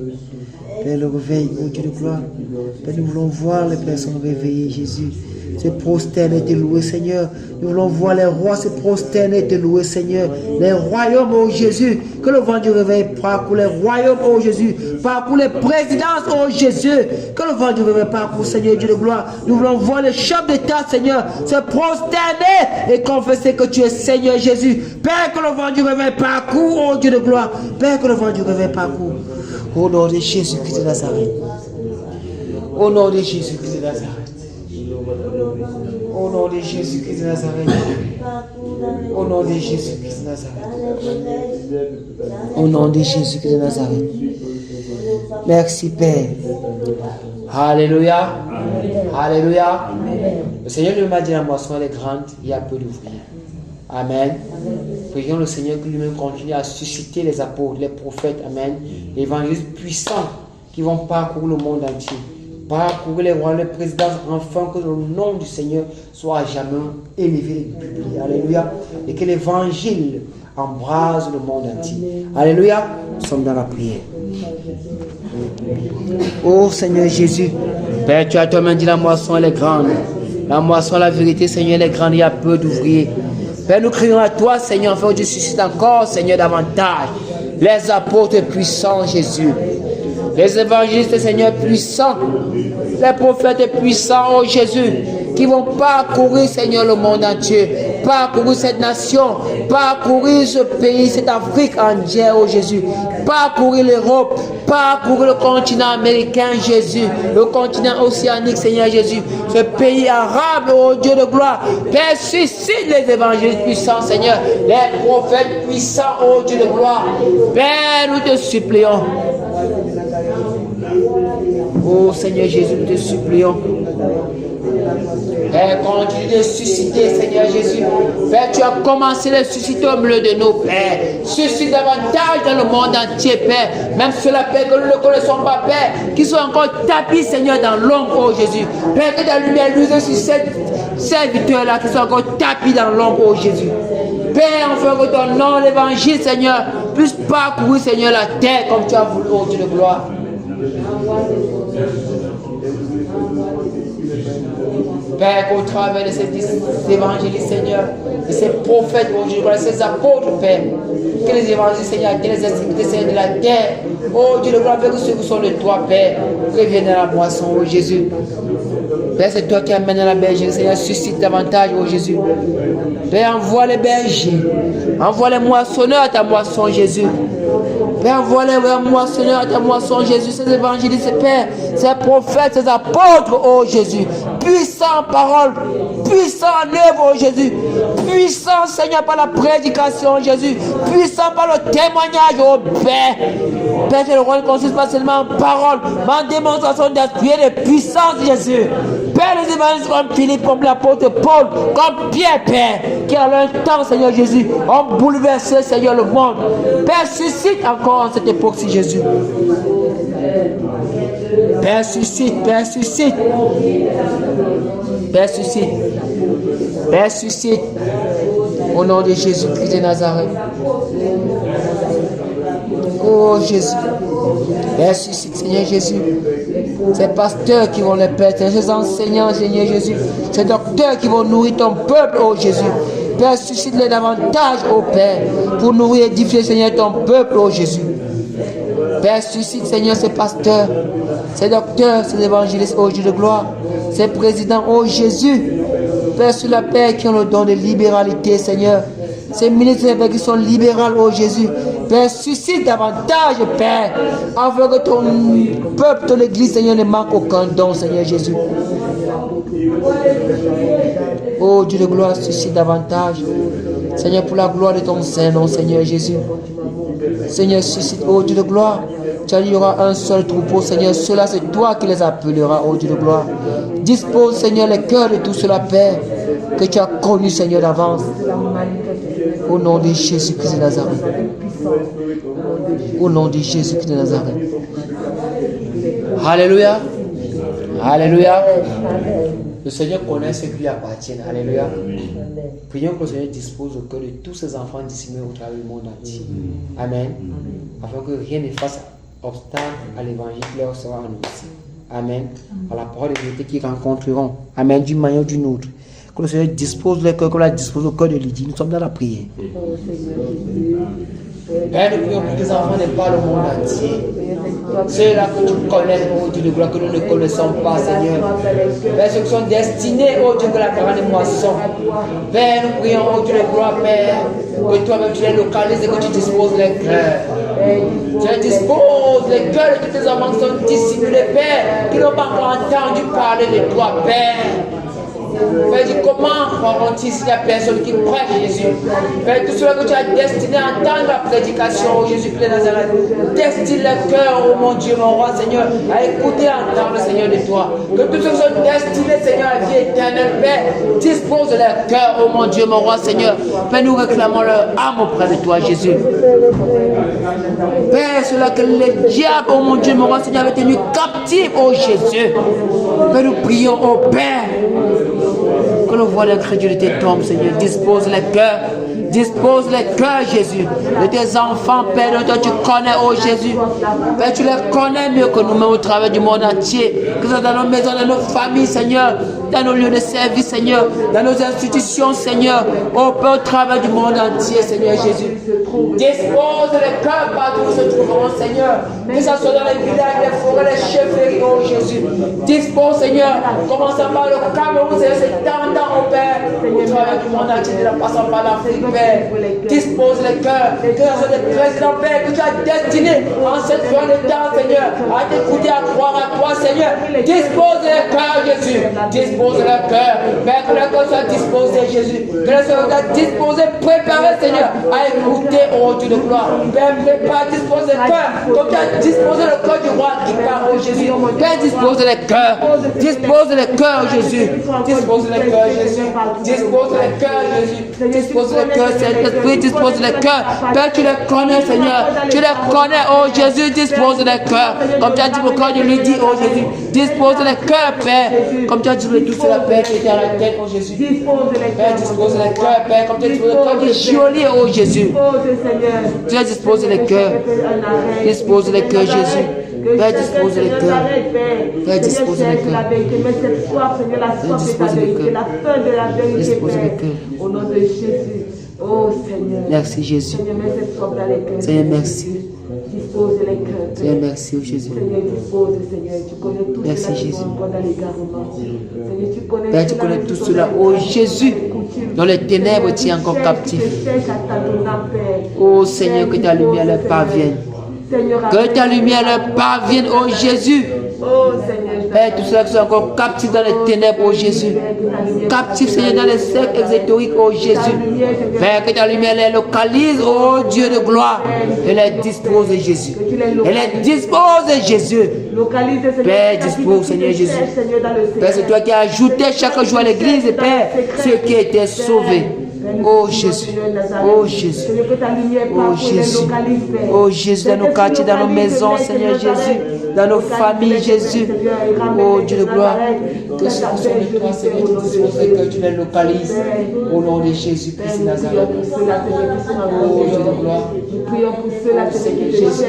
Père, le réveil, oh Dieu de gloire. Père, nous voulons voir les personnes réveillées, Jésus. Se prosterner et te louer, Seigneur. Nous voulons voir les rois se prosterner et te louer, Seigneur. Les royaumes, oh Jésus. Que le vent du réveil parcourt les royaumes, oh Jésus. Parcourt les présidences, oh Jésus. Que le vent du réveil parcourt, Seigneur Dieu de gloire. Nous voulons voir les chefs d'État, Seigneur, se prosterner et confesser que tu es Seigneur Jésus. Père, que le vent du réveil parcourt, oh Dieu de gloire. Père, que le vent du réveil parcourt. Au nom de Jésus-Christ de Nazareth. Au nom de Jésus-Christ de Nazareth. Au nom de Jésus-Christ de Nazareth. Au nom de Jésus-Christ de Nazareth. Au nom de Jésus-Christ de Nazareth. Merci Père. Alléluia. Alléluia. Le Seigneur nous m'a dit la moisson elle est grande, il y a peu d'ouvriers. Amen. Prions le Seigneur que lui-même continue à susciter les apôtres, les prophètes. Amen. L'évangéliste puissant qui vont parcourir le monde entier. Parcourir les rois, les présidences, afin que le nom du Seigneur soit à jamais élevé et publié. Alléluia. Et que l'évangile embrase le monde entier. Alléluia. Nous sommes dans la prière. Oh Seigneur Jésus, Père, tu as toi-même dit la moisson elle est grande. La moisson, la vérité, Seigneur, elle est grande, il y a peu d'ouvriers. Père, nous crions à toi, Seigneur, afin que tu suscites encore, Seigneur, davantage les apôtres puissants, Jésus. Les évangélistes, Seigneur, puissants. Les prophètes puissants, oh Jésus, qui vont parcourir, Seigneur, le monde entier. Parcourir cette nation. Parcourir ce pays, cette Afrique entière, oh Jésus. Parcourir l'Europe. Parcourir le continent américain, Jésus. Le continent océanique, Seigneur Jésus. Ce pays arabe, oh Dieu de gloire. Père, suscite les évangélistes puissants, Seigneur. Les prophètes puissants, oh Dieu de gloire. Père, nous te supplions. Oh Seigneur Jésus, nous te supplions. Père, continue de susciter, Seigneur Jésus. Père, tu as commencé à susciter au milieu de nos pères. Suscite davantage dans le monde entier, Père. Même ceux-là, Père, que nous ne connaissons pas, Père, qui sont encore tapis, Seigneur, dans l'ombre, oh Jésus. Père, que ta lumière luise sur ces serviteurs-là qui sont encore tapis dans l'ombre, oh Jésus. Père, enfin que ton nom, l'évangile, Seigneur, puisse parcourir, Seigneur, la terre comme tu as voulu, oh Dieu de gloire. Père, qu'au travers de ces évangélistes, Seigneur, de ces prophètes, oh Dieu, de ces apôtres, Père, que les évangélistes, Seigneur, que les extrémités, Seigneur, de la terre, oh Dieu, de gloire, que ceux qui sont de toi, Père, reviennent à la moisson, oh Jésus. Père, c'est toi qui amènes à la bergerie, Seigneur, suscite davantage, oh Jésus. Père, envoie les bergers, envoie les moissonneurs à ta moisson, Jésus. Père, envoie les moissonneurs à ta moisson, Jésus, ces évangélistes, Père, ces prophètes, ces apôtres, oh Jésus, puissants en parole, puissants en œuvre, oh Jésus, puissants, Seigneur, par la prédication, Jésus, puissants par le témoignage, oh Père. Père, que le rôle ne consiste pas seulement en parole, mais en démonstration d'esprit et de puissance, Jésus. Père, les évangélistes comme Philippe, comme l'apôtre Paul, comme Pierre, Père, qui à leur temps, Seigneur Jésus, ont bouleversé, Seigneur, le monde. Père, suscite encore en cette époque-ci, Jésus. Père, suscite, Père, suscite. Père, suscite. Père, suscite. Au nom de Jésus-Christ de Nazareth. Oh Jésus. Père, suscite, Seigneur Jésus. Ces pasteurs qui vont les perdre, ces enseignants, Seigneur Jésus. Ces docteurs qui vont nourrir ton peuple, oh Jésus. Père, suscite-les davantage, oh Père, pour nourrir et édifier, Seigneur, ton peuple, oh Jésus. Père, suscite, Seigneur, ces pasteurs, ces docteurs, ces évangélistes, oh Dieu de gloire, ces présidents, oh Jésus. Père, sur la paix qui ont le don de libéralité, Seigneur. Ces ministres qui sont libéraux, oh Jésus. Père, suscite davantage, Père, afin que ton peuple, ton église, Seigneur, ne manque aucun don, Seigneur Jésus. Oh Dieu de gloire, suscite davantage, Seigneur, pour la gloire de ton Saint-Nom, Seigneur Jésus. Seigneur, suscite, oh Dieu de gloire. Tu as dit, il y aura un seul troupeau, Seigneur. Cela, c'est toi qui les appelleras, oh Dieu de gloire. Dispose, Seigneur, les cœurs de tout cela, Père, que tu as connu, Seigneur, d'avance. Au nom de Jésus-Christ de Nazareth. Au nom de Jésus-Christ de Nazareth. Alléluia. Alléluia. Le Seigneur connaît ceux qui lui appartiennent. Alléluia. Prions que le Seigneur dispose au cœur de tous ses enfants disséminés au travers du monde entier. Amen. Afin que rien ne fasse obstacle à l'évangile qui leur sera annoncé. Amen. À la parole de vérité qu'ils rencontreront. Amen. D'une manière ou d'une autre. Que le Seigneur dispose le cœur, que la dispose au cœur de Lydie. Nous sommes dans la prière. Père, nous prions pour tes enfants de par le monde entier. Ceux-là que tu connais, oh Dieu de gloire, que nous ne connaissons pas, Seigneur. Père, ceux qui sont destinés, oh Dieu, que la parole de moisson. Père, nous prions, oh Dieu de gloire, Père, que toi-même tu les localises et que tu disposes les cœurs. Tu les disposes les cœurs de tous tes enfants qui sont dissimulés, Père, qui n'ont pas encore entendu parler de toi, Père. Père, dis comment croiront-ils s'il n'y a personne qui prêche, Jésus? Père, tout cela que tu as destiné à entendre la prédication, oh Jésus-Christ de Nazareth, destine le cœur, oh mon Dieu, mon roi, Seigneur, à écouter et entendre, Seigneur, de toi. Que tous ceux qui sont destinés, Seigneur, à la vie éternelle, Père, dispose de leur cœur, oh mon Dieu, mon roi, Seigneur. Père, nous réclamons leur âme auprès de toi, Jésus. Père, cela que le diable, oh mon Dieu, mon roi, Seigneur, avait tenu captif, oh Jésus. Père, nous prions, oh Père, que le voile d'incrédulité tombe, Seigneur. Dispose les cœurs. Dispose les cœurs, Jésus, de tes enfants, Père, dont toi tu connais, oh Jésus. Père, tu les connais mieux que nous-mêmes au travers du monde entier. Que ce soit dans nos maisons, dans nos familles, Seigneur, dans nos lieux de service, Seigneur, dans nos institutions, Seigneur, oh Père, au travers du monde entier, Seigneur Jésus. Dispose les cœurs partout où se trouveront, Seigneur. Que ce soit dans les villages, les forêts, les chefferies, oh Jésus. Dispose, Seigneur, commençant par le Cameroun, Seigneur, s'étendant, oh Père, au travers du monde entier, de la passant par l'Afrique, Père. Dispose les cœurs, que ce soit des présidents, Père, que tu as destiné en cette fin de temps, Seigneur, à t'écouter, à croire à toi, Seigneur. Dispose les cœurs, Jésus. Dispose les cœurs, Père, que les cœurs soient disposés, Jésus. Que les cœurs soient disposés, préparés, Seigneur, à écouter, oh Dieu de gloire. Père, prépare, dispose les cœurs, comme tu as disposé le cœur du roi qui parle, oh Jésus. Père, dispose les cœurs, dispose les cœurs, Jésus. Dispose les cœurs, Jésus. Dispose les cœurs, Jésus. Dispose les cœurs, Saint-Esprit, dispose les cœurs. Père, tu les connais, Seigneur. Tu les connais, oh Jésus, dispose les cœurs. Comme tu as dit au cœur de lui dit, oh Jésus. Dispose les cœurs, Père. Comme tu as dit le tout sur la paix qui était à la tête, oh Jésus. Père, dispose les cœurs, Père. Comme tu as dit le cœur du geôlier, oh Jésus. Tu as disposé les cœurs. Dispose les cœurs, Jésus. Père, dispose les cœurs. Père, dispose les cœurs. Dispose les cœurs. Dispose les cœurs. Au nom de Jésus. Oh Seigneur. Merci Jésus. Seigneur, mets cette foi dans les cœurs. Seigneur, merci. Dispose les cœurs. Seigneur, merci, oh Jésus. Seigneur, dispose, Seigneur. Tu connais tout Merci, cela qui Jésus. sont encore dans l'égarement. Seigneur, tu connais Père, tu connais tout cela, oh Jésus. Dans les ténèbres, tu es encore captif. Oh Seigneur, que ta lumière leur parvienne. Que ta lumière leur parvienne, oh Jésus. Oh Seigneur. Père, tout cela qui sont encore captifs dans les ténèbres, oh Jésus. Captifs, Seigneur, dans les cercles exoteriques, oh Jésus. Père, que ta lumière les localise, oh Dieu de gloire. Et les dispose, Jésus. Et les dispose, Jésus. Père, dispose, Seigneur Jésus. Père, c'est toi qui as ajouté chaque jour à l'église, Père, ceux qui étaient sauvés. Oh Jésus, oh Jésus, oh Jésus, oh Jésus, dans nos quartiers, dans nos maisons, Seigneur Jésus, dans nos familles, Jésus, oh Dieu de gloire, que ce que sont de toi, Seigneur, tu disposes que tu les localises, au nom de Jésus-Christ de Nazareth. Oh Dieu de gloire, Seigneur Jésus,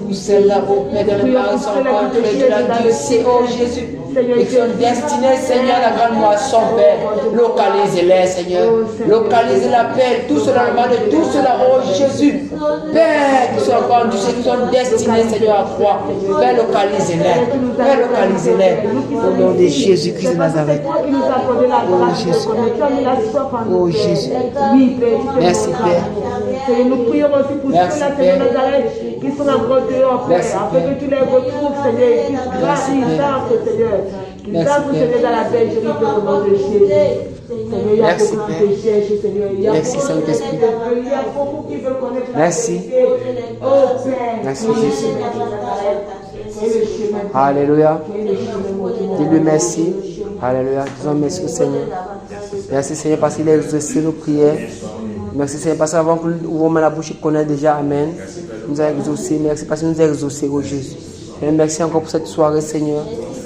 pour celles-là, oh Père, dans les mains sont rencontrées, tu l'as dit aussi, oh Jésus, et qui sont destinés, Seigneur, à la grande moisson, Père, localise-les, Seigneur. Localise la paix, tout cela, le mal de tout cela, oh Jésus. Père, qui sont encore tous ceux qui sont destinés, Seigneur, à croire. Père, localisez-les. Père, localisez-les. Au nom de Jésus-Christ de Nazareth. Oh Jésus. Oh Jésus. Merci, Père. Nous prions aussi pour ceux-là, Seigneur Nazareth, qui sont encore dehors, Père, afin que tu les retrouves, Seigneur, et qu'ils dansent, Seigneur. Qu'ils dansent, Seigneur, dans la bergerie au nom de Jésus. Seigneur, il y a beaucoup qui te cherchent, Seigneur. Merci, Saint-Esprit. Il y a beaucoup qui veulent connaître la Merci. vérité. Oh Père. Merci, Jésus. Alléluia. Dis-lui merci. Alléluia. Disons merci au Seigneur. Merci, Seigneur, parce qu'il a exaucé nos prières. Merci, Seigneur, parce qu'avant que nous ouvrons la bouche, il connaît déjà. Amen. Nous a exaucé. Merci parce que nous a exaucé, oh Jésus. Et merci encore pour cette soirée, Seigneur.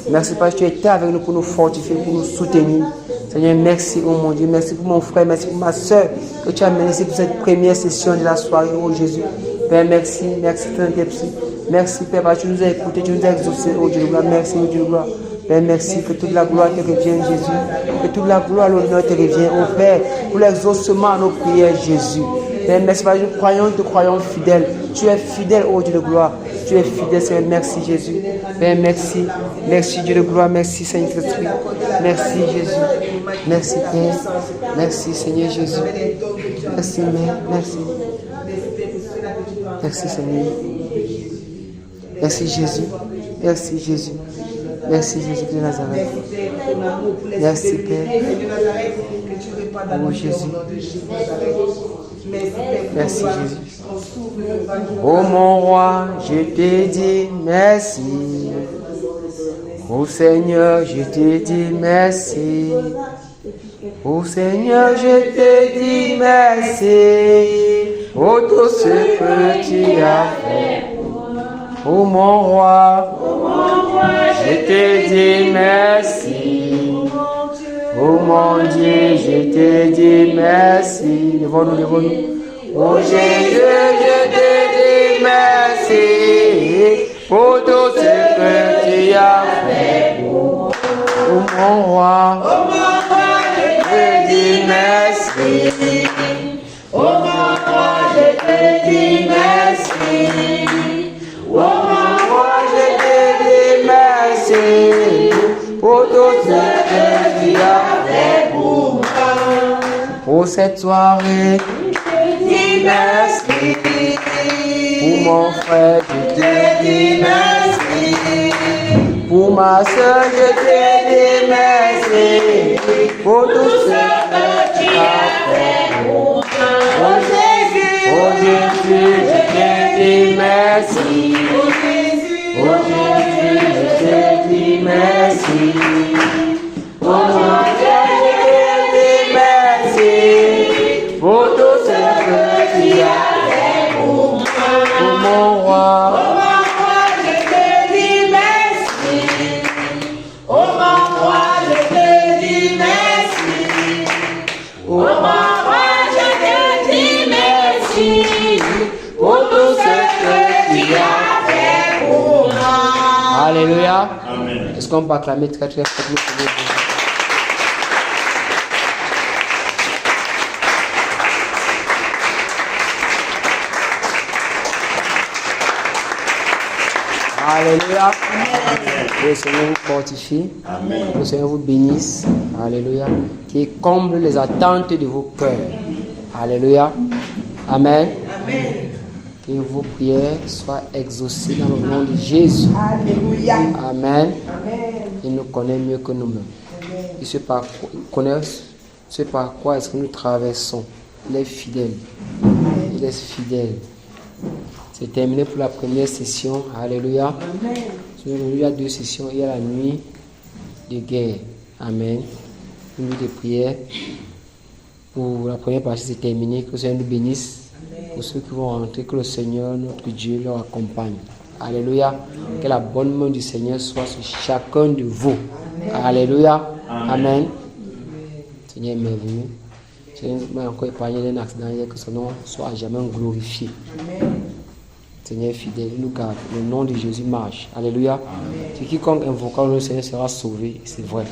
Merci parce que tu étais avec nous pour nous fortifier, pour nous soutenir. Seigneur, merci, oh mon Dieu. Merci pour mon frère, merci pour ma soeur que tu as amené ici pour cette première session de la soirée, oh Jésus. Père, merci, merci, merci, Père, parce que tu nous as écoutés, tu nous as exaucés, oh Dieu de gloire. Merci, oh Dieu de gloire. Père, merci, que toute la gloire te revienne, Jésus. Que toute la gloire, l'honneur te revienne, oh Père, pour l'exaucement à nos prières, Jésus. Père, merci parce que nous te croyons fidèles. Tu es fidèle, oh Dieu de gloire. Tu es fidèle, Seigneur. Merci, Jésus. Père, merci. Merci, Dieu de gloire. Merci, Seigneur Esprit. Merci, Jésus. Merci, Père. Merci, Seigneur Jésus. Merci, Mère. Merci. Merci, Seigneur. Merci, Jésus. Merci, Jésus. Merci, Jésus de Nazareth. ton amour pour les Merci, fidélités. Père. Seigneur Nazareth, que tu répandes dans Oh, nos Jésus. cœurs au nom de Jésus Nazareth. Merci, Père, pour Merci, ton Jésus. ton souffle de va nous Oh mon roi, je te dis merci. Oh Seigneur, je te dis merci. Oh Seigneur, je te dis merci. Oh tout ce que tu as fait. Oh mon roi, je te dis merci. Oh mon Dieu, je te dis merci. Levons-nous, levons-nous. Oh Jésus, je te dis merci pour tout ce que tu as fait. Oh mon roi, je te dis merci. Oh mon roi, je te dis merci. Oh mon roi, je te dis merci pour tout ce que tu as fait pour moi. Pour cette soirée, merci. Pour mon frère, je te dis merci. Pour ma soeur, je te dis merci. Pour tout ce que tu as fait pour moi. Oh Jésus, je te dis merci. Oh Jésus, je te dis merci. Oh mon Dieu, je te dis merci. Pour tout ce que tu as fait pour moi. Oh mon roi, je te dis merci. Oh mon roi, je te dis merci. Oh mon roi, je te dis merci. Pour tout ce que tu as fait pour moi. Alléluia. Amen. Est-ce qu'on peut acclamer très très fort le Seigneur? Alléluia. Que le Seigneur vous fortifie. Amen. Que le Seigneur vous bénisse. Alléluia. Qui comble les attentes de vos cœurs. Alléluia. Amen. Que vos prières soient exaucées dans le nom de Jésus. Alléluia. Amen. Amen. Il nous connaît mieux que nous-mêmes. Il sait par quoi, il connaît ce par quoi est-ce que nous traversons. Il est fidèle. Il est fidèle. C'est terminé pour la première session. Alléluia. Il y a 2 sessions. Il y a la nuit de guerre. Amen. Une nuit de prière. Pour la première partie, c'est terminé. Que le Seigneur nous bénisse. Pour ceux qui vont rentrer, que le Seigneur, notre Dieu, leur accompagne. Alléluia. Que la bonne main du Seigneur soit sur chacun de vous. Alléluia. Amen. Seigneur est merveilleux. Seigneur m'a encore épargné d'un accident hier, que son nom soit jamais glorifié. Seigneur est fidèle, il nous garde. Le nom de Jésus marche. Alléluia. C'est quiconque invoquera le Seigneur sera sauvé. C'est vrai.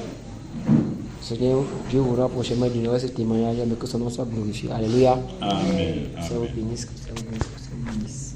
Seigneur, Dieu voudra prochainement donner ce témoignage, mais que son nom soit glorifié. Alléluia. Amen. Que ça vous bénisse, que ça vous bénisse, que ça vous bénisse.